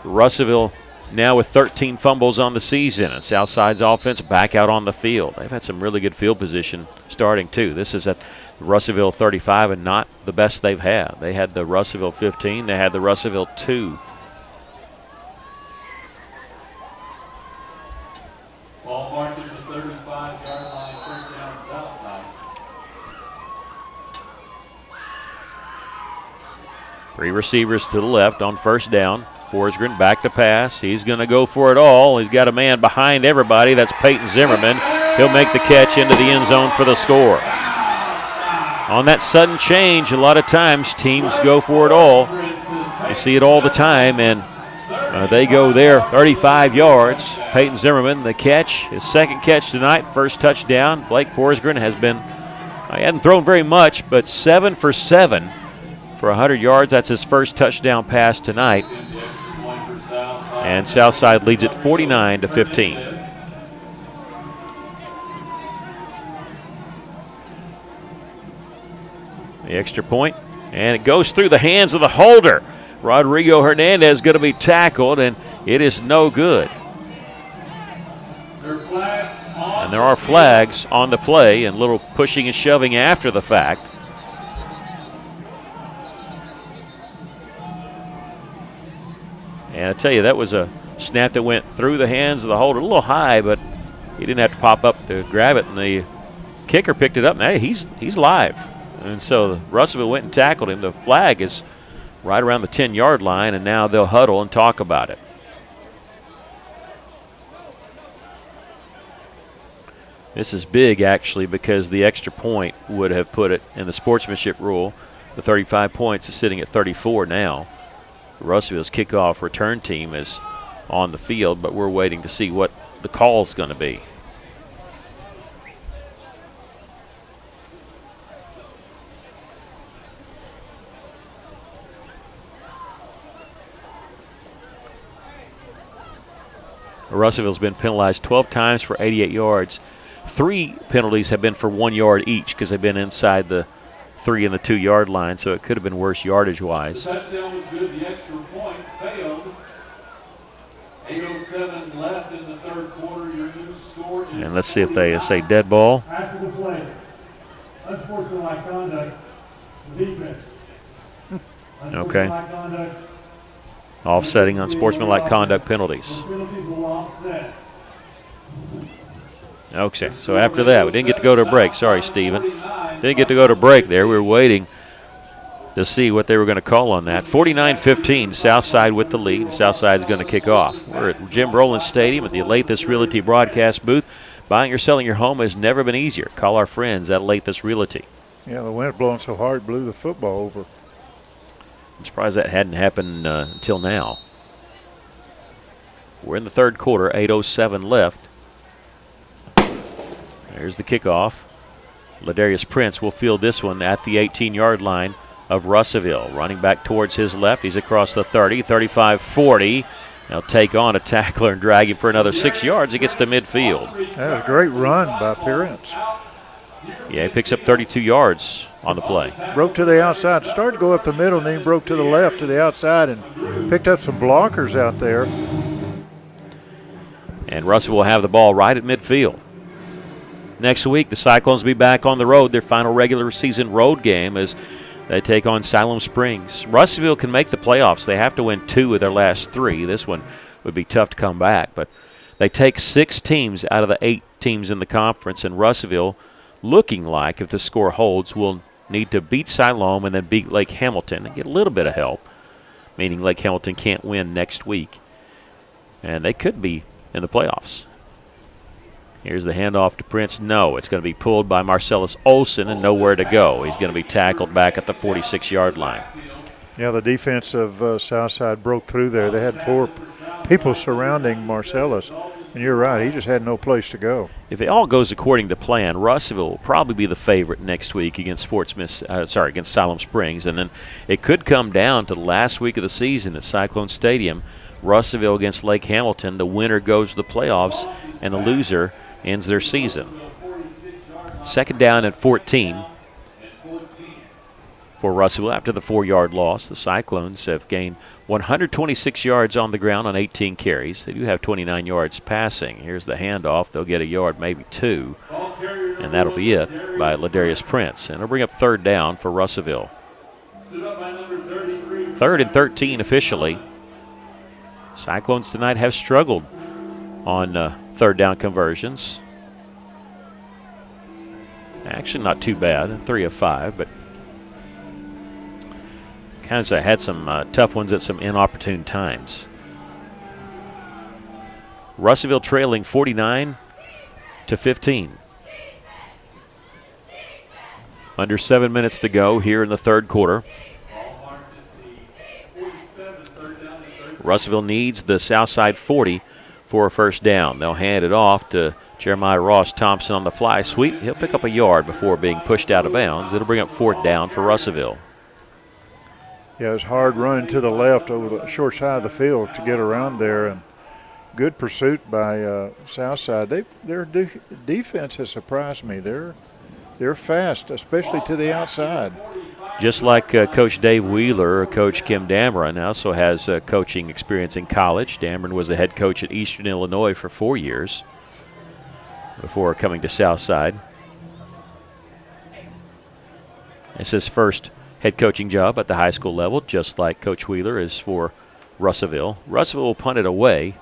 Russellville now with 13 fumbles on the season, and Southside's offense back out on the field. They've had some really good field position starting too. This is at Russellville 35 and not the best they've had. They had the Russellville 15, they had the Russellville 2. Ball marked at the 35-yard line, first down Southside. 3 receivers to the left on first down. Forsgren back to pass. He's going to go for it all. He's got a man behind everybody. That's Peyton Zimmerman. He'll make the catch into the end zone for the score. On that sudden change, a lot of times teams go for it all. You see it all the time, and they go there 35 yards. Peyton Zimmerman, the catch, his second catch tonight, first touchdown. Blake Forsgren has been, he hadn't thrown very much, but 7 for 7 for 100 yards. That's his first touchdown pass tonight. And Southside leads it 49-15. The extra point, and it goes through the hands of the holder. Rodrigo Hernandez is going to be tackled, and it is no good. And there are flags on the play and a little pushing and shoving after the fact. And I tell you, that was a snap that went through the hands of the holder, a little high, but he didn't have to pop up to grab it, and the kicker picked it up. And hey, he's live. And so Russellville went and tackled him. The flag is right around the 10-yard line, and now they'll huddle and talk about it. This is big, actually, because the extra point would have put it in the sportsmanship rule. The 35 points is sitting at 34 now. Russellville's kickoff return team is on the field, but we're waiting to see what the call's going to be. Russellville's been penalized 12 times for 88 yards. 3 penalties have been for 1 yard each because they've been inside the 3 and the 2 yard line, so it could have been worse yardage-wise. The touchdown was good. The extra point failed. 8:07 left in the third quarter. Your new score is. And let's see if they say dead ball. After the play, unsportsmanlike conduct, defense. Okay. Unsportsmanlike conduct. Offsetting unsportsmanlike conduct penalties. Penalties will offset. Okay, so after that, we didn't get to go to a break. Sorry, Steven. Didn't get to go to break there. We were waiting to see what they were going to call on that. 49-15, Southside with the lead. Southside's going to kick off. We're at Jim Rowland Stadium at the Alathus Realty broadcast booth. Buying or selling your home has never been easier. Call our friends at Alathus Realty. Yeah, the wind blowing so hard it blew the football over. I'm surprised that hadn't happened until now. We're in the third quarter, 8:07 left. There's the kickoff. Ladarius Prince will field this one at the 18-yard line of Russellville. Running back towards his left. He's across the 30, 35, 40. They'll take on a tackler and drag him for another 6 yards. He gets to midfield. That was a great run by Prince. Yeah, he picks up 32 yards on the play. Broke to the outside. Started to go up the middle, and then he broke to the left to the outside and picked up some blockers out there. And Russell will have the ball right at midfield. Next week, the Cyclones will be back on the road. Their final regular season road game as they take on Siloam Springs. Russellville can make the playoffs. They have to win 2 of their last 3. This one would be tough to come back. But they take 6 teams out of the 8 teams in the conference, and Russellville, looking like, if the score holds, will need to beat Siloam and then beat Lake Hamilton and get a little bit of help, meaning Lake Hamilton can't win next week. And they could be in the playoffs. Here's the handoff to Prince. No, it's going to be pulled by Marcellus Olson and nowhere to go. He's going to be tackled back at the 46-yard line. Yeah, the defense of Southside broke through there. They had 4 people surrounding Marcellus. And you're right, he just had no place to go. If it all goes according to plan, Russellville will probably be the favorite next week against against Siloam Springs. And then it could come down to the last week of the season at Cyclone Stadium. Russellville against Lake Hamilton. The winner goes to the playoffs, and the loser ends their season. Second down at 14 for Russellville after the 4-yard loss. The Cyclones have gained 126 yards on the ground on 18 carries. They do have 29 yards passing. Here's the handoff. They'll get a yard, maybe 2, and that'll be it by Ladarius Prince. And it'll bring up third down for Russellville. 3rd and 13 officially. Cyclones tonight have struggled on third down conversions. Actually, not too bad, 3 of 5, but kind of had some tough ones at some inopportune times. Russellville trailing 49-15. Under 7 minutes to go here in the third quarter. Russellville needs the Southside 40 for a first down. They'll hand it off to Jeremiah Ross Thompson on the fly sweep. He'll pick up a yard before being pushed out of bounds. It'll bring up 4th down for Russellville. Yeah, it's hard running to the left over the short side of the field to get around there, and good pursuit by Southside. Their defense has surprised me. They're fast, especially to the outside. Just like Coach Dave Wheeler, Coach Kim Dameron also has coaching experience in college. Dameron was the head coach at Eastern Illinois for 4 years before coming to Southside. It's his first head coaching job at the high school level, just like Coach Wheeler is for Russellville. Russellville will punt it away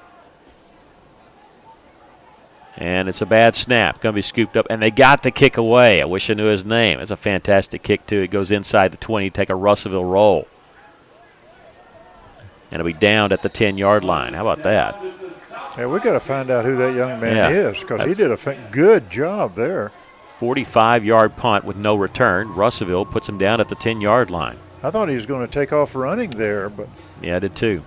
And it's a bad snap. Going to be scooped up. And they got the kick away. I wish I knew his name. It's a fantastic kick, too. It goes inside the 20, take a Russellville roll. And it'll be downed at the 10-yard line. How about that? Yeah, we got to find out who that young man is, because he did a good job there. 45-yard punt with no return. Russellville puts him down at the 10-yard line. I thought he was going to take off running there, but yeah, I did too.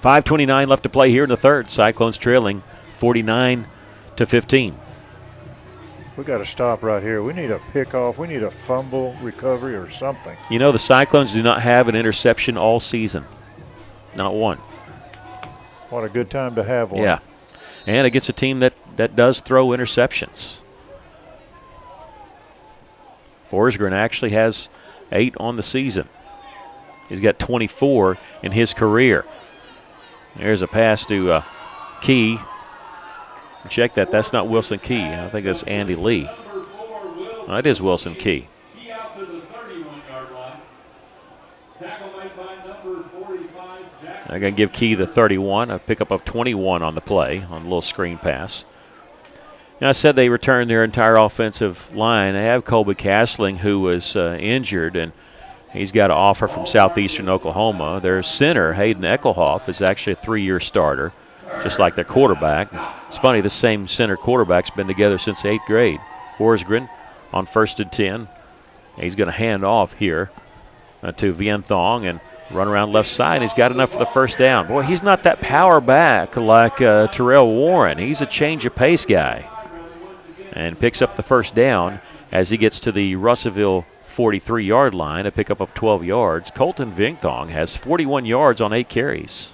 5:29 left to play here in the third. Cyclones trailing 49-15. We got to stop right here. We need a pickoff. We need a fumble recovery or something. You know, the Cyclones do not have an interception all season. Not one. What a good time to have one. Yeah. And against a team that does throw interceptions. Forsgren actually has 8 on the season. He's got 24 in his career. There's a pass to Key. Check that. That's not Wilson Key. I think that's Andy Lee. Oh, it is Wilson Key. I'm going to give Key the 31, a pickup of 21 on the play on a little screen pass. Now, I said they returned their entire offensive line. They have Colby Castling, who was injured, and he's got an offer from southeastern Oklahoma. Their center, Hayden Eckelhoff, is actually a 3-year starter, just like their quarterback. It's funny, the same center quarterback's been together since 8th grade. Forsgren on 1st and 10. He's going to hand off here to Vienthong and run around left side. He's got enough for the first down. Boy, he's not that power back like Terrell Warren. He's a change of pace guy. And picks up the first down as he gets to the Russellville 43-yard line, a pickup of 12 yards. Colton Vienthong has 41 yards on 8 carries.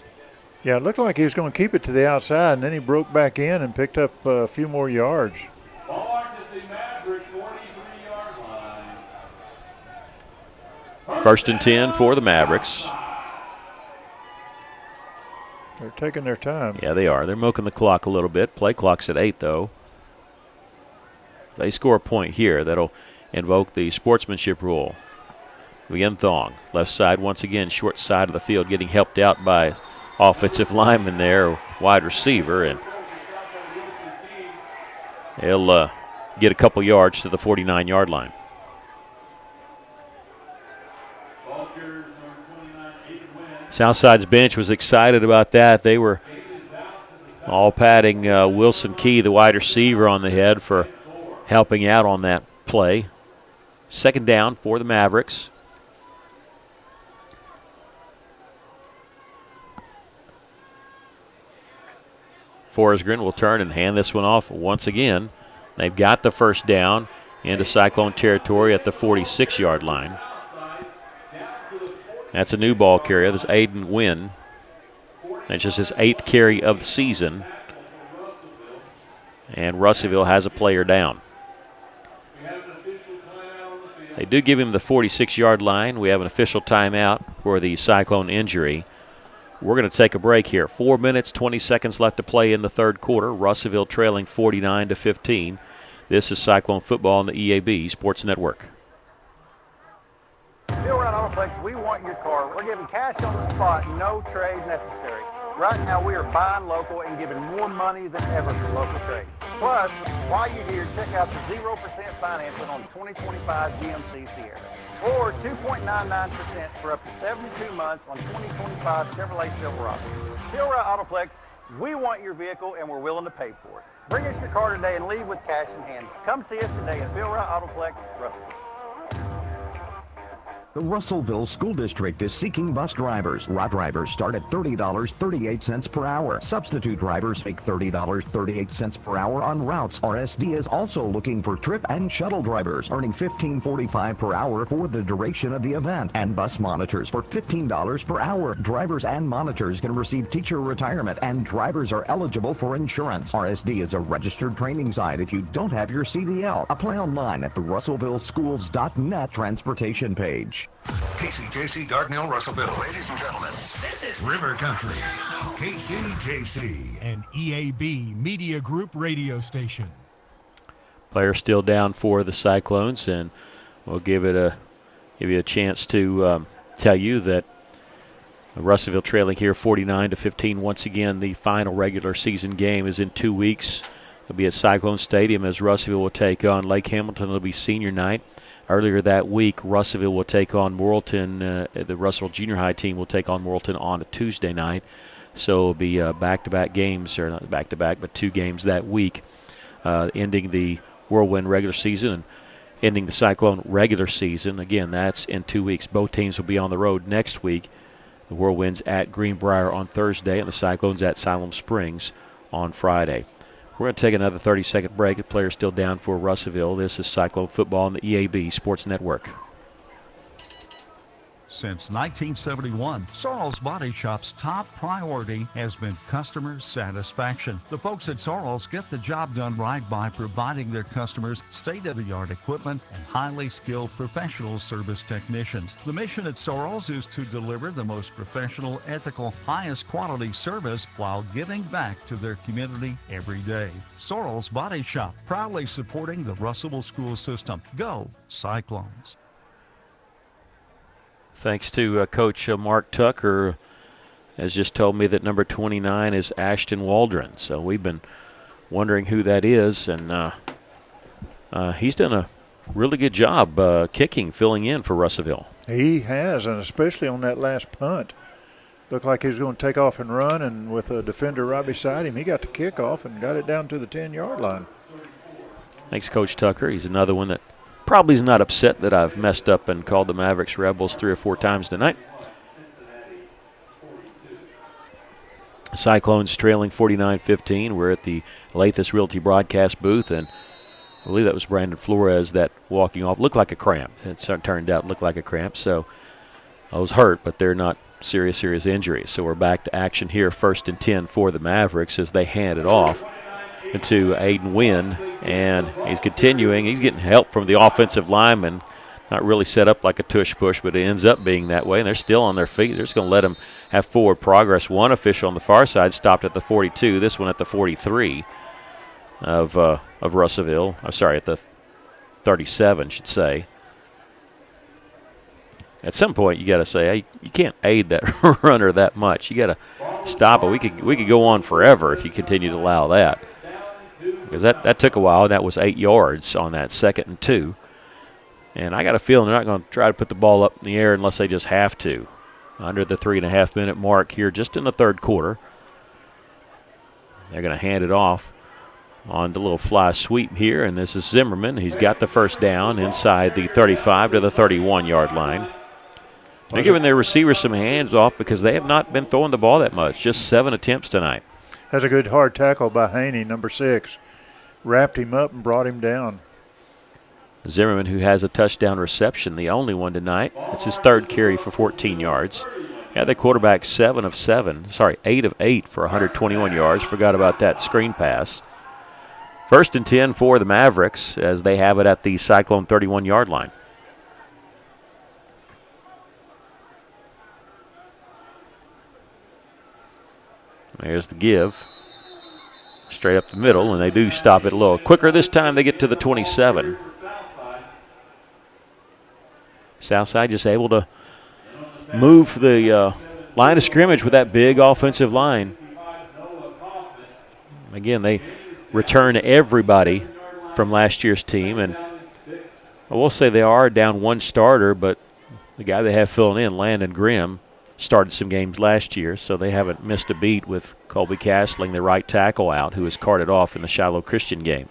Yeah, it looked like he was going to keep it to the outside, and then he broke back in and picked up a few more yards. First and 10 for the Mavericks. They're taking their time. Yeah, they are. They're milking the clock a little bit. Play clock's at 8, though. They score a point here. That'll invoke the sportsmanship rule. Vienthong, left side once again, short side of the field, getting helped out by offensive lineman there, wide receiver, and he'll get a couple yards to the 49-yard line. Southside's bench was excited about that. They were all patting Wilson Key, the wide receiver, on the head for helping out on that play. Second down for the Mavericks. Forsgren will turn and hand this one off once again. They've got the first down into Cyclone territory at the 46-yard line. That's a new ball carrier. That's Aiden Wynn. That's just his 8th carry of the season. And Russellville has a player down. They do give him the 46-yard line. We have an official timeout for the Cyclone injury. We're going to take a break here. 4 minutes, 20 seconds left to play in the third quarter. Russellville trailing 49-15. This is Cyclone football on the EAB Sports Network. Bill Wright Autoplex, we want your car. We're giving cash on the spot, no trade necessary. Right now, we are buying local and giving more money than ever for local trades. Plus, while you're here, check out the 0% financing on the 2025 GMC Sierra, or 2.99% for up to 72 months on 2025 Chevrolet Silverado. Bill Wright Autoplex, we want your vehicle and we're willing to pay for it. Bring us your car today and leave with cash in hand. Come see us today at Bill Wright Autoplex, Russellville. The Russellville School District is seeking bus drivers. Rod drivers start at $30.38 per hour. Substitute drivers make $30.38 per hour on routes. RSD is also looking for trip and shuttle drivers, earning $15.45 per hour for the duration of the event, and bus monitors for $15 per hour. Drivers and monitors can receive teacher retirement, and drivers are eligible for insurance. RSD is a registered training site if you don't have your CDL. Apply online at the RussellvilleSchools.net transportation page. KCJC Dardanelle, Russellville. Ladies and gentlemen, this is River Country. KCJC, an EAB Media Group radio station. Player still down for the Cyclones, and we'll give you a chance to tell you that Russellville trailing here 49-15. Once again, the final regular season game is in 2 weeks. It'll be at Cyclone Stadium as Russellville will take on Lake Hamilton. It'll be senior night. Earlier that week, Russellville will take on Morrilton. The Russellville Junior High team will take on Morrilton on a Tuesday night. So it'll be back-to-back games, or not back-to-back, but 2 games that week, ending the Whirlwind regular season and ending the Cyclone regular season. Again, that's in 2 weeks. Both teams will be on the road next week. The Whirlwinds at Greenbrier on Thursday, and the Cyclones at Siloam Springs on Friday. We're going to take another 30-second break. The player's still down for Russellville. This is Cyclone football on the EAB Sports Network. Since 1971, Sorrell's Body Shop's top priority has been customer satisfaction. The folks at Sorrell's get the job done right by providing their customers state-of-the-art equipment and highly skilled professional service technicians. The mission at Sorrell's is to deliver the most professional, ethical, highest quality service while giving back to their community every day. Sorrell's Body Shop, proudly supporting the Russellville school system. Go Cyclones. Thanks to Coach Mark Tucker, has just told me that number 29 is Ashton Waldron. So we've been wondering who that is, and he's done a really good job kicking, filling in for Russellville. He has, and especially on that last punt. Looked like he was going to take off and run, and with a defender right beside him, he got the kickoff and got it down to the 10-yard line. Thanks, Coach Tucker. He's another one that probably is not upset that I've messed up and called the Mavericks Rebels 3 or 4 times tonight. Cyclones trailing 49-15. We're at the Lathis Realty broadcast booth, and I believe that was Brandon Flores that walking off looked like a cramp. It turned out looked like a cramp, so I was hurt, but they're not serious injuries. So we're back to action here, 1st and 10 for the Mavericks as they hand it off to Aiden Wynn, and he's continuing. He's getting help from the offensive lineman. Not really set up like a tush push, but it ends up being that way, and they're still on their feet. They're just going to let him have forward progress. One official on the far side stopped at the 42, this one at the 43 of Russellville. I'm sorry, at the 37, should say. At some point, you got to say, hey, you can't aid that runner that much. You got to stop it. We could go on forever if you continue to allow that. Because that took a while. That was 8 yards on that 2nd and 2. And I got a feeling they're not going to try to put the ball up in the air unless they just have to. Under the 3.5-minute mark here, just in the 3rd quarter. They're going to hand it off on the little fly sweep here, and this is Zimmerman. He's got the first down inside the 35 to the 31-yard line. They're giving their receivers some hands off because they have not been throwing the ball that much. Just 7 attempts tonight. That's a good hard tackle by Haney, number 6. Wrapped him up and brought him down. Zimmerman, who has a touchdown reception, the only one tonight. It's his 3rd carry for 14 yards. Yeah, the quarterback 8 of 8 for 121 yards. Forgot about that screen pass. 1st and 10 for the Mavericks as they have it at the Cyclone 31-yard line. There's the give. Straight up the middle, and they do stop it a little quicker this time. They get to the 27. Southside just able to move the line of scrimmage with that big offensive line. Again, they return everybody from last year's team, and I will say they are down 1 starter, but the guy they have filling in, Landon Grimm, started some games last year, so they haven't missed a beat with Colby Castling, the right tackle, out, who was carted off in the Shiloh Christian game.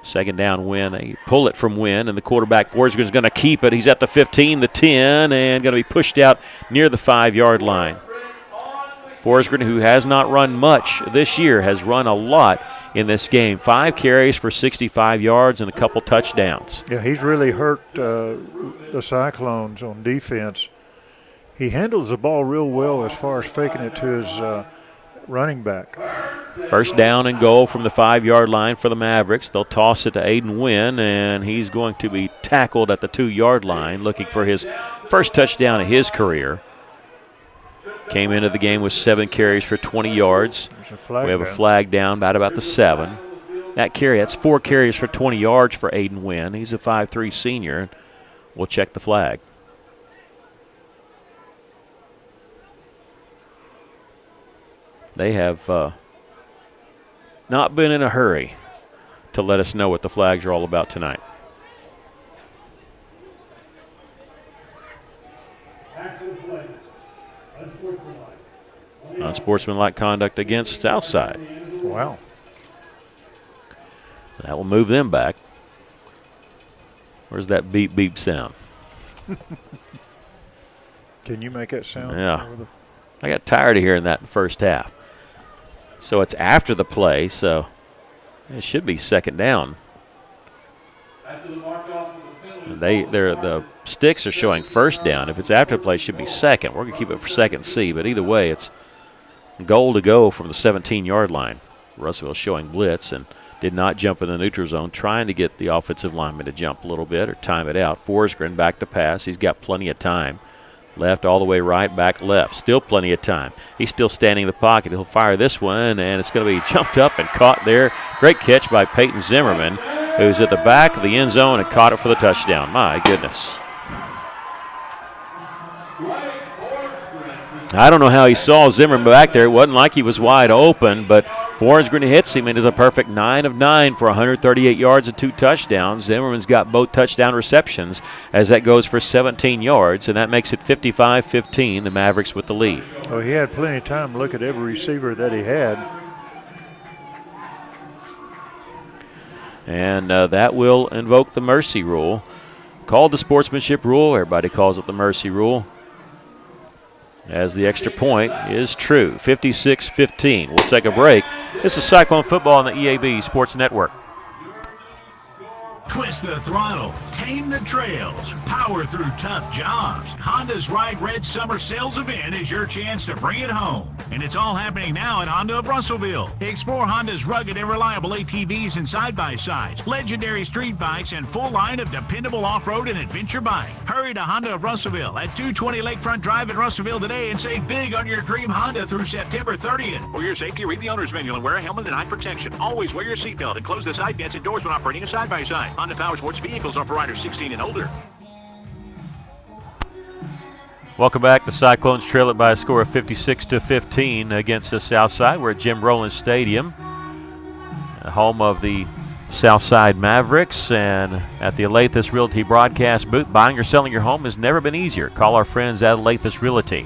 2nd down, Wynn. They pull it from Wynn, and the quarterback, Forsgren, is going to keep it. He's at the 15, the 10, and going to be pushed out near the 5-yard line. Forsgren, who has not run much this year, has run a lot in this game. 5 carries for 65 yards and a couple touchdowns. Yeah, he's really hurt the Cyclones on defense. He handles the ball real well as far as faking it to his running back. 1st down and goal from the 5-yard line for the Mavericks. They'll toss it to Aiden Wynn, and he's going to be tackled at the 2-yard line, looking for his first touchdown of his career. Came into the game with 7 carries for 20 yards. We have a flag down about the 7. That's 4 carries for 20 yards for Aiden Wynn. He's a 5'3" senior. We'll check the flag. they have not been in a hurry to let us know what the flags are all about tonight. Unsportsmanlike conduct against Southside. Wow. That will move them back. Where's that beep beep sound? Can you make that sound? Yeah. I got tired of hearing that in the first half. So it's after the play, so it should be second down. The sticks are showing first down. If it's after the play, it should be second. We're going to keep it for second C, but either way, it's goal to go from the 17-yard line. Russellville showing blitz and did not jump in the neutral zone, trying to get the offensive lineman to jump a little bit or time it out. Forsgren back to pass. He's got plenty of time. Left all the way right, back left. Still plenty of time. He's still standing in the pocket. He'll fire this one, and it's going to be jumped up and caught there. Great catch by Peyton Zimmerman, who's at the back of the end zone and caught it for the touchdown. My goodness. I don't know how he saw Zimmerman back there. It wasn't like he was wide open, but Forsgren hits him and is a perfect 9 of 9 for 138 yards and 2 touchdowns. Zimmerman's got both touchdown receptions as that goes for 17 yards, and that makes it 55-15, the Mavericks with the lead. Oh, he had plenty of time to look at every receiver that he had. And that will invoke the mercy rule. Called the sportsmanship rule. Everybody calls it the mercy rule, as the extra point is true. 56-15. We'll take a break. This is Cyclone Football on the EAB Sports Network. Twist the throttle, tame the trails, power through tough jobs. Honda's Ride Red Summer Sales Event is your chance to bring it home. And it's all happening now at Honda of Russellville. Explore Honda's rugged and reliable ATVs and side-by-sides, legendary street bikes, and full line of dependable off-road and adventure bike. Hurry to Honda of Russellville at 220 Lakefront Drive in Russellville today and save big on your dream Honda through September 30th. For your safety, read the owner's manual and wear a helmet and eye protection. Always wear your seatbelt and close the side vents indoors when operating a side-by-side. Honda Power Sports vehicles are for riders 16 and older. Welcome back. The Cyclones trail it by a score of 56-15 against the Southside. We're at Jim Rowland Stadium, home of the Southside Mavericks, and at the Alathus Realty broadcast booth. Buying or selling your home has never been easier. Call our friends at Alathus Realty.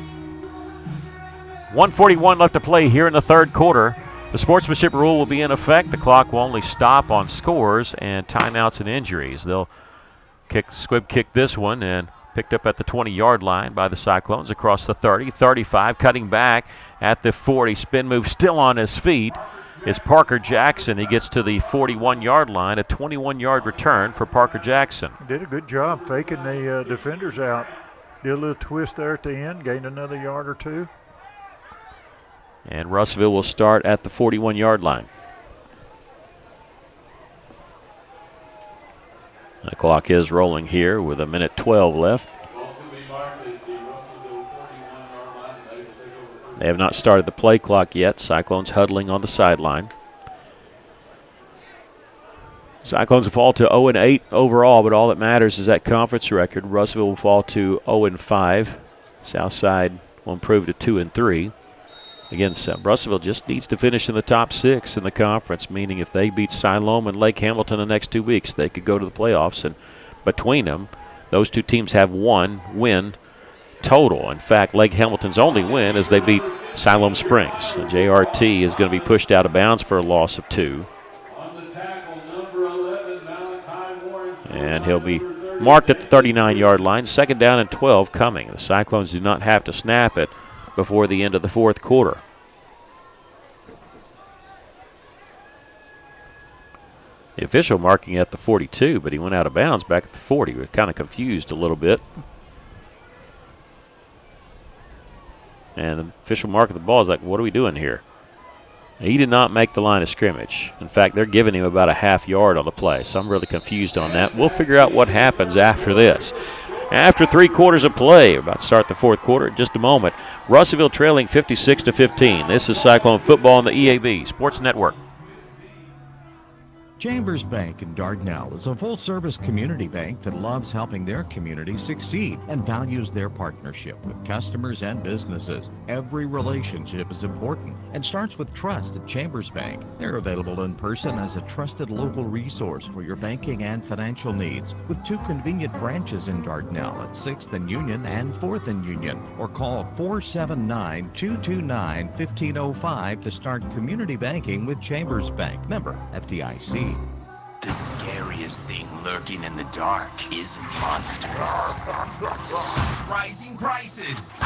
1:41 left to play here in the third quarter. The sportsmanship rule will be in effect. The clock will only stop on scores and timeouts and injuries. They'll squib kick this one, and picked up at the 20-yard line by the Cyclones across the 30, 35, cutting back at the 40. Spin move still on his feet is Parker Jackson. He gets to the 41-yard line, a 21-yard return for Parker Jackson. Did a good job faking the defenders out. Did a little twist there at the end, gained another yard or two. And Russellville will start at the 41-yard line. The clock is rolling here with 1:12 left. They have not started the play clock yet. Cyclones huddling on the sideline. Cyclones will fall to 0-8 overall, but all that matters is that conference record. Russellville will fall to 0-5. Southside will improve to 2-3. Again, Russellville just needs to finish in the top 6 in the conference, meaning if they beat Siloam and Lake Hamilton the next 2 weeks, they could go to the playoffs. And between them, those two teams have 1 win total. In fact, Lake Hamilton's only win is they beat Siloam Springs. And JRT is going to be pushed out of bounds for a loss of 2. And he'll be marked at the 39-yard line. Second down and 12 coming. The Cyclones do not have to snap it before the end of the fourth quarter. The official marking at the 42, but he went out of bounds back at the 40. We're kind of confused a little bit. And the official mark of the ball is like, what are we doing here? He did not make the line of scrimmage. In fact, they're giving him about a half yard on the play, so I'm really confused on that. We'll figure out what happens after this. After 3 quarters of play, we're about to start the fourth quarter in just a moment. Russellville trailing 56-15. This is Cyclone Football on the EAB Sports Network. Chambers Bank in Dardanelle is a full-service community bank that loves helping their community succeed and values their partnership with customers and businesses. Every relationship is important and starts with trust at Chambers Bank. They're available in person as a trusted local resource for your banking and financial needs, with 2 convenient branches in Dardanelle at 6th and Union and 4th and Union, or call 479-229-1505 to start community banking with Chambers Bank. Member FDIC. The scariest thing lurking in the dark isn't monsters. It's rising prices.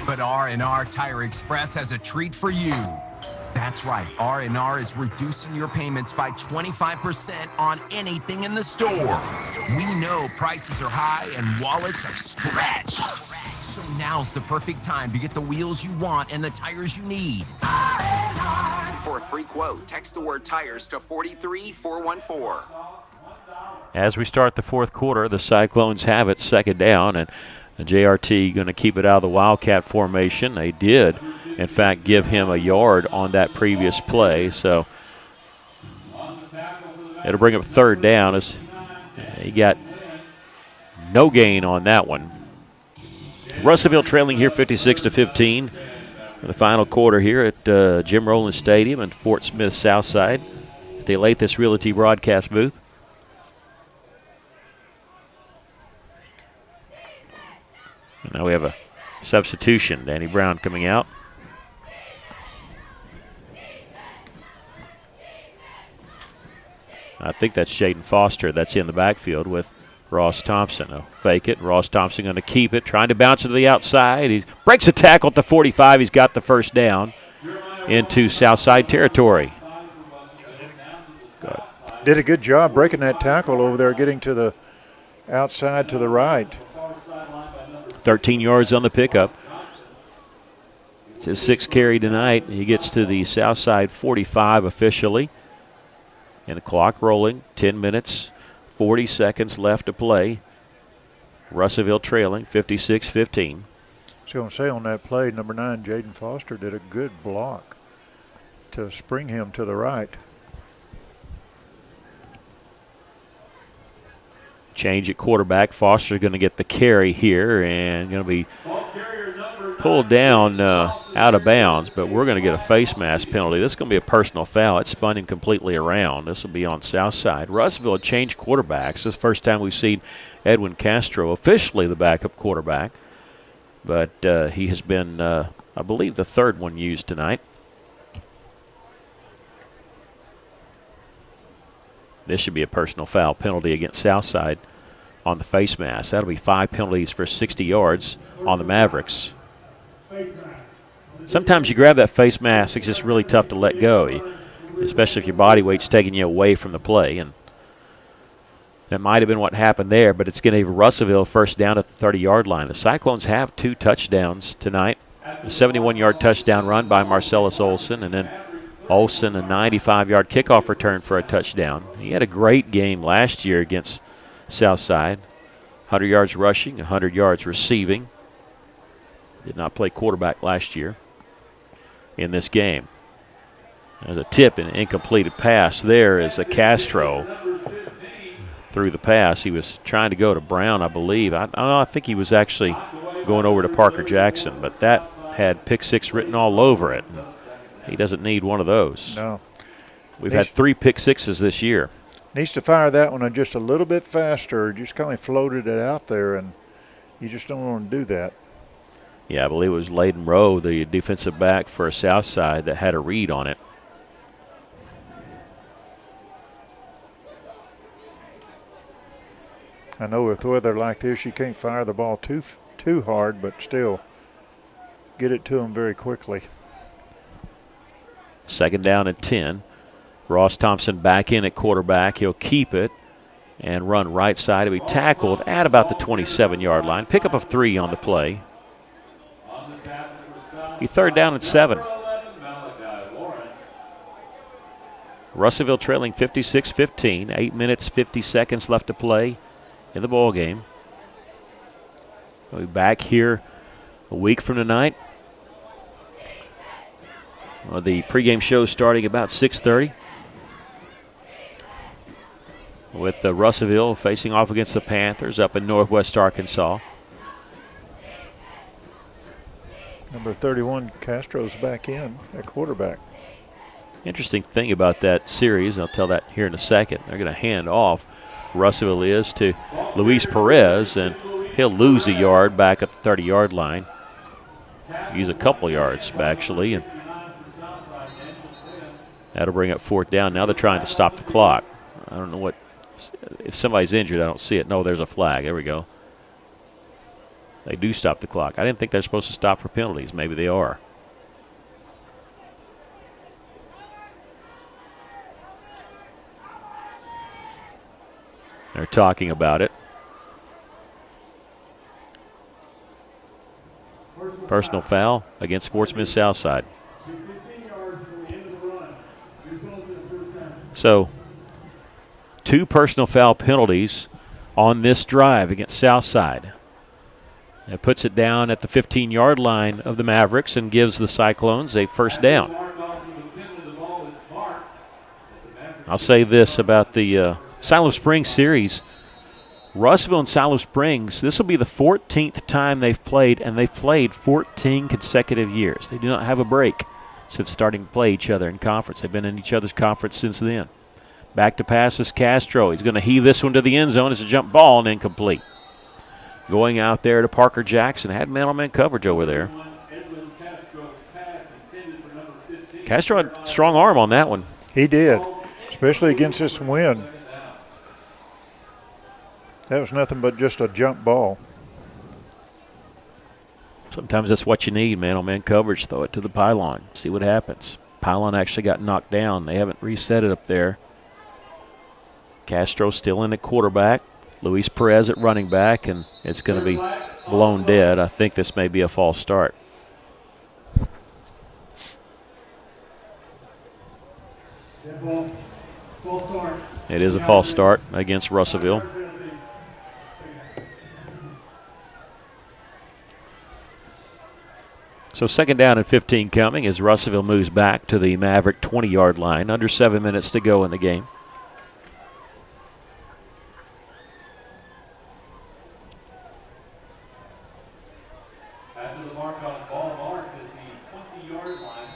But R&R Tire Express has a treat for you. That's right, R&R is reducing your payments by 25% on anything in the store. We know prices are high and wallets are stretched. So now's the perfect time to get the wheels you want and the tires you need. For a free quote, text the word tires to 43414. As we start the fourth quarter, the Cyclones have it, second down, and the JRT going to keep it out of the Wildcat formation. They did, in fact, give him a yard on that previous play, so it'll bring up third down as he got no gain on that one. Russellville trailing here 56-15 in the final quarter here at Jim Rowland Stadium in Fort Smith Southside at the Alathus Realty broadcast booth. And now we have a substitution. Danny Brown coming out. I think that's Jaden Foster that's in the backfield with Ross Thompson. He'll fake it. Ross Thompson going to keep it, trying to bounce it to the outside. He breaks a tackle at the 45. He's got the first down into Southside territory. Good. Did a good job breaking that tackle over there, getting to the outside to the right. 13 yards on the pickup. It's his 6th carry tonight. He gets to the Southside 45 officially. And the clock rolling, 10 minutes, 40 seconds left to play. Russellville trailing 56-15. So I'm say on that play, number 9, Jaden Foster did a good block to spring him to the right. Change at quarterback. Foster going to get the carry here and going to be pulled down out of bounds, but we're going to get a face mask penalty. This is going to be a personal foul. It spun him completely around. This will be on Southside. Russellville changed quarterbacks. This is the first time we've seen Edwin Castro officially the backup quarterback, but he has been, I believe, the third one used tonight. This should be a personal foul penalty against Southside on the face mask. That'll be 5 penalties for 60 yards on the Mavericks. Sometimes you grab that face mask, it's just really tough to let go, especially if your body weight's taking you away from the play. And that might have been what happened there, but it's going to give Russellville first down at the 30-yard line. The Cyclones have 2 touchdowns tonight. A 71-yard touchdown run by Marcellus Olson, and then Olson a 95-yard kickoff return for a touchdown. He had a great game last year against Southside. 100 yards rushing, 100 yards receiving. Did not play quarterback last year in this game. There's a tip and an incompleted pass there as a Castro threw the pass. He was trying to go to Brown, I believe. I don't know, I think he was actually going over to Parker Jackson, but that had pick 6 written all over it. He doesn't need one of those. No. We've had 3 pick 6s this year. Needs to fire that one just a little bit faster. Just kind of floated it out there, and you just don't want to do that. Yeah, I believe it was Layden Rowe, the defensive back for Southside, that had a read on it. I know with weather like this, you can't fire the ball too hard, but still get it to them very quickly. Second down and 10. Ross Thompson back in at quarterback. He'll keep it and run right side. He'll be tackled at about the 27-yard line. Pickup of 3 on the play. Be third down and 7. Russellville trailing 56-15. 8 minutes, 50 seconds left to play in the ball game. We'll be back here a week from tonight. The pregame show starting about 6:30. with Russellville facing off against the Panthers up in Northwest Arkansas. Number 31, Castro's back in at quarterback. Interesting thing about that series, I'll tell that here in a second, they're going to hand off, Russellville is, to Luis Perez, and he'll lose a yard back at the 30-yard line. Use a couple yards, actually, and that'll bring up 4th down. Now they're trying to stop the clock. I don't know what, if somebody's injured, I don't see it. No, there's a flag. There we go. They do stop the clock. I didn't think they're supposed to stop for penalties. Maybe they are. They're talking about it. Personal foul against Sportsman Southside. So, 2 personal foul penalties on this drive against Southside. It puts it down at the 15-yard line of the Mavericks and gives the Cyclones a 1st down. I'll say this about the Silo Springs series. Russellville and Silo Springs, this will be the 14th time they've played, and they've played 14 consecutive years. They do not have a break since starting to play each other in conference. They've been in each other's conference since then. Back to pass is Castro. He's going to heave this one to the end zone. It's a jump ball and incomplete. Going out there to Parker Jackson. Had man-on-man coverage over there. Castro had a strong arm on that one. He did, especially against this wind. That was nothing but just a jump ball. Sometimes that's what you need, man-on-man coverage. Throw it to the pylon. See what happens. Pylon actually got knocked down. They haven't reset it up there. Castro still in at quarterback. Luis Perez at running back, and it's going to be blown dead. I think this may be a false start. It is a false start against Russellville. So 2nd down and 15 coming as Russellville moves back to the Maverick 20-yard line. Under 7 minutes to go in the game. After the mark on ball mark at the 20-yard line,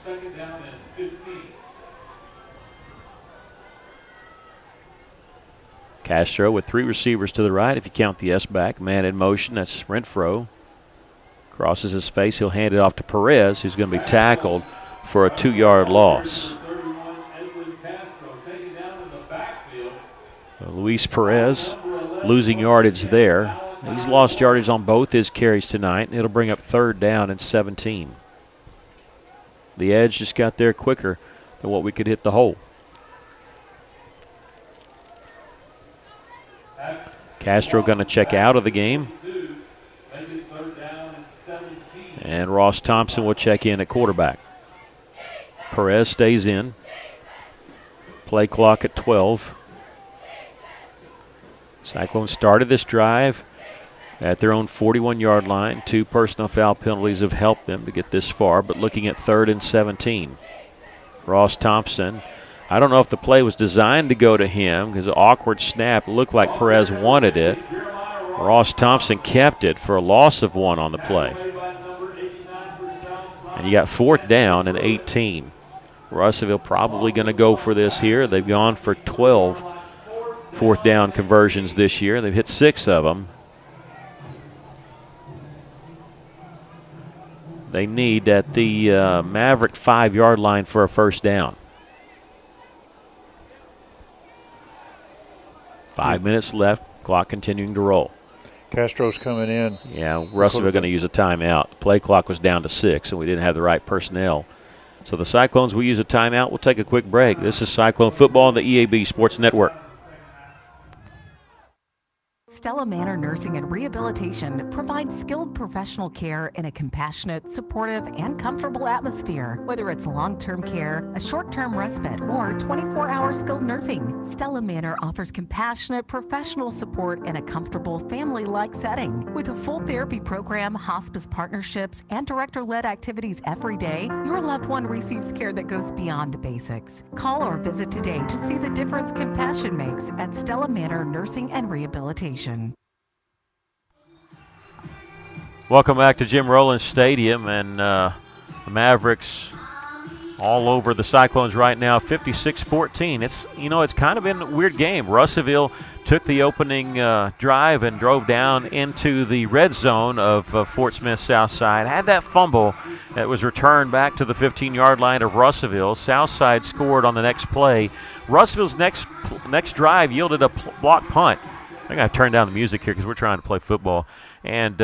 2nd down and 15. Castro with 3 receivers to the right. If you count the S-back, man in motion, that's Renfro. Crosses his face. He'll hand it off to Perez, who's going to be tackled for a 2-yard loss. Luis Perez losing yardage there. He's lost yardage on both his carries tonight, and it'll bring up 3rd down and 17. The edge just got there quicker than what we could hit the hole. Castro going to check out of the game. And Ross Thompson will check in at quarterback. Perez stays in. Play clock at 12. Cyclones started this drive at their own 41-yard line. 2 personal foul penalties have helped them to get this far, but looking at 3rd and 17. Ross Thompson. I don't know if the play was designed to go to him because an awkward snap. It looked like Perez wanted it. Ross Thompson kept it for a loss of 1 on the play. And you got 4th down and 18. Russellville probably going to go for this here. They've gone for 12 4th down conversions this year. They've hit 6 of them. They need at the Maverick 5-yard line for a 1st down. 5 minutes left. Clock continuing to roll. Castro's coming in. Yeah, Russellville going to use a timeout. The play clock was down to 6, and we didn't have the right personnel. So the Cyclones will use a timeout. We'll take a quick break. This is Cyclone Football on the EAB Sports Network. Stella Manor Nursing and Rehabilitation provides skilled professional care in a compassionate, supportive, and comfortable atmosphere. Whether it's long-term care, a short-term respite, or 24-hour skilled nursing, Stella Manor offers compassionate, professional support in a comfortable, family-like setting. With a full therapy program, hospice partnerships, and director-led activities every day, your loved one receives care that goes beyond the basics. Call or visit today to see the difference compassion makes at Stella Manor Nursing and Rehabilitation. Welcome back to Jim Rowland Stadium, and the Mavericks all over the Cyclones right now, 56-14. It's kind of been a weird game. Russellville took the opening drive and drove down into the red zone of Fort Smith Southside. Had that fumble that was returned back to the 15-yard line of Russellville. Southside scored on the next play. Russellville's next drive yielded a block punt. I got to turn down the music here because we're trying to play football. And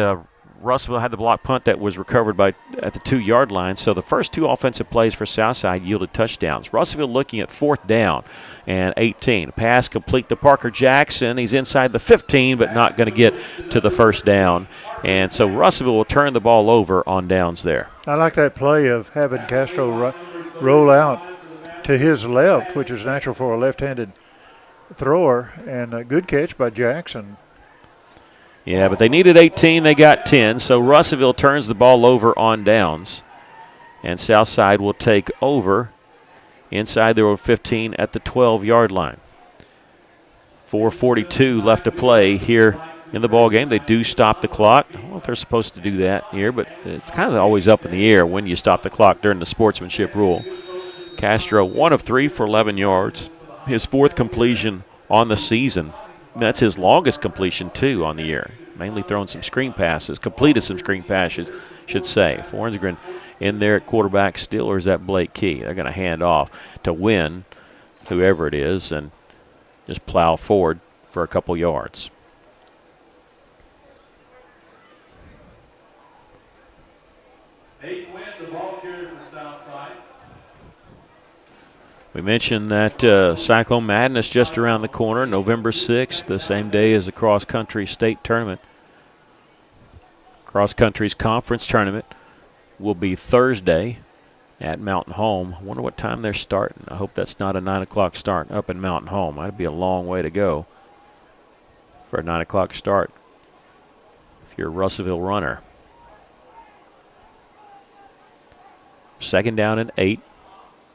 Russellville had the block punt that was recovered at the 2-yard line. So the first two offensive plays for Southside yielded touchdowns. Russellville looking at 4th down and 18. Pass complete to Parker Jackson. He's inside the 15, but not going to get to the first down. And so Russellville will turn the ball over on downs there. I like that play of having Castro roll out to his left, which is natural for a left-handed thrower, and a good catch by Jackson. Yeah, but they needed 18. They got 10, so Russellville turns the ball over on downs, and Southside will take over inside their own 15 at the 12-yard line. 4:42 left to play here in the ball game. They do stop the clock. I don't know if they're supposed to do that here, but it's kind of always up in the air when you stop the clock during the sportsmanship rule. Castro, 1 of 3 for 11 yards. His 4th completion on the season. That's his longest completion, too, on the year. Mainly throwing some screen passes, completed some screen passes, should say. Forsgren in there at quarterback still, or is that Blake Key? They're going to hand off to Wynn, whoever it is, and just plow forward for a couple yards. We mentioned that Cyclone Madness just around the corner, November 6th, the same day as the cross-country state tournament. Cross-country's conference tournament will be Thursday at Mountain Home. I wonder what time they're starting. I hope that's not a 9 o'clock start up in Mountain Home. That'd be a long way to go for a 9 o'clock start if you're a Russellville runner. 2nd down and 8.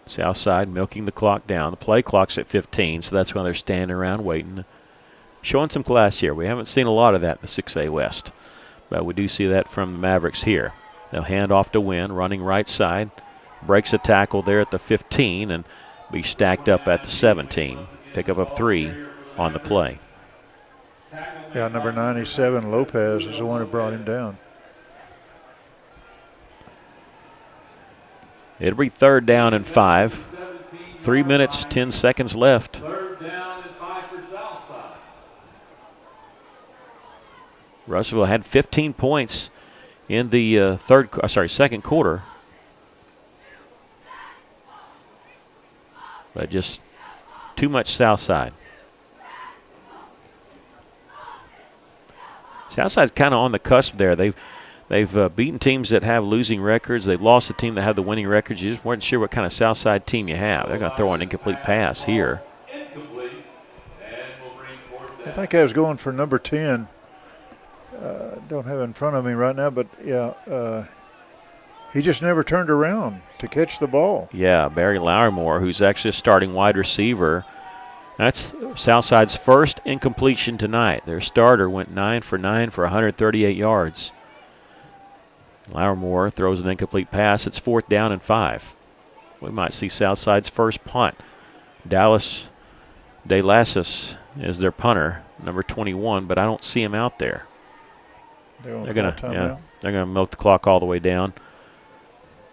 Southside milking the clock down. The play clock's at 15, so that's why they're standing around waiting. Showing some class here. We haven't seen a lot of that in the 6A West, but we do see that from the Mavericks here. They'll hand off to Wynn, running right side. Breaks a tackle there at the 15 and be stacked up at the 17. Pick up 3 on the play. Yeah, number 97, Lopez, is the one who brought him down. It'll be 3rd down and 5. 3 minutes, 10 seconds left. 3rd down and 5 for Southside. Russellville had 15 points in the second quarter. But just too much Southside. Southside's kind of on the cusp there. They've beaten teams that have losing records. They've lost a team that had the winning records. You just weren't sure what kind of Southside team you have. They're going to throw an incomplete pass here. I think I was going for number 10. Don't have it in front of me right now, but yeah, he just never turned around to catch the ball. Yeah, Barry Lourimore, who's actually a starting wide receiver. That's Southside's first incompletion tonight. Their starter went 9 for 9 for 138 yards. Lourimore throws an incomplete pass. It's 4th down and 5. We might see Southside's first punt. Dallas De Lassus is their punter, number 21, but I don't see him out there. They're gonna milk the clock all the way down.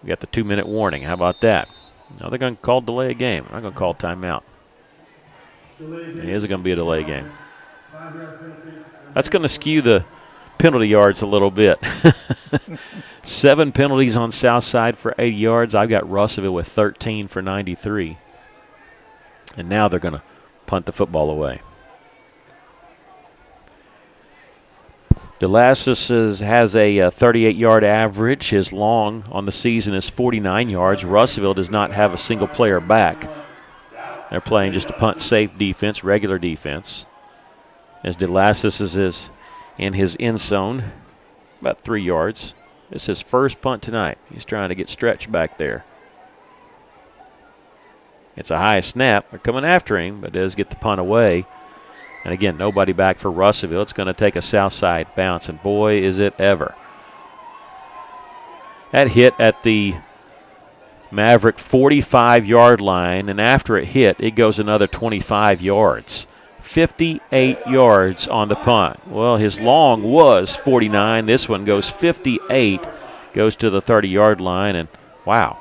We got the 2-minute warning. How about that? No, they're gonna call delay a game. They're not gonna call timeout. It is going to be a delay game. That's going to skew the penalty yards a little bit. 7 penalties on Southside for 80 yards. I've got Russellville with 13 for 93. And now they're going to punt the football away. DeLassus has a 38-yard average. His long on the season is 49 yards. Russellville does not have a single player back. They're playing just a punt-safe defense, regular defense. As DeLassus is in his end zone, about 3 yards. This is his first punt tonight. He's trying to get stretched back there. It's a high snap. They're coming after him, but does get the punt away. And again, nobody back for Russellville. It's going to take a Southside bounce, and boy, is it ever. That hit at the Maverick 45-yard line, and after it hit, it goes another 25 yards. 58 yards on the punt. Well, his long was 49. This one goes 58, goes to the 30-yard line, and wow.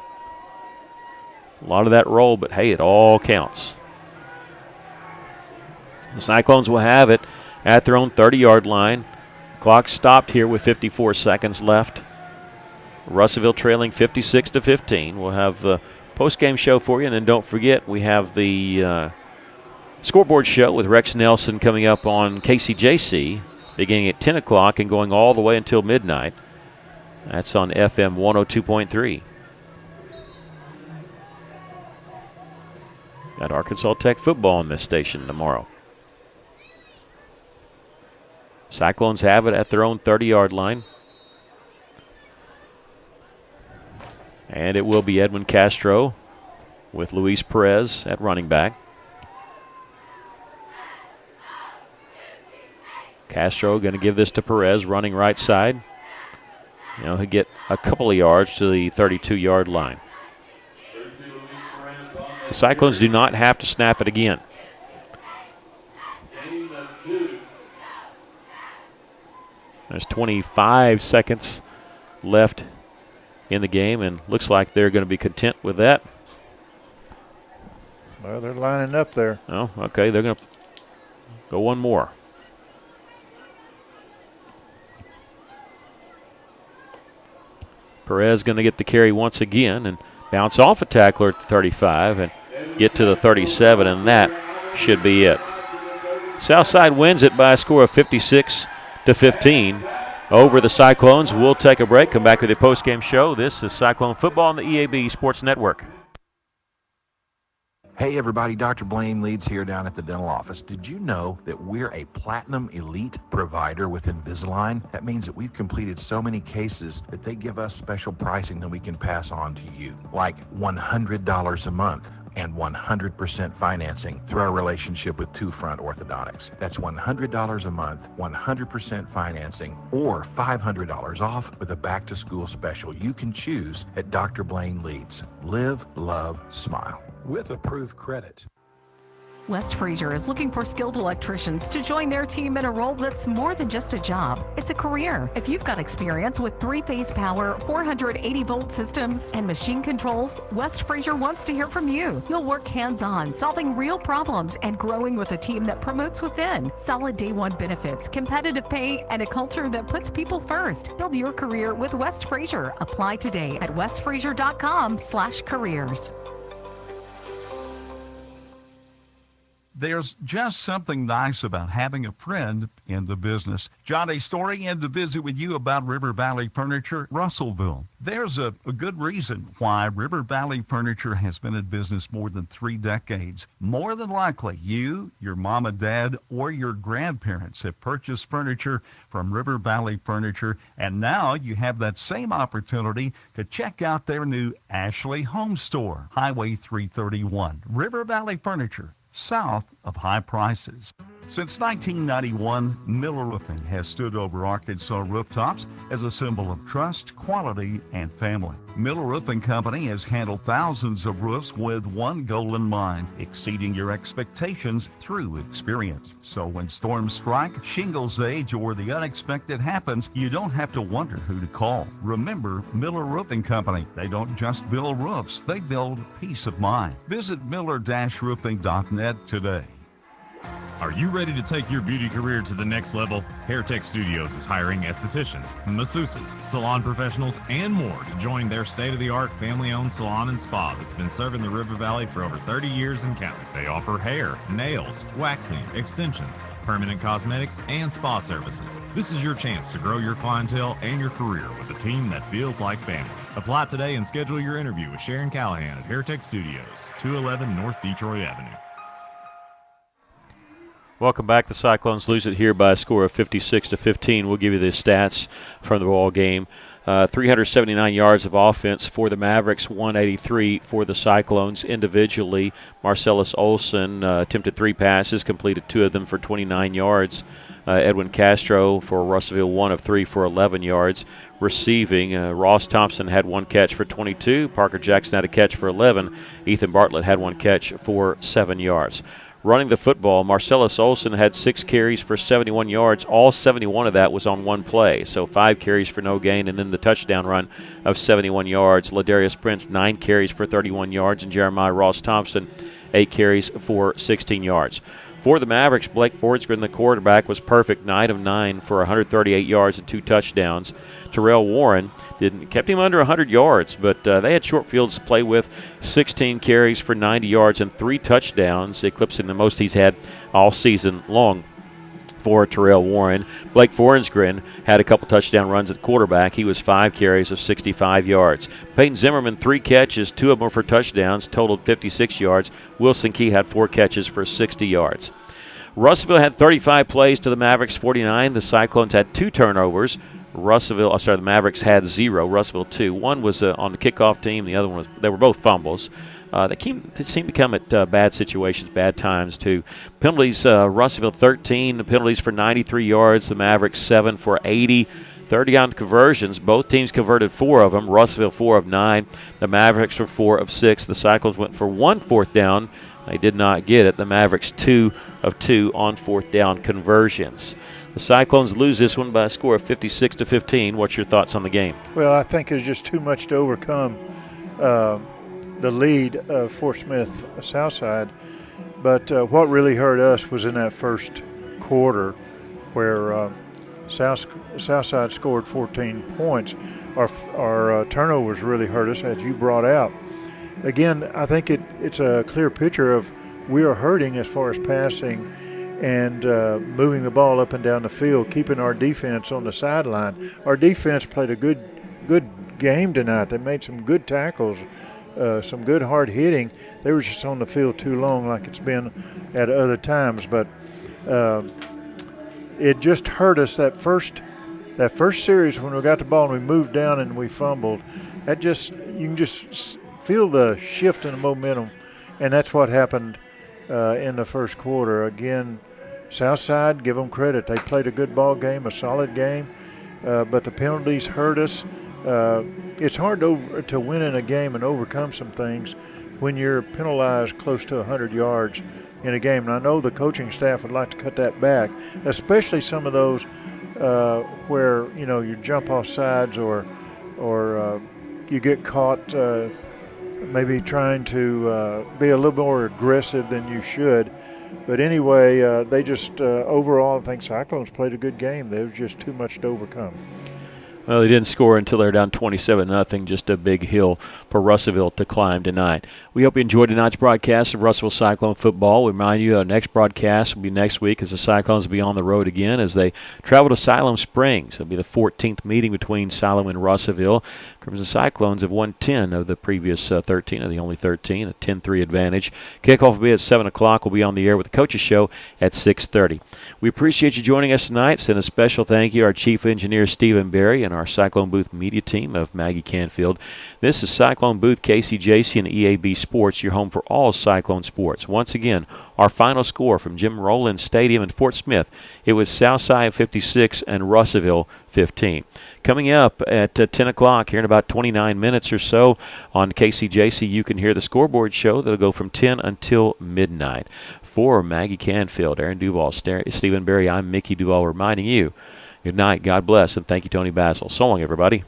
A lot of that roll, but hey, it all counts. The Cyclones will have it at their own 30-yard line. Clock stopped here with 54 seconds left. Russellville trailing 56-15. We'll have the post-game show for you, and then don't forget we have the scoreboard show with Rex Nelson coming up on KCJC beginning at 10 o'clock and going all the way until midnight. That's on FM 102.3. Got Arkansas Tech football on this station tomorrow. Cyclones have it at their own 30-yard line. And it will be Edwin Castro with Luis Perez at running back. Castro going to give this to Perez, running right side. He'll get a couple of yards to the 32-yard line. The Cyclones do not have to snap it again. There's 25 seconds left in the game, and looks like they're going to be content with that. Well, they're lining up there. Oh, okay. They're going to go one more. Perez going to get the carry once again and bounce off a tackler at the 35 and get to the 37, and that should be it. Southside wins it by a score of 56-15 over the Cyclones. We'll take a break, come back with a post-game show. This is Cyclone Football on the EAB Sports Network. Hey everybody, Dr. Blaine Leeds here down at the dental office. Did you know that we're a Platinum Elite provider with Invisalign? That means that we've completed so many cases that they give us special pricing that we can pass on to you, like $100 a month and 100% financing through our relationship with Two Front Orthodontics. That's $100 a month, 100% financing, or $500 off with a back-to-school special you can choose at Dr. Blaine Leeds. Live, love, smile. With approved credit. West Fraser is looking for skilled electricians to join their team in a role that's more than just a job. It's a career. If you've got experience with 3-phase power, 480-volt systems, and machine controls, West Fraser wants to hear from you. You'll work hands-on, solving real problems and growing with a team that promotes within. Solid day one benefits, competitive pay, and a culture that puts people first. Build your career with West Fraser. Apply today at westfraser.com/careers. There's just something nice about having a friend in the business. Johnny Story in to visit with you about River Valley Furniture, Russellville. There's a good reason why River Valley Furniture has been in business more than 3 decades. More than likely, you, your mom and dad, or your grandparents have purchased furniture from River Valley Furniture, and now you have that same opportunity to check out their new Ashley Home Store, Highway 331. River Valley Furniture, south of high prices. Since 1991, Miller Roofing has stood over Arkansas rooftops as a symbol of trust, quality, and family. Miller Roofing Company has handled thousands of roofs with one goal in mind, exceeding your expectations through experience. So when storms strike, shingles age, or the unexpected happens, you don't have to wonder who to call. Remember Miller Roofing Company. They don't just build roofs, they build peace of mind. Visit miller-roofing.net today. Are you ready to take your beauty career to the next level? HairTech Studios is hiring estheticians, masseuses, salon professionals, and more to join their state-of-the-art family-owned salon and spa that's been serving the River Valley for over 30 years and counting. They offer hair, nails, waxing, extensions, permanent cosmetics, and spa services. This is your chance to grow your clientele and your career with a team that feels like family. Apply today and schedule your interview with Sharon Callahan at Hairtech Studios, 211 North Detroit Avenue. Welcome back. The Cyclones lose it here by a score of 56-15. We'll give you the stats from the ball game. 379 yards of offense for the Mavericks, 183 for the Cyclones. Individually, Marcellus Olson attempted 3 passes, completed 2 of them for 29 yards. Edwin Castro for Russellville, 1 of 3 for 11 yards. Receiving, Ross Thompson had 1 catch for 22. Parker Jackson had a catch for 11. Ethan Bartlett had 1 catch for 7 yards. Running the football, Marcellus Olson had 6 carries for 71 yards. All 71 of that was on 1 play, so 5 carries for no gain, and then the touchdown run of 71 yards. Ladarius Prince, 9 carries for 31 yards, and Jeremiah Ross Thompson, 8 carries for 16 yards. For the Mavericks, Blake Forsgren, the quarterback, was perfect, 9 of 9 for 138 yards and 2 touchdowns. Terrell Warren kept him under 100 yards, but they had short fields to play with, 16 carries for 90 yards and 3 touchdowns, eclipsing the most he's had all season long for Terrell Warren. Blake Forsgren had a couple touchdown runs at quarterback. He was 5 carries of 65 yards. Peyton Zimmerman, 3 catches, 2 of them for touchdowns, totaled 56 yards. Wilson Key had 4 catches for 60 yards. Russellville had 35 plays to the Mavericks 49. The Cyclones had 2 turnovers. The Mavericks had 0. Russellville 2. One was on the kickoff team. The other one they were both fumbles. They seem to come at bad situations, bad times, too. Penalties, Russellville 13 penalties for 93 yards. The Mavericks 7 for 80. 30 on conversions. Both teams converted 4 of them. Russellville 4 of 9. The Mavericks were 4 of 6. The Cyclones went for 1 fourth down. They did not get it. The Mavericks 2 of 2 on fourth down conversions. The Cyclones lose this one by a score of 56-15. What's your thoughts on the game? Well, I think there's just too much to overcome the lead of Fort Smith Southside. But what really hurt us was in that first quarter where Southside scored 14 points. Our turnovers really hurt us, as you brought out. Again, I think it's a clear picture of we are hurting as far as passing and moving the ball up and down the field, keeping our defense on the sideline. Our defense played a good game tonight. They made some good tackles, some good hard hitting. They were just on the field too long like it's been at other times. But it just hurt us that first series when we got the ball and we moved down and we fumbled. You can just feel the shift in the momentum, and that's what happened in the first quarter. Again, Southside, give them credit. They played a good ball game, a solid game, but the penalties hurt us. It's hard to win in a game and overcome some things when you're penalized close to 100 yards in a game. And I know the coaching staff would like to cut that back, especially some of those where you jump off sides or you get caught maybe trying to be a little more aggressive than you should. But anyway, they just overall, I think Cyclones played a good game. There was just too much to overcome. Well, they didn't score until they were down 27-0. Just a big hill for Russellville to climb tonight. We hope you enjoyed tonight's broadcast of Russellville Cyclone football. We remind you our next broadcast will be next week as the Cyclones will be on the road again as they travel to Siloam Springs. It'll be the 14th meeting between Siloam and Russellville. Crimson Cyclones have won 10 of the previous 13, of the only 13, a 10-3 advantage. Kickoff will be at 7 o'clock. We'll be on the air with the Coaches Show at 6:30. We appreciate you joining us tonight. Send a special thank you to our Chief Engineer, Stephen Berry, and our Cyclone Booth media team of Maggie Canfield. This is Cyclone Booth, KCJC, and EAB Sports, your home for all Cyclone sports. Once again, our final score from Jim Rowland Stadium in Fort Smith, it was Southside 56 and Russellville 15. Coming up at 10 o'clock here in about 29 minutes or so on KCJC, you can hear the scoreboard show that'll go from 10 until midnight. For Maggie Canfield, Aaron Duval, Stephen Berry, I'm Mickey Duval reminding you, good night, God bless, and thank you, Tony Basil. So long, everybody.